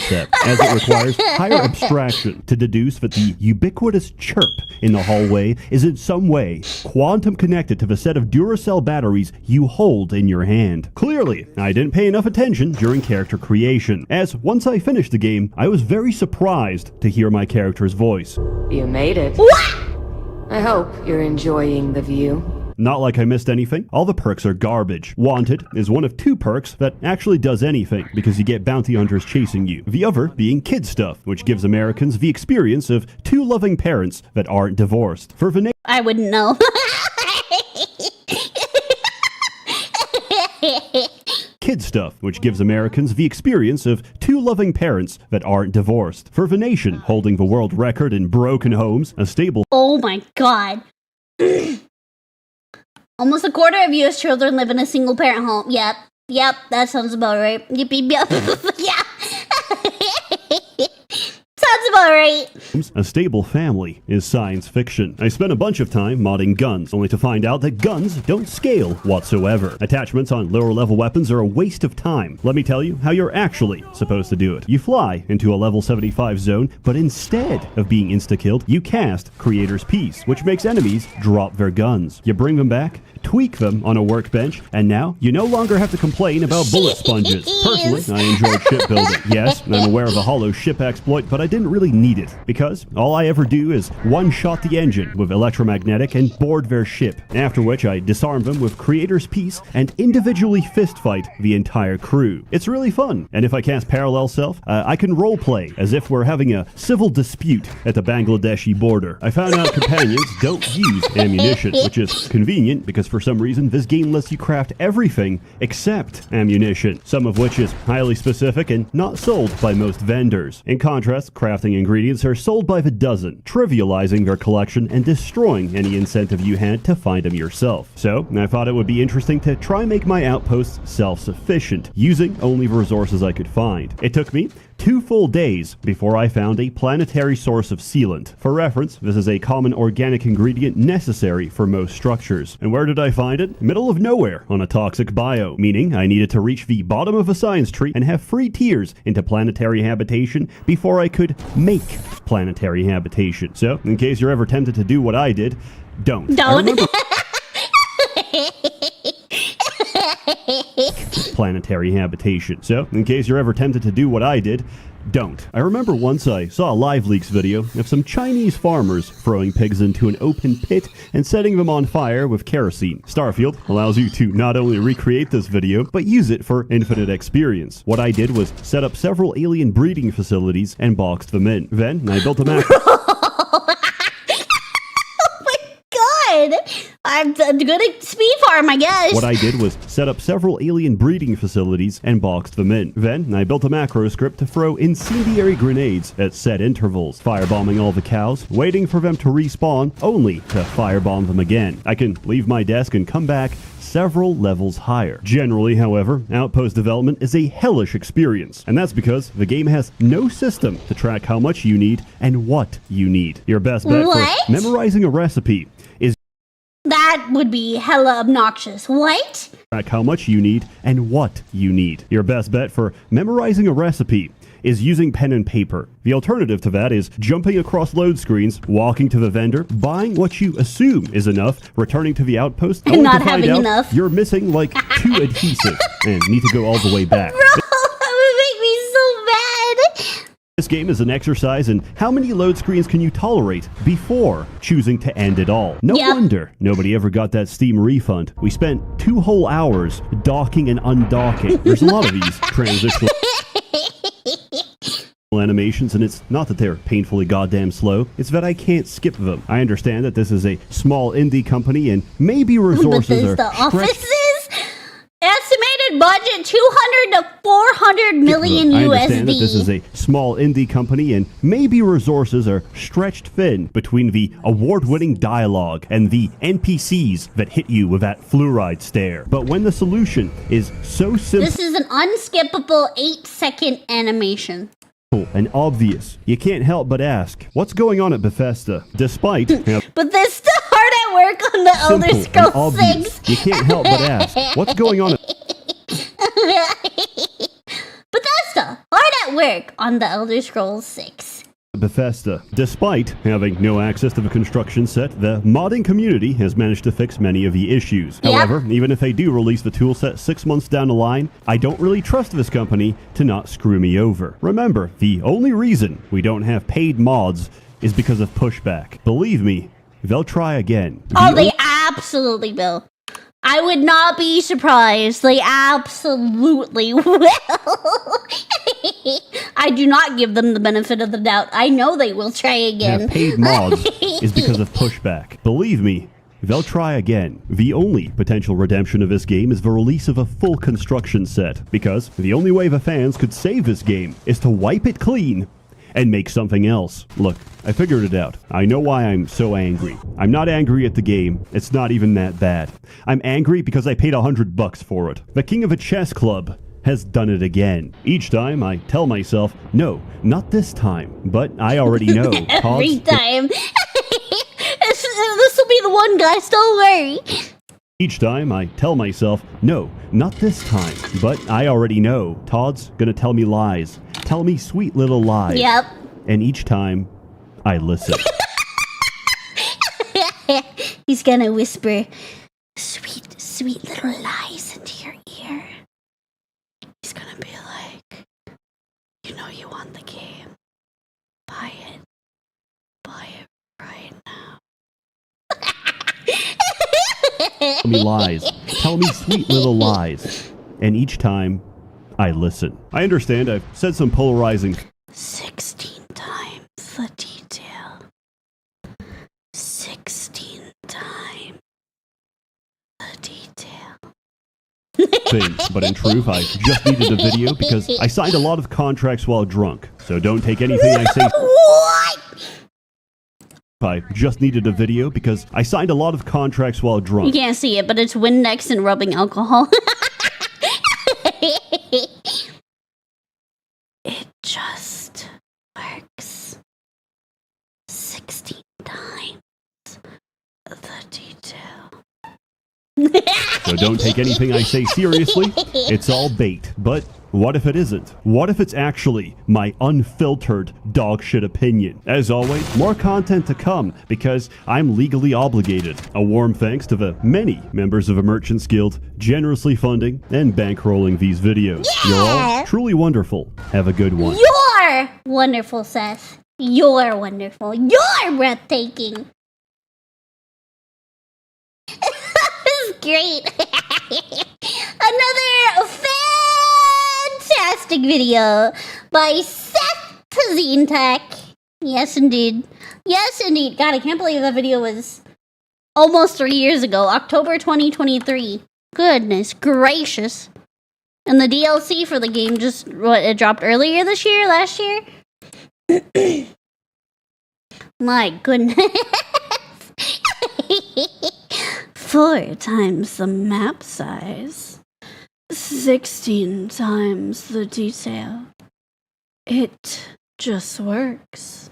concept, as it requires higher abstraction to deduce that the ubiquitous chirp in the hallway is in some way quantum connected to the set of Duracell batteries you hold in your hand. Clearly, I didn't pay enough attention during character creation, as once I finished the game, I was very surprised to hear my character's voice. You made it. I hope you're enjoying the view. Not like I missed anything. All the perks are garbage. Wanted is one of 2 perks that actually does anything, because you get bounty hunters chasing you. The other being kid stuff, which gives Americans the experience of 2 loving parents that aren't divorced. For the I wouldn't know. Kid stuff, which gives Americans the experience of 2 loving parents that aren't divorced. For the nation holding the world record in broken homes, a stable... Oh my god. Almost a quarter of U.S. children live in a single-parent home. Yep, that sounds about right. Yep. Yeah. Sounds Sounds about right. A stable family is science fiction. I spent a bunch of time modding guns, only to find out that guns don't scale whatsoever. Attachments on lower level weapons are a waste of time. Let me tell you how you're actually supposed to do it. You fly into a level 75 zone, but instead of being insta-killed, you cast Creator's Piece, which makes enemies drop their guns. You bring them back, tweak them on a workbench, and now you no longer have to complain about bullet sponges. Personally, I enjoyed shipbuilding. Yes, I'm aware of a hollow ship exploit, but I didn't really need it, because all I ever do is one-shot the engine with electromagnetic and board their ship, after which I disarm them with Creator's Piece and individually fistfight the entire crew. It's really fun, and if I cast Parallel Self, I can roleplay as if we're having a civil dispute at the Bangladeshi border. I found out companions don't use ammunition, which is convenient because for some reason this game lets you craft everything except ammunition, some of which is highly specific and not sold by most vendors. In contrast, crafting ingredients are sold by the dozen, trivializing their collection and destroying any incentive you had to find them yourself. So, I thought it would be interesting to try and make my outposts self-sufficient, using only the resources I could find. It took me 2 full days before I found a planetary source of sealant. For reference, this is a common organic ingredient necessary for most structures. And where did I find it? Middle of nowhere on a toxic bio, meaning I needed to reach the bottom of a science tree and have free tiers into planetary habitation before I could make planetary habitation. So, in case you're ever tempted to do what I did, don't. Planetary habitation. So, in case you're ever tempted to do what I did, don't. I remember once I saw a Live Leaks video of some Chinese farmers throwing pigs into an open pit and setting them on fire with kerosene. Starfield allows you to not only recreate this video, but use it for infinite experience. What I did was set up several alien breeding facilities and boxed them in. Then, I built a map. I'm good at speed farm, I guess. What I did was set up several alien breeding facilities and boxed them in. Then, I built a macro script to throw incendiary grenades at set intervals, firebombing all the cows, waiting for them to respawn, only to firebomb them again. I can leave my desk and come back several levels higher. Generally, however, outpost development is a hellish experience, and that's because the game has no system to track how much you need and what you need. Your best bet for memorizing a recipe is that would be hella obnoxious. What? Track how much you need and what you need. Your best bet for memorizing a recipe is using pen and paper. The alternative to that is jumping across load screens, walking to the vendor, buying what you assume is enough, returning to the outpost, and not having enough. You're missing like 2 adhesive and need to go all the way back. Bro, that would make me so mad. This game is an exercise in how many load screens can you tolerate before choosing to end it all. No wonder nobody ever got that Steam refund. We spent 2 whole hours docking and undocking. There's a lot of these transitional animations, and it's not that they're painfully goddamn slow, it's that I can't skip them. I understand that this is a small indie company and maybe resources are offices? Estimated budget 200 to 400 million USD. I understand that this is a small indie company and maybe resources are stretched thin between the award-winning dialogue and the NPCs that hit you with that fluoride stare. But when the solution is so simple, this is an unskippable 8-second animation. And obvious, you can't help but ask, what's going on at Bethesda? Despite Bethesda hard at work on the Elder Scrolls 6. You can't help but ask, what's going on at Bethesda hard at work on the Elder Scrolls 6. Bethesda. Despite having no access to the construction set, the modding community has managed to fix many of the issues. However, even if they do release the toolset 6 months down the line, I don't really trust this company to not screw me over. Remember, the only reason we don't have paid mods is because of pushback. Believe me, they'll try again. Oh, they absolutely will. I would not be surprised. They absolutely will. I do not give them the benefit of the doubt. I know they will try again. Have paid mods is because of pushback. Believe me, they'll try again. The only potential redemption of this game is the release of a full construction set, because the only way the fans could save this game is to wipe it clean and make something else. Look, I figured it out. I know why I'm so angry. I'm not angry at the game. It's not even that bad. I'm angry because I paid $100 for it. The king of a chess club has done it again. Each time I tell myself, no, not this time, but I already know. Every time. This will be the one, guys, don't worry. Each time I tell myself, no, not this time, but I already know. Todd's gonna tell me lies. Tell me sweet little lies. Yep. And each time, I listen. He's gonna whisper sweet, sweet little lies into your ear. He's gonna be like, you know you want the game. Buy it. Buy it right now. Tell me lies. Tell me sweet little lies. And each time, I listen. I understand I've said some polarizing 16 times the detail. 16 times the detail. things, but in truth, I just needed a video because I signed a lot of contracts while drunk. So don't take anything I say. What? I just needed a video because I signed a lot of contracts while You drunk. can't see it, but it's Windex and rubbing alcohol. It just works 16 times the detail. So don't take anything I say seriously. It's all bait. But what if it isn't? What if it's actually my unfiltered dogshit opinion? As always, more content to come because I'm legally obligated. A warm thanks to the many members of a Merchants Guild generously funding and bankrolling these videos. Yeah! You're all truly wonderful. Have a good one. You're wonderful, Seth. You're wonderful. You're breathtaking. This is great. Another fantastic video by Seth Tech. Yes, indeed. Yes, indeed. God, I can't believe that video was almost 3 years ago. October 2023. Goodness gracious. And the DLC for the game just, it dropped earlier this year, last year? My goodness. 4 times the map size. 16 times the detail. It just works.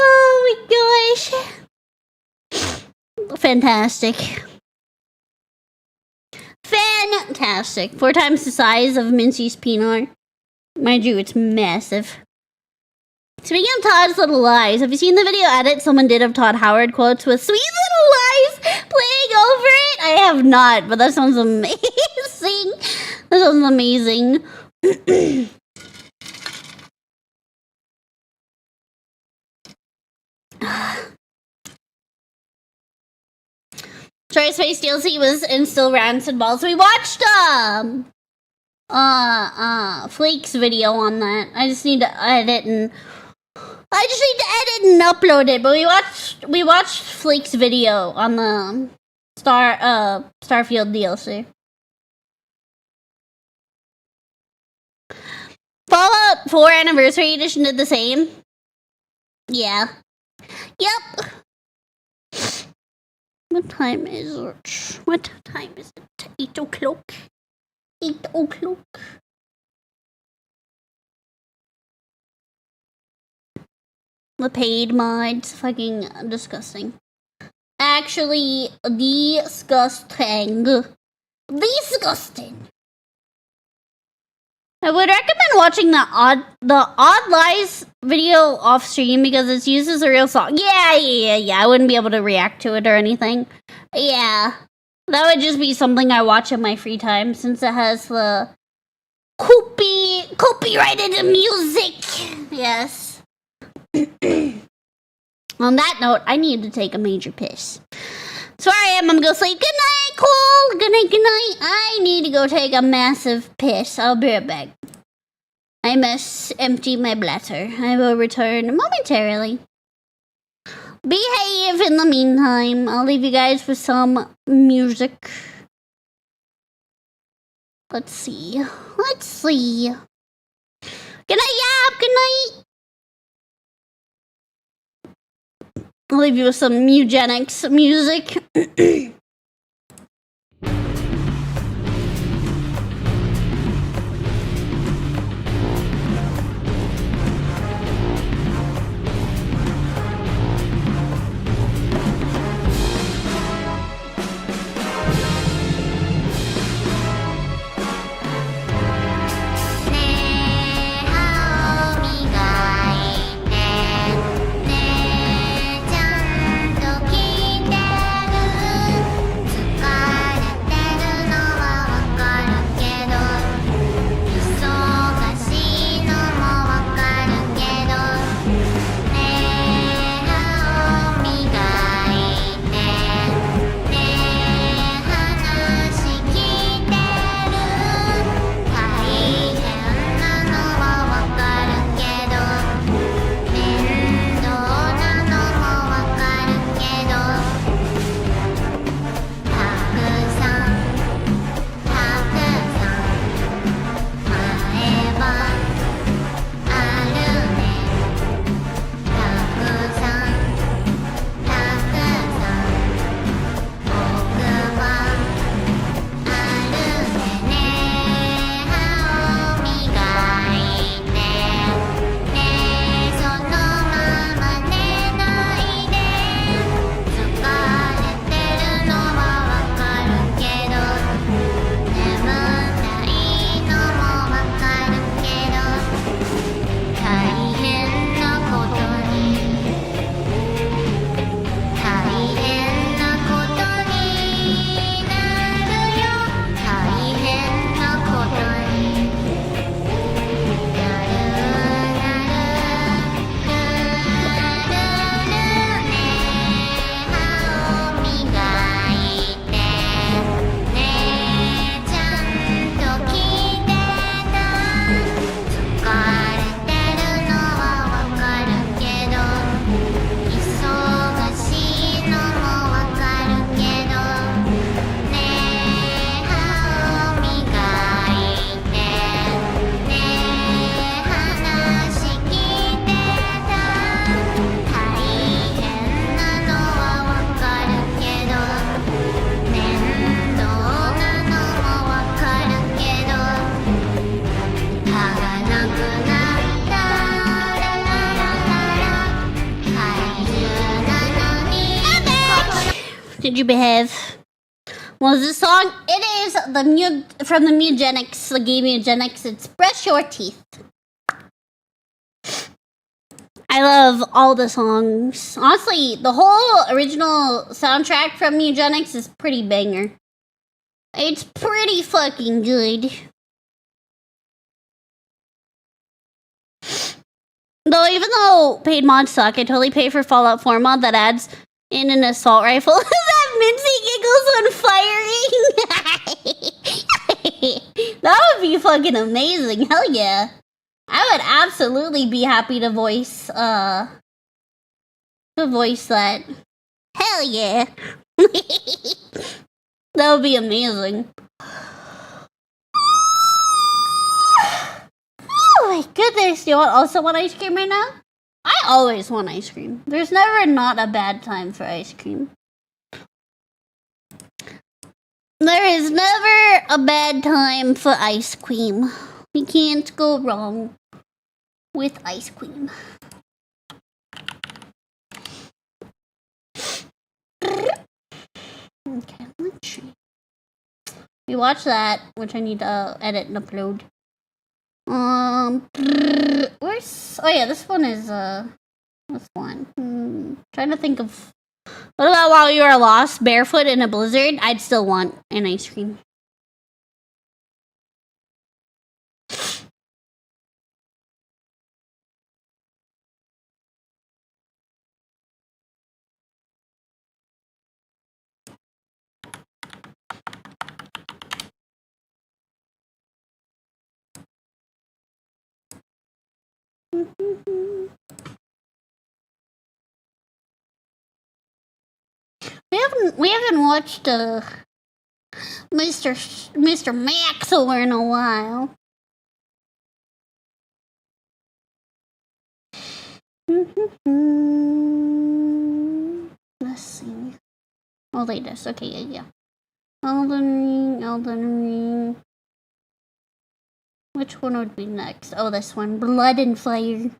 Oh my gosh. Fantastic. Fantastic. 4 times the size of Mintzey's peanut. Mind you, it's massive. Speaking of Todd's little lies, have you seen the video edit someone did of Todd Howard quotes with sweet little lies playing over it? I have not, but that sounds amazing. That sounds amazing. Troy's Face DLC was in Still Rancid Balls. We watched Flake's video on that. I just need to edit and upload it. But we watched Flake's video on the Starfield DLC. Fallout 4 Anniversary Edition did the same. Yeah. Yep. What time is it? What time is it? 8 o'clock. 8 o'clock. The paid mods, fucking disgusting. Actually, disgusting. Disgusting. I would recommend watching the Odd Lies video off stream because it uses a real song. Yeah. I wouldn't be able to react to it or anything. Yeah. That would just be something I watch in my free time since it has the copyrighted music. Yes. On that note, I need to take a major piss. So I am. I'm gonna go sleep. Good night, Cole. Good night. Good night. I need to go take a massive piss. I'll be right back. I must empty my bladder. I will return momentarily. Behave in the meantime. I'll leave you guys with some music. Let's see. Good night, Yap. Good night. I'll leave you with some eugenics music. Did you behave? What was this song? It is from the Mugenics, the game Mugenics. It's Brush Your Teeth. I love all the songs. Honestly, the whole original soundtrack from Mugenics is pretty banger. It's pretty fucking good. Though, even though paid mods suck, I totally pay for Fallout 4 mod that adds in an assault rifle. That Mintzey giggles on firing. That would be fucking amazing. Hell yeah. I would absolutely be happy to voice that. Hell yeah. That would be amazing. Oh my goodness. Do you also want ice cream right now? I always want ice cream. There's never not a bad time for ice cream. There is never a bad time for ice cream. We can't go wrong with ice cream. Okay, let's see. We watched that, which I need to edit and upload. Where's... Oh yeah, this one is, this one. Trying to think of... What about while you are lost, barefoot in a blizzard? I'd still want an ice cream. We haven't watched Mr. Max over in a while. Let's see. Oh, latest. Okay, yeah. Elden Ring. Which one would be next? Oh, this one. Blood and Fire.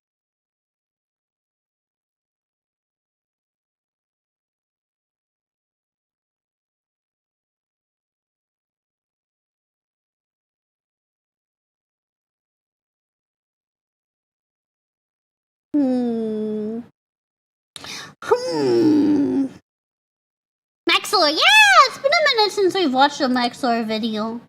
Maxlore, yeah! It's been a minute since we've watched a Maxlore video.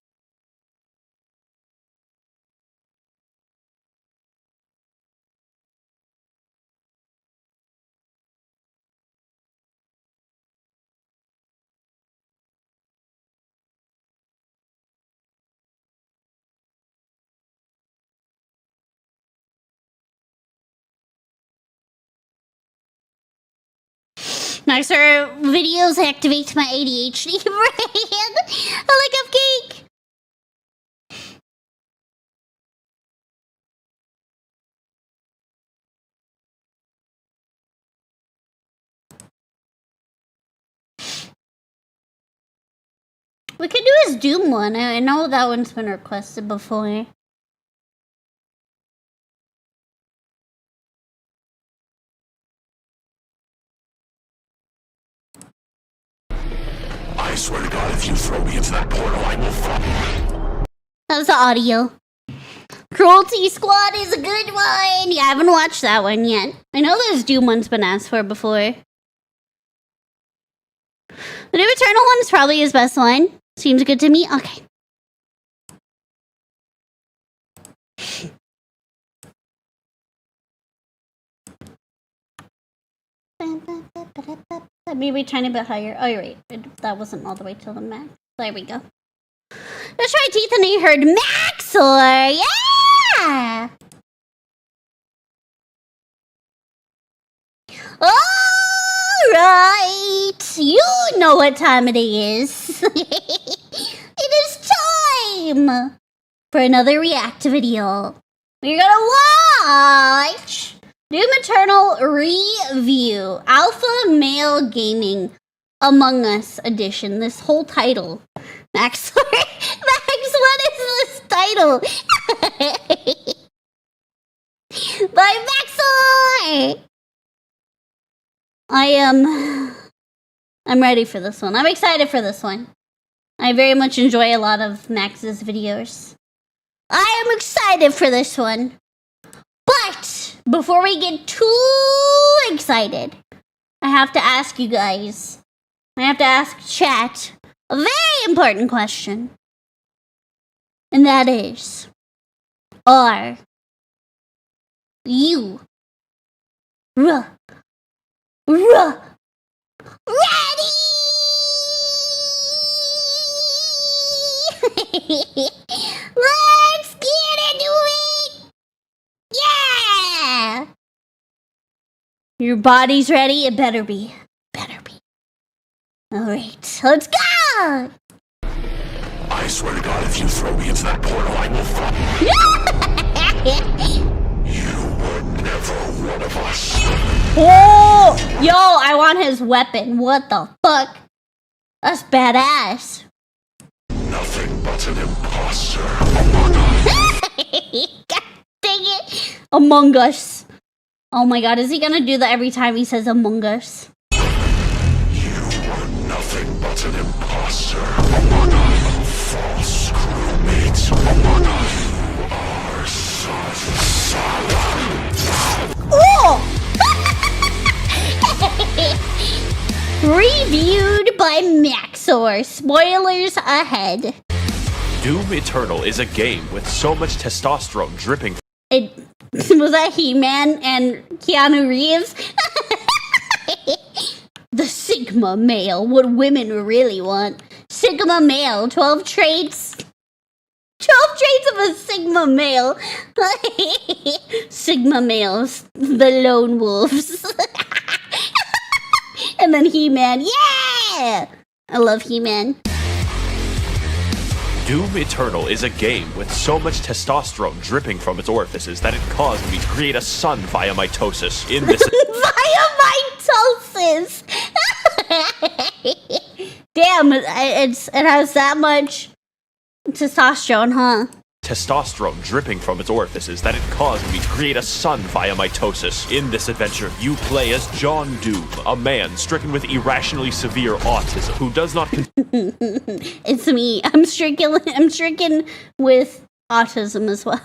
Maxlore videos activate my ADHD brain. I like cupcake. We could do his Doom one. I know that one's been requested before. I swear to God, if you throw me into that portal, I will fuck. That was the audio. Cruelty Squad is a good one. Yeah, I haven't watched that one yet. I know this Doom one's been asked for before. The new Eternal one's probably his best one. Seems good to me. Okay. Maybe a tiny bit higher. Oh, you're right. That wasn't all the way to the max. There we go. Let's try teeth and I heard Maxor. Yeah! Alright! You know what time it is. It is time for another React video. We're gonna watch Doom Eternal Review Alpha Male Gaming Among Us Edition. This whole title. Max, what is this title? By Maxor! I'm ready for this one. I'm excited for this one. I very much enjoy a lot of Max's videos. I am excited for this one. But before we get too excited, I have to ask you guys. I have to ask chat a very important question. And that is, are you ready? Let's get into it! Yeah! Your body's ready? It better be. Alright, let's go! I swear to God, if you throw me into that portal, I will fuck. You were never one of us. Oh! Yo, I want his weapon. What the fuck? That's badass. Nothing but an imposter. God dang it. Among Us. Oh my god, is he gonna do that every time he says Among Us? Nothing but an imposter. A false crewmate. You are Oh! Reviewed by Maxor. Spoilers ahead. Doom Eternal is a game with so much testosterone dripping. It was that He-Man and Keanu Reeves? The Sigma male, what women really want. Sigma male, 12 traits. 12 traits of a Sigma male. Sigma males, the lone wolves. And then He-Man, yeah! I love He-Man. Doom Eternal is a game with so much testosterone dripping from its orifices that it caused me to create a son via mitosis in this. Via mitosis! Damn, it has that much testosterone, huh? Testosterone dripping from its orifices that it caused me to create a son via mitosis. In this adventure, you play as John Doom, a man stricken with irrationally severe autism who does not It's me. I'm stricken with autism as well.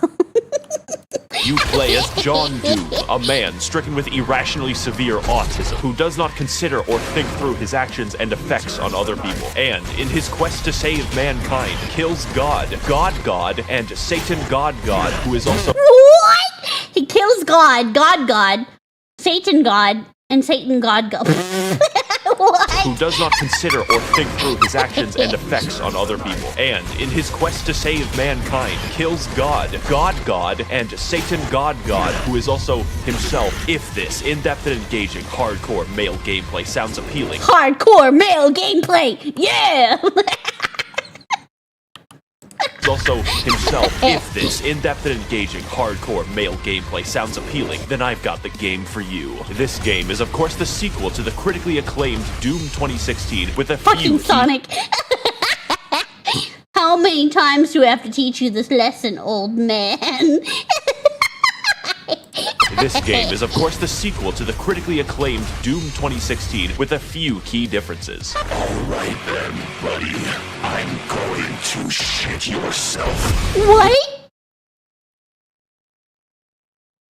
You play as John Doom, a man stricken with irrationally severe autism who does not consider or think through his actions and effects on other people, and in his quest to save mankind, kills God, and Satan God, who is also— What? He kills God, Satan God, and Satan God. What? Who does not consider or think through his actions and effects on other people, and in his quest to save mankind, kills God, and Satan God, who is also himself. If this in-depth and engaging hardcore male gameplay sounds appealing— Hardcore male gameplay, yeah! Also himself. If this in-depth and engaging hardcore male gameplay sounds appealing, then I've got the game for you. This game is of course the sequel to the critically acclaimed Doom 2016 with a fucking Sonic. How many times do I have to teach you this lesson, old man? This game is of course the sequel to the critically acclaimed Doom 2016 with a few key differences. Alright then, buddy. I'm going to shit yourself. What?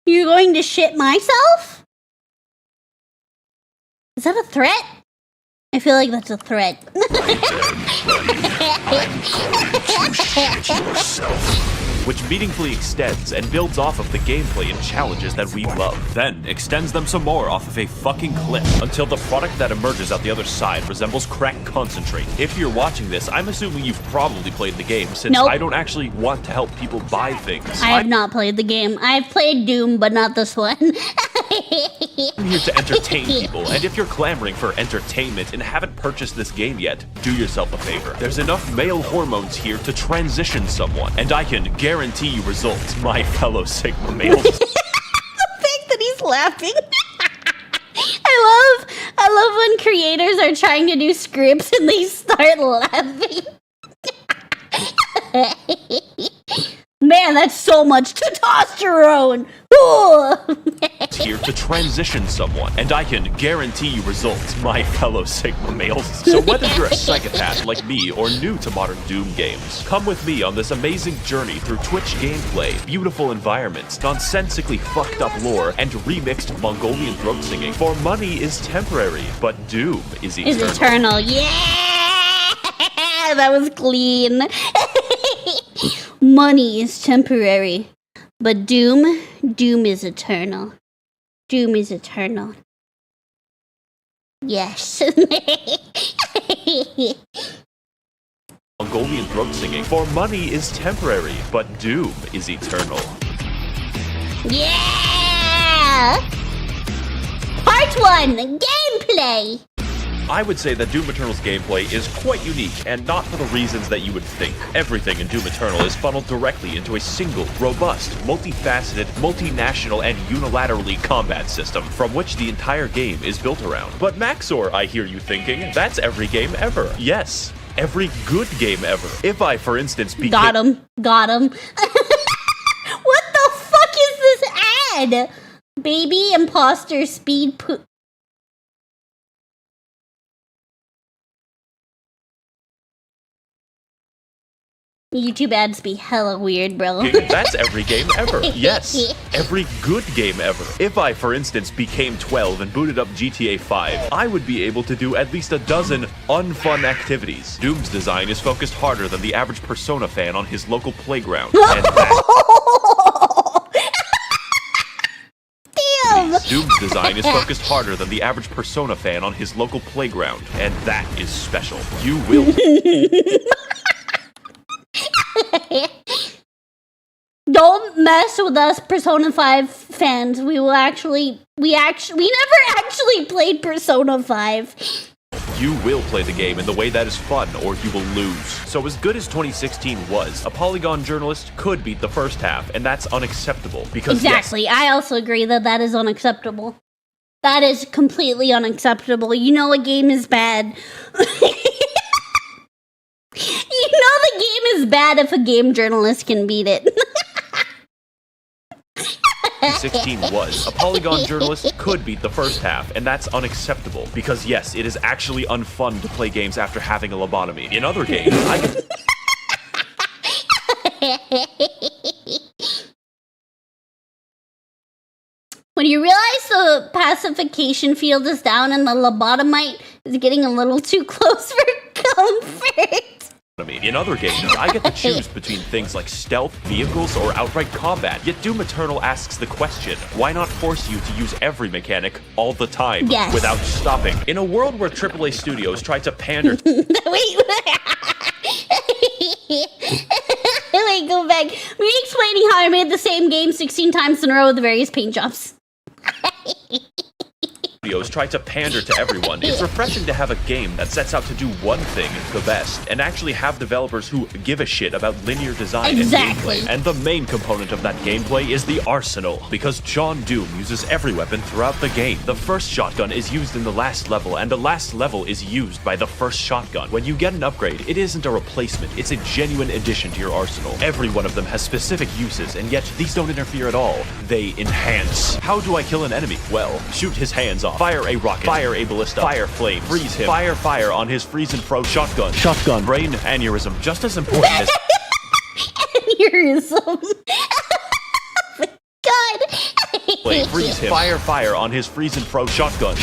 You're going to shit myself? Is that a threat? I feel like that's a threat. Right then, buddy. I'm going to shit yourself. Which meaningfully extends and builds off of the gameplay and challenges that we love, then extends them some more off of a fucking cliff, until the product that emerges out the other side resembles crack concentrate. If you're watching this, I'm assuming you've probably played the game, since Nope. I don't actually want to help people buy things. I have not played the game. I've played Doom, but not this one. I'm here to entertain people, and if you're clamoring for entertainment and haven't purchased this game yet, do yourself a favor. There's enough male hormones here to transition someone, and I can guarantee you results, my fellow Sigma males. The fact that he's laughing. I love when creators are trying to do scripts and they start laughing. Man, that's so much testosterone! Here to transition someone, and I can guarantee you results, my fellow Sigma males. So whether you're a psychopath like me or new to modern Doom games, come with me on this amazing journey through Twitch gameplay, beautiful environments, nonsensically fucked up lore, and remixed Mongolian throat singing. For money is temporary, but Doom is eternal. Is eternal, yeah! That was clean. Money is temporary, but Doom is eternal. Doom is eternal. Yes. Mongolian throat singing. For money is temporary, but Doom is eternal. Yeah! Part 1, gameplay! I would say that Doom Eternal's gameplay is quite unique, and not for the reasons that you would think. Everything in Doom Eternal is funneled directly into a single, robust, multifaceted, multinational, and unilaterally combat system, from which the entire game is built around. But Maxor, I hear you thinking, that's every game ever. Yes, every good game ever. If I, for instance, became— Got him. What the fuck is this ad? Baby imposter speed poop. YouTube ads be hella weird, bro. That's every game ever. Yes, every good game ever. If I, for instance, became 12 and booted up GTA 5, I would be able to do at least a dozen unfun activities. Doom's design is focused harder than the average Persona fan on his local playground. And Damn! Doom's design is focused harder than the average Persona fan on his local playground. And that is special. You will... Don't mess with us Persona 5 fans. We never actually played Persona 5. You will play the game in the way that is fun, or you will lose. So as good as 2016 was, a Polygon journalist could beat the first half, and that's unacceptable, because Exactly, yes, I also agree that that is unacceptable. That is completely unacceptable. You know a game is bad. You know the game is bad if a game journalist can beat it. 16 was. A Polygon journalist could beat the first half, and that's unacceptable, because yes, it is actually unfun to play games after having a lobotomy. In other games, I can... When you realize the pacification field is down and the lobotomite is getting a little too close for comfort. In other games, I get to choose between things like stealth, vehicles, or outright combat. Yet Doom Eternal asks the question, why not force you to use every mechanic all the time without stopping? In a world where AAA studios try to pander... Wait, go back. Me explaining how I made the same game 16 times in a row with various paint jobs. Studios try to pander to everyone. It's refreshing to have a game that sets out to do one thing the best, and actually have developers who give a shit about linear design and gameplay. And the main component of that gameplay is the arsenal, because John Doom uses every weapon throughout the game. The first shotgun is used in the last level, and the last level is used by the first shotgun. When you get an upgrade, it isn't a replacement, it's a genuine addition to your arsenal. Every one of them has specific uses, and yet these don't interfere at all. They enhance. How do I kill an enemy? Well, shoot his hands off. Fire a rocket. Fire a ballista. Fire flame. Freeze him. Fire on his freeze and froze shotgun. Brain aneurysm. Just as important as... Aneurysm. God. Freeze him. Fire on his freeze and froze shotgun.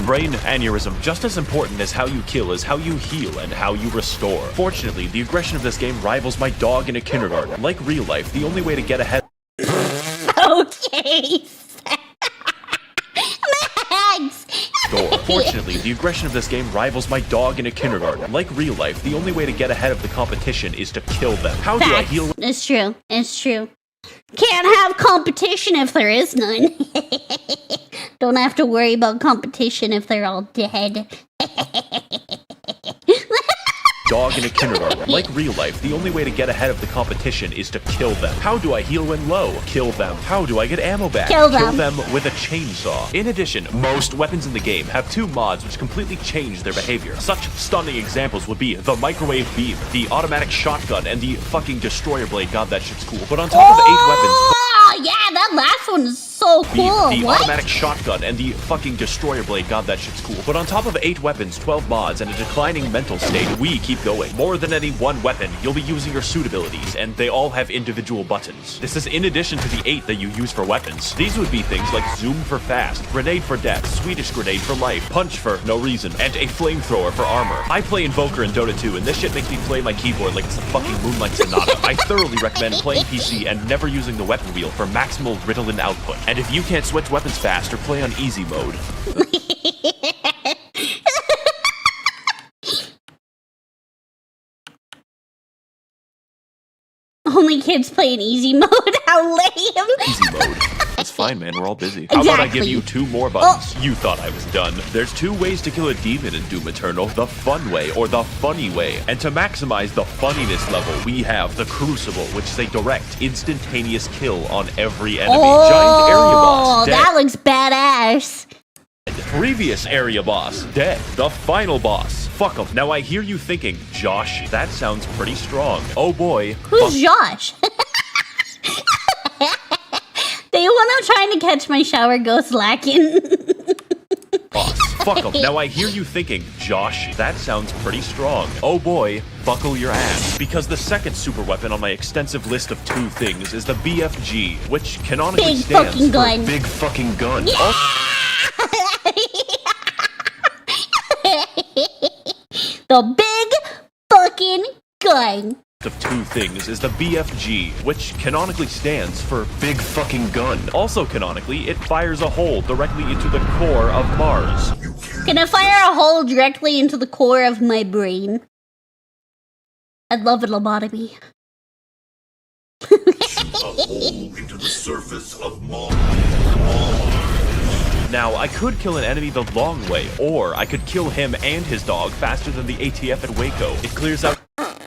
Brain aneurysm. Just as important as how you kill is how you heal and how you restore. Fortunately, the aggression of this game rivals my dog in a kindergarten. Like real life, the only way to get ahead... Okay. Fortunately, the aggression of this game rivals my dog in a kindergarten. Like real life, the only way to get ahead of the competition is to kill them. How do I heal? It's true. It's true. Can't have competition if there is none. Don't have to worry about competition if they're all dead. Dog in a kindergarten. Like real life, the only way to get ahead of the competition is to kill them. How do I heal when low? Kill them. How do I get ammo back? Kill them with a chainsaw. In addition, most weapons in the game have 2 mods which completely change their behavior. Such stunning examples would be the microwave beam, the automatic shotgun, and the fucking destroyer blade. God, that shit's cool. But on top of 8 weapons... Oh, yeah, that last one is so cool. The automatic shotgun and the fucking destroyer blade. God, that shit's cool. But on top of 8 weapons, 12 mods, and a declining mental state, we keep going. More than any one weapon, you'll be using your suit abilities, and they all have individual buttons. This is in addition to the 8 that you use for weapons. These would be things like zoom for fast, grenade for death, Swedish grenade for life, punch for no reason, and a flamethrower for armor. I play Invoker in Dota 2, and this shit makes me play my keyboard like it's a fucking Moonlight Sonata. I thoroughly recommend playing PC and never using the weapon wheel for maximal Ritalin output. And if you can't switch weapons fast or play on easy mode... Only kids play in easy mode. How lame. Easy mode. It's fine, man. We're all busy. How about I give you 2 more buttons? You thought I was done. There's 2 ways to kill a demon in Doom Eternal. The fun way or the funny way. And to maximize the funniness level, we have the Crucible, which is a direct, instantaneous kill on every enemy. Giant area boss. Dead. That looks badass. Previous area boss. Dead. The final boss. Fuck 'em. Now I hear you thinking, Josh, that sounds pretty strong. Oh boy. Who's Josh? They one I'm trying to catch my shower ghost lacking. Boss. Fuck 'em. Now I hear you thinking, Josh, that sounds pretty strong. Oh boy, buckle your ass. Because the second super weapon on my extensive list of 2 things is the BFG, which canonically stands for gun. Big Fucking Gun. Yeah! The big fucking gun. Of 2 things is the BFG, which canonically stands for Big Fucking Gun. Also canonically, it fires a hole directly into the core of Mars. Can I fire a hole directly into the core of my brain? I'd love a lobotomy. Shoot a hole into the surface of Mars. Now, I could kill an enemy the long way, or I could kill him and his dog faster than the ATF at Waco. It clears out... I'm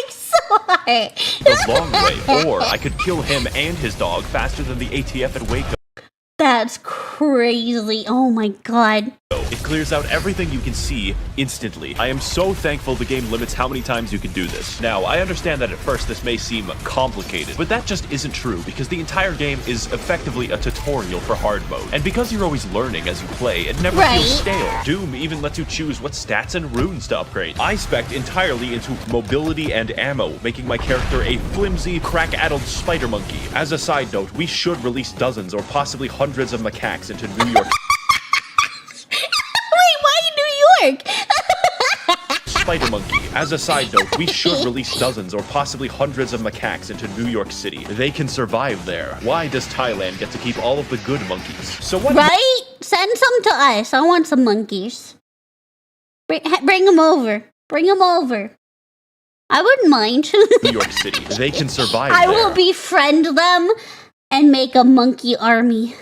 so the long way, or I could kill him and his dog faster than the ATF at Waco. That's crazy. Oh my god. It clears out everything you can see instantly. I am so thankful the game limits how many times you can do this. Now, I understand that at first this may seem complicated, but that just isn't true because the entire game is effectively a tutorial for hard mode. And because you're always learning as you play, it never feels stale. Doom even lets you choose what stats and runes to upgrade. I spec'd entirely into mobility and ammo, making my character a flimsy, crack-addled spider monkey. As a side note, we should release dozens or possibly hundreds of macaques into New York. Spider Monkey. As a side note, we should release dozens or possibly hundreds of macaques into New York City. They can survive there. Why does Thailand get to keep all of the good monkeys? So what? Right? Send some to us. I want some monkeys. Bring them over. Bring them over. I wouldn't mind. New York City. They can survive I there. will befriend them and make a monkey army.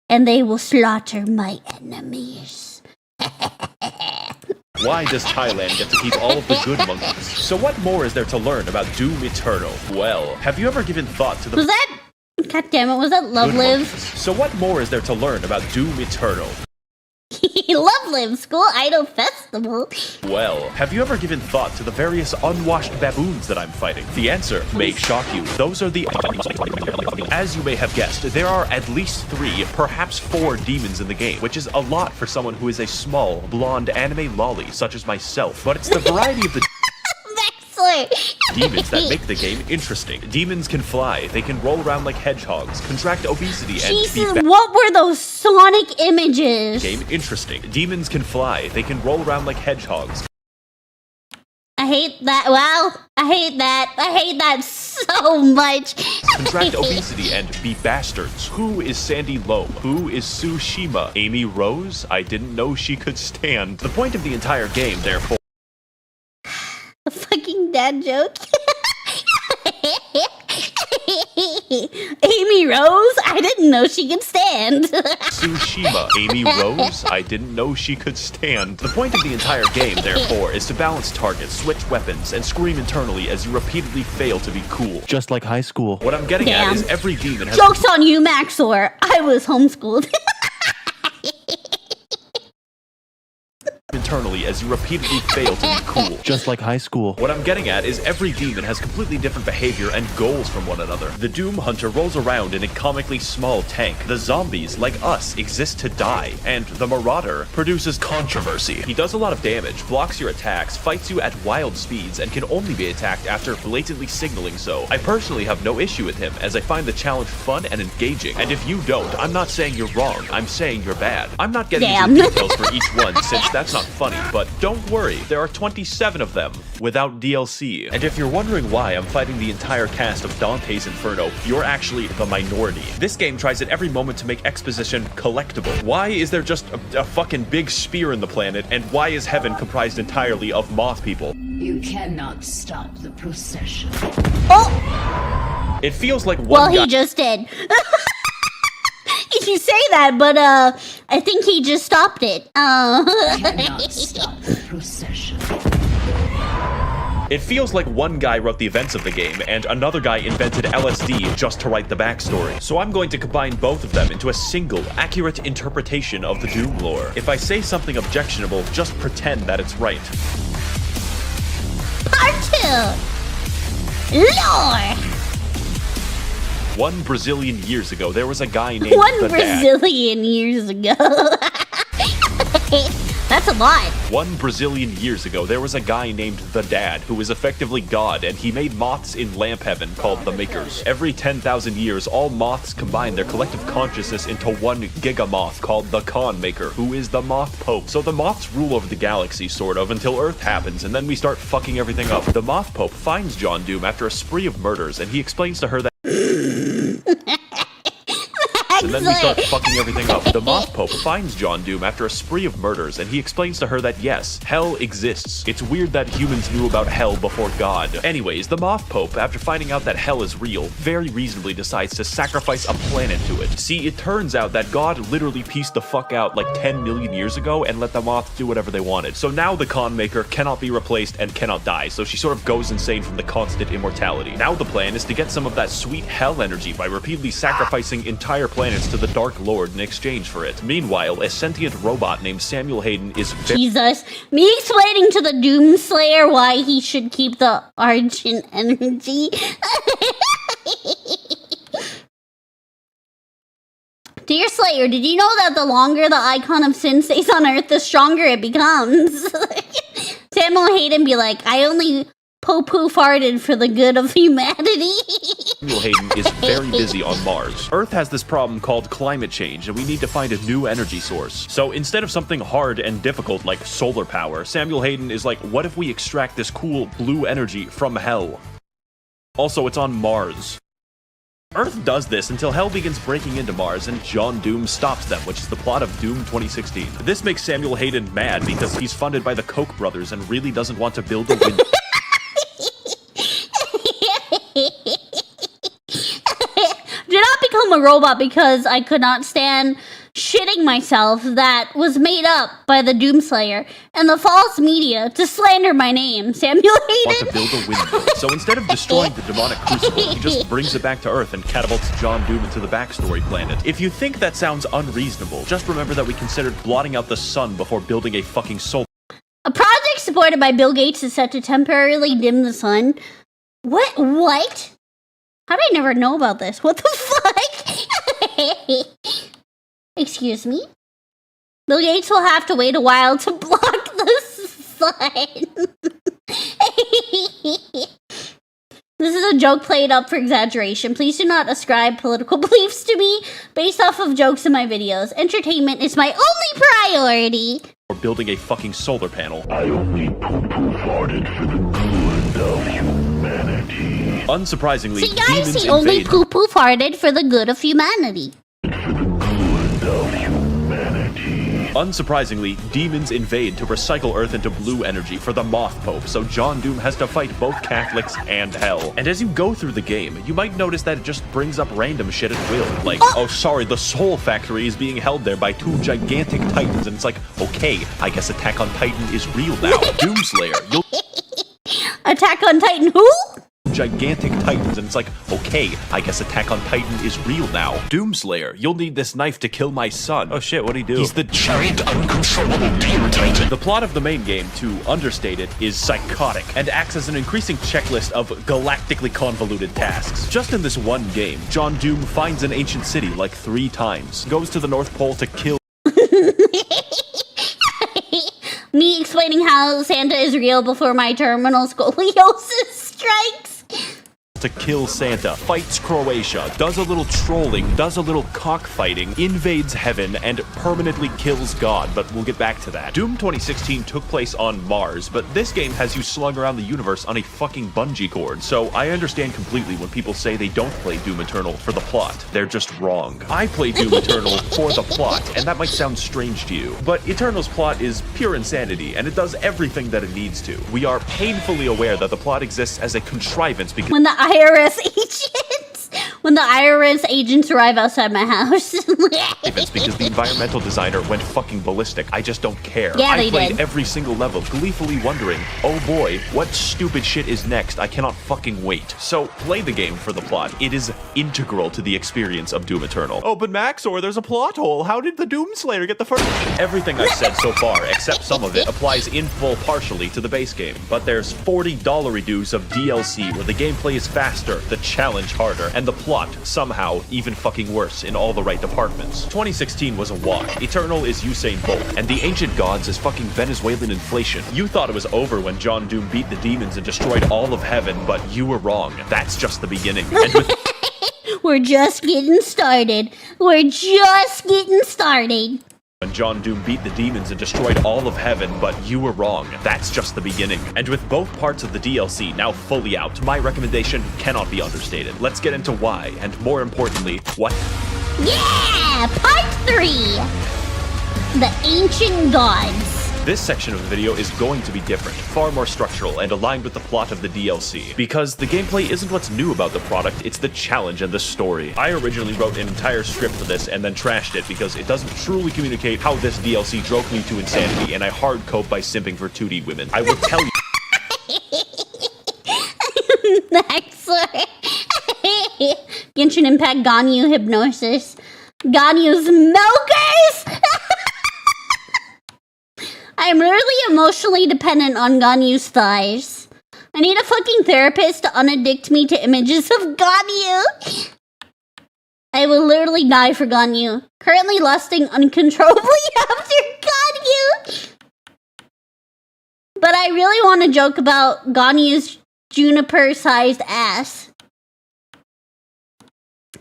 And they will slaughter my enemies. Why does Thailand get to keep all of the good monkeys? So what more is there to learn about Doom Eternal? Well, have you ever given thought to the— Was that— God damn it, was that Love good Live? monkeys? So what more is there to learn about Doom Eternal? Love Live School Idol Festival. Well, have you ever given thought to the various unwashed baboons that I'm fighting? The answer may shock you. Those are the— As you may have guessed, there are at least 3, perhaps 4 demons in the game, which is a lot for someone who is a small, blonde anime lolly such as myself. But it's the variety of the demons that make the game interesting. Demons can fly, they can roll around like hedgehogs, contract obesity, and Jesus, what were those Sonic images? Game interesting. Demons can fly, they can roll around like hedgehogs. I hate that. Wow. I hate that. I hate that so much. Contract obesity and be bastards. Who is Sandy Loam? Who is Tsushima? Amy Rose? I didn't know she could stand. The point of the entire game, therefore— A fucking dad joke. Amy Rose? I didn't know she could stand. Tsushima. Amy Rose? I didn't know she could stand. The point of the entire game, therefore, is to balance targets, switch weapons, and scream internally as you repeatedly fail to be cool. Just like high school. What I'm getting at is every demon has— Joke's on you, Maxor. I was homeschooled. internally as you repeatedly fail to be cool. Just like high school. What I'm getting at is every demon has completely different behavior and goals from one another. The Doom Hunter rolls around in a comically small tank. The zombies, like us, exist to die. And the Marauder produces controversy. He does a lot of damage, blocks your attacks, fights you at wild speeds, and can only be attacked after blatantly signaling so. I personally have no issue with him, as I find the challenge fun and engaging. And if you don't, I'm not saying you're wrong, I'm saying you're bad. I'm not getting into the details for each one, since that's not funny, but don't worry, there are 27 of them, without DLC. And if you're wondering why I'm fighting the entire cast of Dante's Inferno, you're actually the minority. This game tries at every moment to make exposition collectible. Why is there just a fucking big spear in the planet, and why is heaven comprised entirely of moth people? You cannot stop the procession. Oh! It feels like one Well, guy— he just did. You say that, but I think he just stopped it. Cannot stop the procession. It feels like one guy wrote the events of the game, and another guy invented LSD just to write the backstory. So I'm going to combine both of them into a single, accurate interpretation of the Doom lore. If I say something objectionable, just pretend that it's right. Part 2. Lore. One Brazilian years ago, there was a guy named the Dad. Brazilian years ago. That's a lot. One Brazilian years ago, there was a guy named the Dad, who is effectively God, and he made moths in lamp heaven called the Makers. Every 10,000 years, all moths combine their collective consciousness into one gigamoth called the Khan Maker, who is the Moth Pope. So the moths rule over the galaxy, sort of, until Earth happens, and then we start fucking everything up. The Moth Pope finds John Doom after a spree of murders, and he explains to her that then we start fucking everything up. The Moth Pope finds John Doom after a spree of murders, and he explains to her that yes, hell exists. It's weird that humans knew about hell before God. Anyways, the Moth Pope, after finding out that hell is real, very reasonably decides to sacrifice a planet to it. See, it turns out that God literally pieced the fuck out like 10 million years ago and let the moths do whatever they wanted. So now the Con Maker cannot be replaced and cannot die, so she sort of goes insane from the constant immortality. Now the plan is to get some of that sweet hell energy by repeatedly sacrificing entire planets to the Dark Lord in exchange for it. Meanwhile, a sentient robot named Samuel Hayden is Jesus. Me explaining to the Doomslayer why he should keep the Argent energy. Dear Slayer, did you know that the longer the icon of sin stays on Earth, the stronger it becomes? Samuel Hayden be like, I only poo-poo farted for the good of humanity. Samuel Hayden is very busy on Mars. Earth has this problem called climate change, and we need to find a new energy source. So instead of something hard and difficult like solar power, Samuel Hayden is like, what if we extract this cool blue energy from hell? Also, it's on Mars. Earth does this until hell begins breaking into Mars and John Doom stops them, which is the plot of Doom 2016. This makes Samuel Hayden mad because he's funded by the Koch brothers and really doesn't want to build a window. Did not become a robot because I could not stand shitting myself that was made up by the Doomslayer and the false media to slander my name, Samuel Hayden. Want to build a window. So instead of destroying the demonic crucible, he just brings it back to Earth and catapults John Doom into the backstory planet. If you think that sounds unreasonable, just remember that we considered blotting out the sun before building a fucking solar. A project supported by Bill Gates is set to temporarily dim the sun. What? How did I never know about this? What the fuck? Excuse me? Bill Gates will have to wait a while to block the sun. This is a joke played up for exaggeration. Please do not ascribe political beliefs to me based off of jokes in my videos. Entertainment is my only priority. Or building a fucking solar panel. I only poo-poo farted for the good of humanity. Unsurprisingly, See guys, demons he only invade. poo-poo farted for the good of humanity. Unsurprisingly, demons invade to recycle Earth into blue energy for the Moth Pope, so John Doom has to fight both Catholics and hell. And as you go through the game, you might notice that it just brings up random shit at will. Like, oh sorry, the Soul Factory is being held there by two gigantic titans, and it's like, okay, I guess Attack on Titan is real now. Doomslayer, you'll... Attack on Titan who? Gigantic titans, and it's like, okay, I guess Attack on Titan is real now. Doomslayer, you'll need this knife to kill my son. Oh shit, what'd he do? He's the giant uncontrollable demon titan. The plot of the main game, to understate it, is psychotic, and acts as an increasing checklist of galactically convoluted tasks. Just in this one game, John Doom finds an ancient city like 3 times, goes to the North Pole to kill Me explaining how Santa is real before my terminal scoliosis strikes. to kill Santa, fights Croatia, does a little trolling, does a little cockfighting, invades heaven, and permanently kills God, but we'll get back to that. Doom 2016 took place on Mars, but this game has you slung around the universe on a fucking bungee cord, so I understand completely when people say they don't play Doom Eternal for the plot. They're just wrong. I play Doom Eternal for the plot, and that might sound strange to you, but Eternal's plot is pure insanity, and it does everything that it needs to. We are painfully aware that the plot exists as a contrivance because When the IRS agents arrive outside my house. It's because the environmental designer went fucking ballistic. I just don't care. Yeah, I they played did. every single level, gleefully wondering, oh boy, what stupid shit is next? I cannot fucking wait. So, play the game for the plot. It is integral to the experience of Doom Eternal. Oh, but Maxor, there's a plot hole. How did the Doomslayer get the first? Everything I've said so far, except some of it, applies in full partially to the base game. But there's $40 reduce of DLC where the gameplay is faster, the challenge harder, and the plot somehow even fucking worse in all the right departments. 2016 was a wash. Eternal is Usain Bolt, and the ancient gods is fucking Venezuelan inflation. You thought it was over when John Doom beat the demons and destroyed all of heaven, but you were wrong. That's just the beginning. And with We're just getting started. We're just getting started. when John Doom beat the demons and destroyed all of heaven, but you were wrong. That's just the beginning. And with both parts of the DLC now fully out, my recommendation cannot be understated. Let's get into why, and more importantly, what Yeah! Part 3! The Ancient Gods. This section of the video is going to be different, far more structural, and aligned with the plot of the DLC. Because the gameplay isn't what's new about the product, it's the challenge and the story. I originally wrote an entire script for this and then trashed it because it doesn't truly communicate how this DLC drove me to insanity, and I hard cope by simping for 2D women. I will tell you. Excellent. Genshin Impact Ganyu Hypnosis. Ganyu's Milkers! I'm really emotionally dependent on Ganyu's thighs. I need a fucking therapist to unaddict me to images of Ganyu. I will literally die for Ganyu. Currently lusting uncontrollably after Ganyu. But I really want to joke about Ganyu's juniper-sized ass.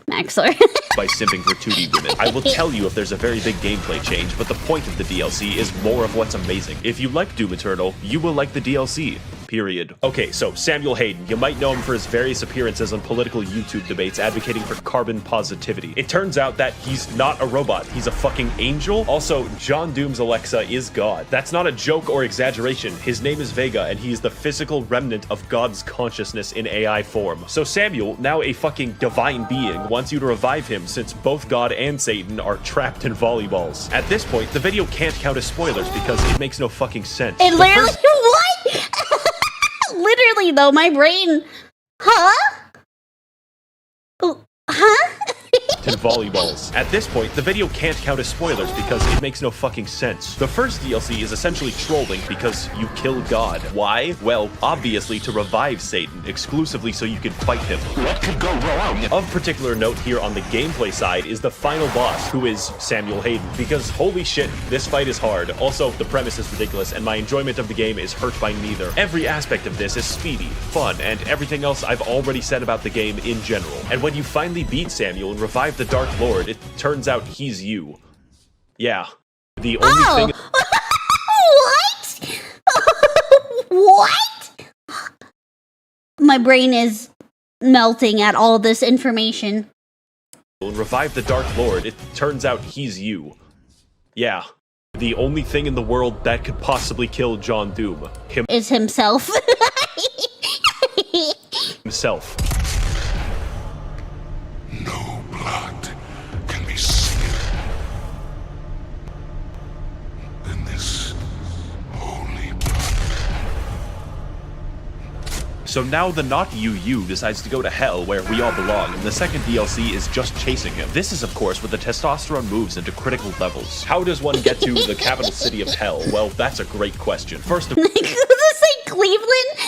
Maxor. By simping for 2D women. I will tell you if there's a very big gameplay change, but the point of the DLC is more of what's amazing. If you like Doom Eternal, you will like the DLC. Period. Okay, so Samuel Hayden. You might know him for his various appearances on political YouTube debates advocating for carbon positivity. It turns out that he's not a robot. He's a fucking angel. Also, John Doom's Alexa is God. That's not a joke or exaggeration. His name is Vega, and he is the physical remnant of God's consciousness in AI form. So Samuel, now a fucking divine being, wants you to revive him since both God and Satan are trapped in volleyballs. At this point, the video can't count as spoilers because it makes no fucking sense. It literally, what? Literally though, my brain, huh? In volleyballs. At this point, the video can't count as spoilers because it makes no fucking sense. The first DLC is essentially trolling because you kill God. Why? Well, obviously to revive Satan, exclusively so you can fight him. What could go wrong? Of particular note here on the gameplay side is the final boss, who is Samuel Hayden, because holy shit, this fight is hard. Also, the premise is ridiculous, and my enjoyment of the game is hurt by neither. Every aspect of this is speedy, fun, and everything else I've already said about the game in general. And when you finally beat Samuel and revive the Dark Lord, it turns out he's you. Yeah. The only thing... What? What? My brain is melting at all this information. And revive the Dark Lord, it turns out he's you. Yeah. The only thing in the world that could possibly kill John Doom. Is himself. Himself. Blood can be sweeter than this holy blood. So now the not you decides to go to hell where we all belong, and the second DLC is just chasing him. This is of course where the testosterone moves into critical levels. How does one get to the capital city of hell? Well, that's a great question. First of all, Cleveland?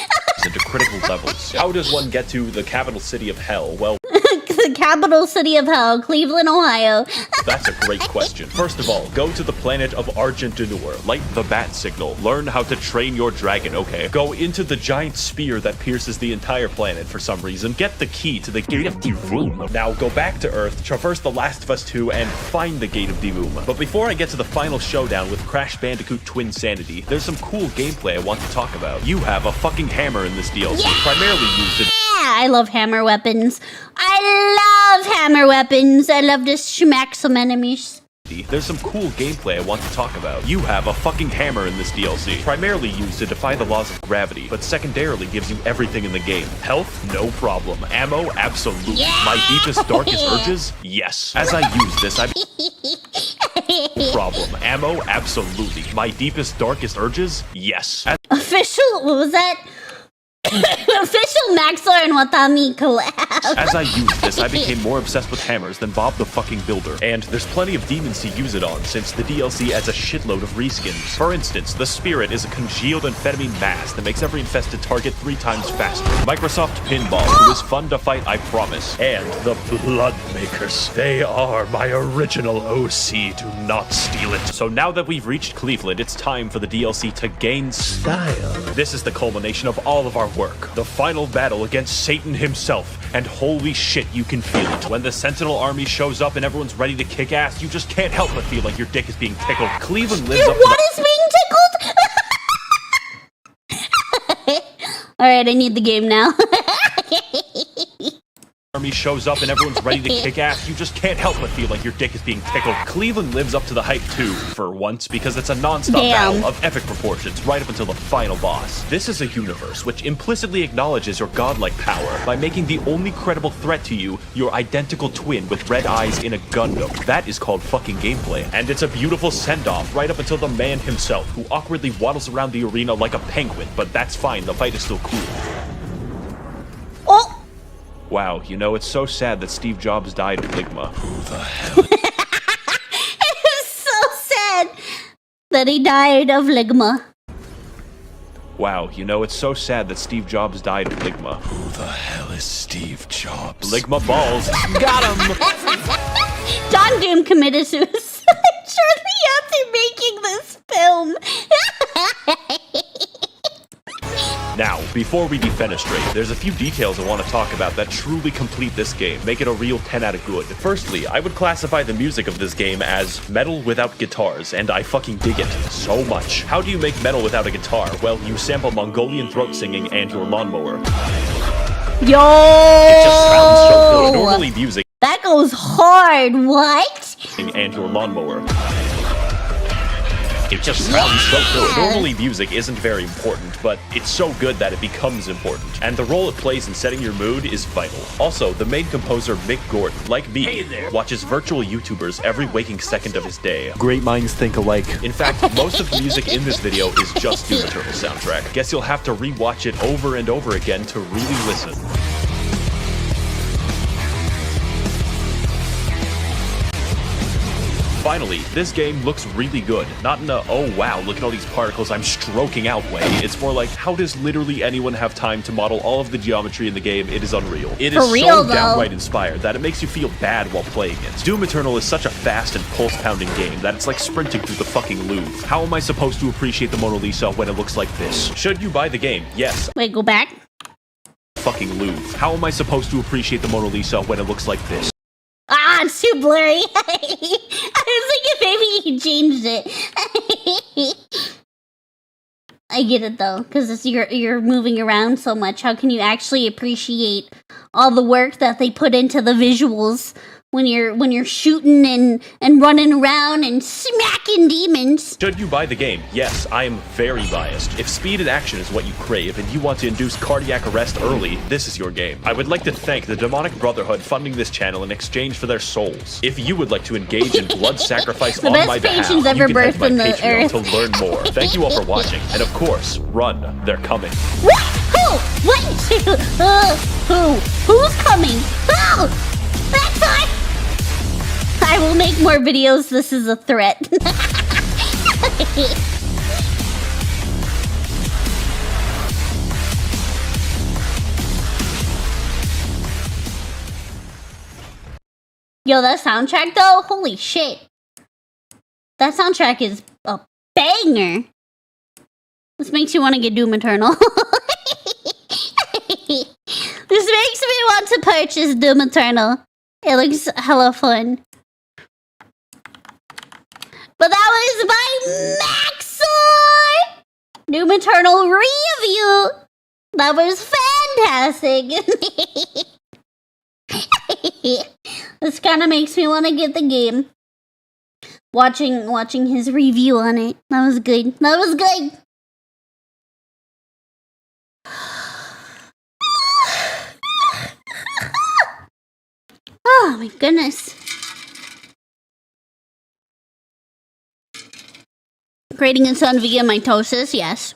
into critical levels. How does one get to the capital city of hell? Well, the capital city of hell, Cleveland, Ohio. That's a great question. First of all, go to the planet of Argentinur, light the bat signal, learn how to train your dragon, okay? Go into the giant spear that pierces the entire planet for some reason, get the key to the Gate of Divum. Now go back to Earth, traverse The Last of Us 2, and find the Gate of Divum. But before I get to the final showdown with Crash Bandicoot Twin Sanity, there's some cool gameplay I want to talk about. You have a fucking hammer in this DLC, primarily used in... I love hammer weapons. I love hammer weapons. I love to smack some enemies. There's some cool gameplay I want to talk about. You have a fucking hammer in this DLC, primarily used to defy the laws of gravity, but secondarily gives you everything in the game. Health? No problem. Ammo? Absolutely. My deepest, darkest urges? Yes. As I use this, problem. Ammo? Absolutely. My deepest, darkest urges? Yes. Official? What was that? Official Maxor and Watami collab. As I used this, I became more obsessed with hammers than Bob the fucking Builder. And there's plenty of demons to use it on, since the DLC adds a shitload of reskins. For instance, the Spirit is a congealed amphetamine mass that makes every infested target 3 times faster. Microsoft Pinball, who is fun to fight, I promise. And the Bloodmakers. They are my original OC. Do not steal it. So now that we've reached Cleveland, it's time for the DLC to gain style. This is the culmination of all of our work. The final battle against Satan himself. And holy shit, you can feel it. When the Sentinel army shows up and everyone's ready to kick ass, you just can't help but feel like your dick is being tickled. Cleveland lives up to what is being tickled? Alright, I need the game now. army shows up and everyone's ready to kick ass, you just can't help but feel like your dick is being tickled. Cleveland lives up to the hype too, for once, because it's a non-stop battle of epic proportions right up until the final boss. This is a universe which implicitly acknowledges your godlike power by making the only credible threat to you your identical twin with red eyes in a Gundam. That is called fucking gameplay, and it's a beautiful send-off right up until the man himself, who awkwardly waddles around the arena like a penguin, but that's fine, the fight is still cool. Oh! Wow, you know, it's so sad that Steve Jobs died of Ligma. Who the hell? It's so sad that he died of Ligma. Wow, you know, it's so sad that Steve Jobs died of Ligma. Who the hell is Steve Jobs? Ligma balls. Got him! John Doom committed suicide. Shortly after making this film. Now, before we defenestrate, there's a few details I want to talk about that truly complete this game, make it a real 10 out of good. Firstly, I would classify the music of this game as metal without guitars, and I fucking dig it so much. How do you make metal without a guitar? Well, you sample Mongolian throat singing and your lawnmower. Yo! It just sounds so good. Normally music... That goes hard, what? ...and your lawnmower. It just sounds so good. Normally music isn't very important, but it's so good that it becomes important. And the role it plays in setting your mood is vital. Also, the main composer, Mick Gordon, like me, watches virtual YouTubers every waking second of his day. Great minds think alike. In fact, most of the music in this video is just Doom Eternal's soundtrack. Guess you'll have to re-watch it over and over again to really listen. Finally, this game looks really good. Not in a, oh wow, look at all these particles I'm stroking out way. It's more like, how does literally anyone have time to model all of the geometry in the game? It is unreal. It is so downright inspired that it makes you feel bad while playing it. Doom Eternal is such a fast and pulse-pounding game that it's like sprinting through the fucking Louvre. How am I supposed to appreciate the Mona Lisa when it looks like this? Should you buy the game? Yes. Wait, go back. Fucking Louvre. How am I supposed to appreciate the Mona Lisa when it looks like this? Ah, it's too blurry. I was thinking maybe he changed it. I get it though, because you're moving around so much. How can you actually appreciate all the work that they put into the visuals when you're shooting and running around and smacking demons? Should you buy the game? Yes, I am very biased. If speed and action is what you crave and you want to induce cardiac arrest early, this is your game. I would like to thank the Demonic Brotherhood funding this channel in exchange for their souls. If you would like to engage in blood sacrifice on my behalf, you can head to my Patreon to learn more. Thank you all for watching, and of course, run, they're coming. What? Who? What? Who's coming? Oh! That's all! I will make more videos. This is a threat. Yo, that soundtrack though, holy shit. That soundtrack is a banger. This makes you want to get Doom Eternal. This makes me want to purchase Doom Eternal. It looks hella fun. But that was my Maxor Doom Eternal review. That was fantastic. This kind of makes me want to get the game. Watching his review on it. That was good. That was good. Oh my goodness. Creating a son via mitosis, yes.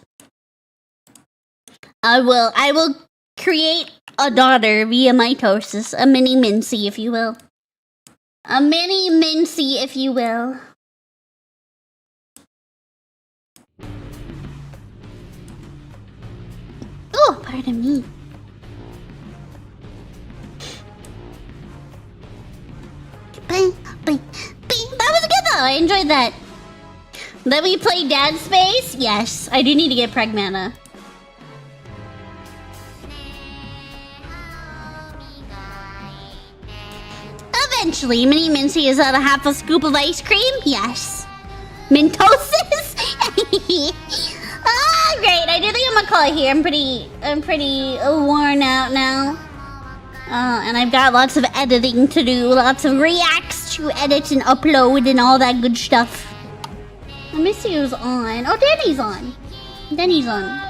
I will create a daughter via mitosis. A mini Mintzey, if you will. A mini Mintzey, if you will. Oh, pardon me. Bing, bing, bing. That was good though. I enjoyed that. Then we play Dead Space? Yes, I do need to get Pragmata. Eventually, Mini Mintzey is at a half a scoop of ice cream? Yes. Mintosis? Ah, great. I do think I'm gonna call it here. I'm pretty worn out now. And I've got lots of editing to do, lots of reacts to edit and upload and all that good stuff. Let me see who's on. Oh, Danny's on. Danny's on.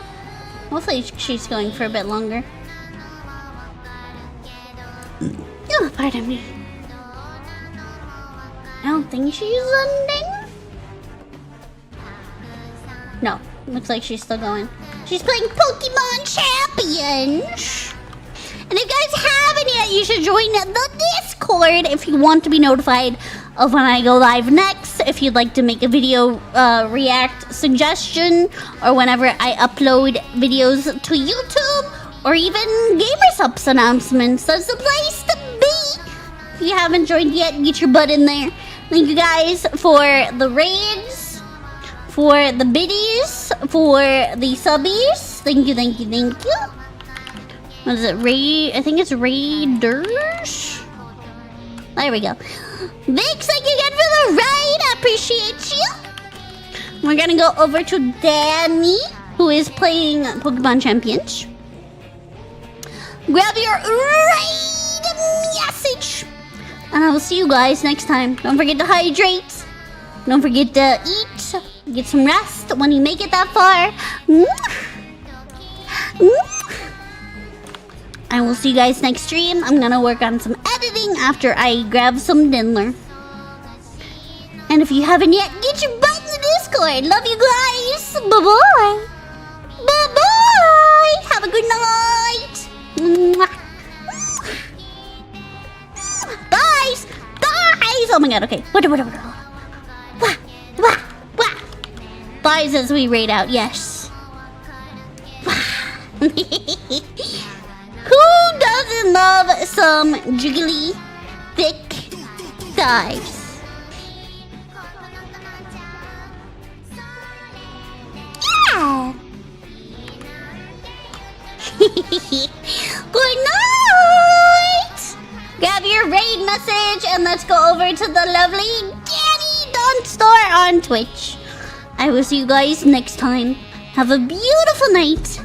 Hopefully she's going for a bit longer. Oh, pardon me. I don't think she's ending. No, looks like she's still going. She's playing Pokemon Champions. And if you guys haven't yet, you should join the Discord if you want to be notified of when I go live next. If you'd like to make a video react suggestion, or whenever I upload videos to YouTube, or even Gamer Supps announcements, that's the place to be. If you haven't joined yet, get your butt in there. Thank you guys for the raids, for the biddies, for the subbies. Thank you, thank you, thank you. What is it? I think it's Raiders. There we go. Vix, thank you again for the raid. I appreciate you. We're gonna go over to Danny, who is playing Pokemon Champions. Grab your raid message. And I will see you guys next time. Don't forget to hydrate. Don't forget to eat. Get some rest when you make it that far. I will see you guys next stream. I'm gonna work on some editing after I grab some dinner. And if you haven't yet, get your butt in the Discord. Love you guys. Bye-bye. Bye-bye. Have a good night. Guys. Guys. Oh my god, okay. What? Buys as we raid out, yes. Who doesn't love some jiggly, thick thighs? Yeah! Good night! Grab your raid message and let's go over to the lovely Danny Dunstar on Twitch. I will see you guys next time. Have a beautiful night.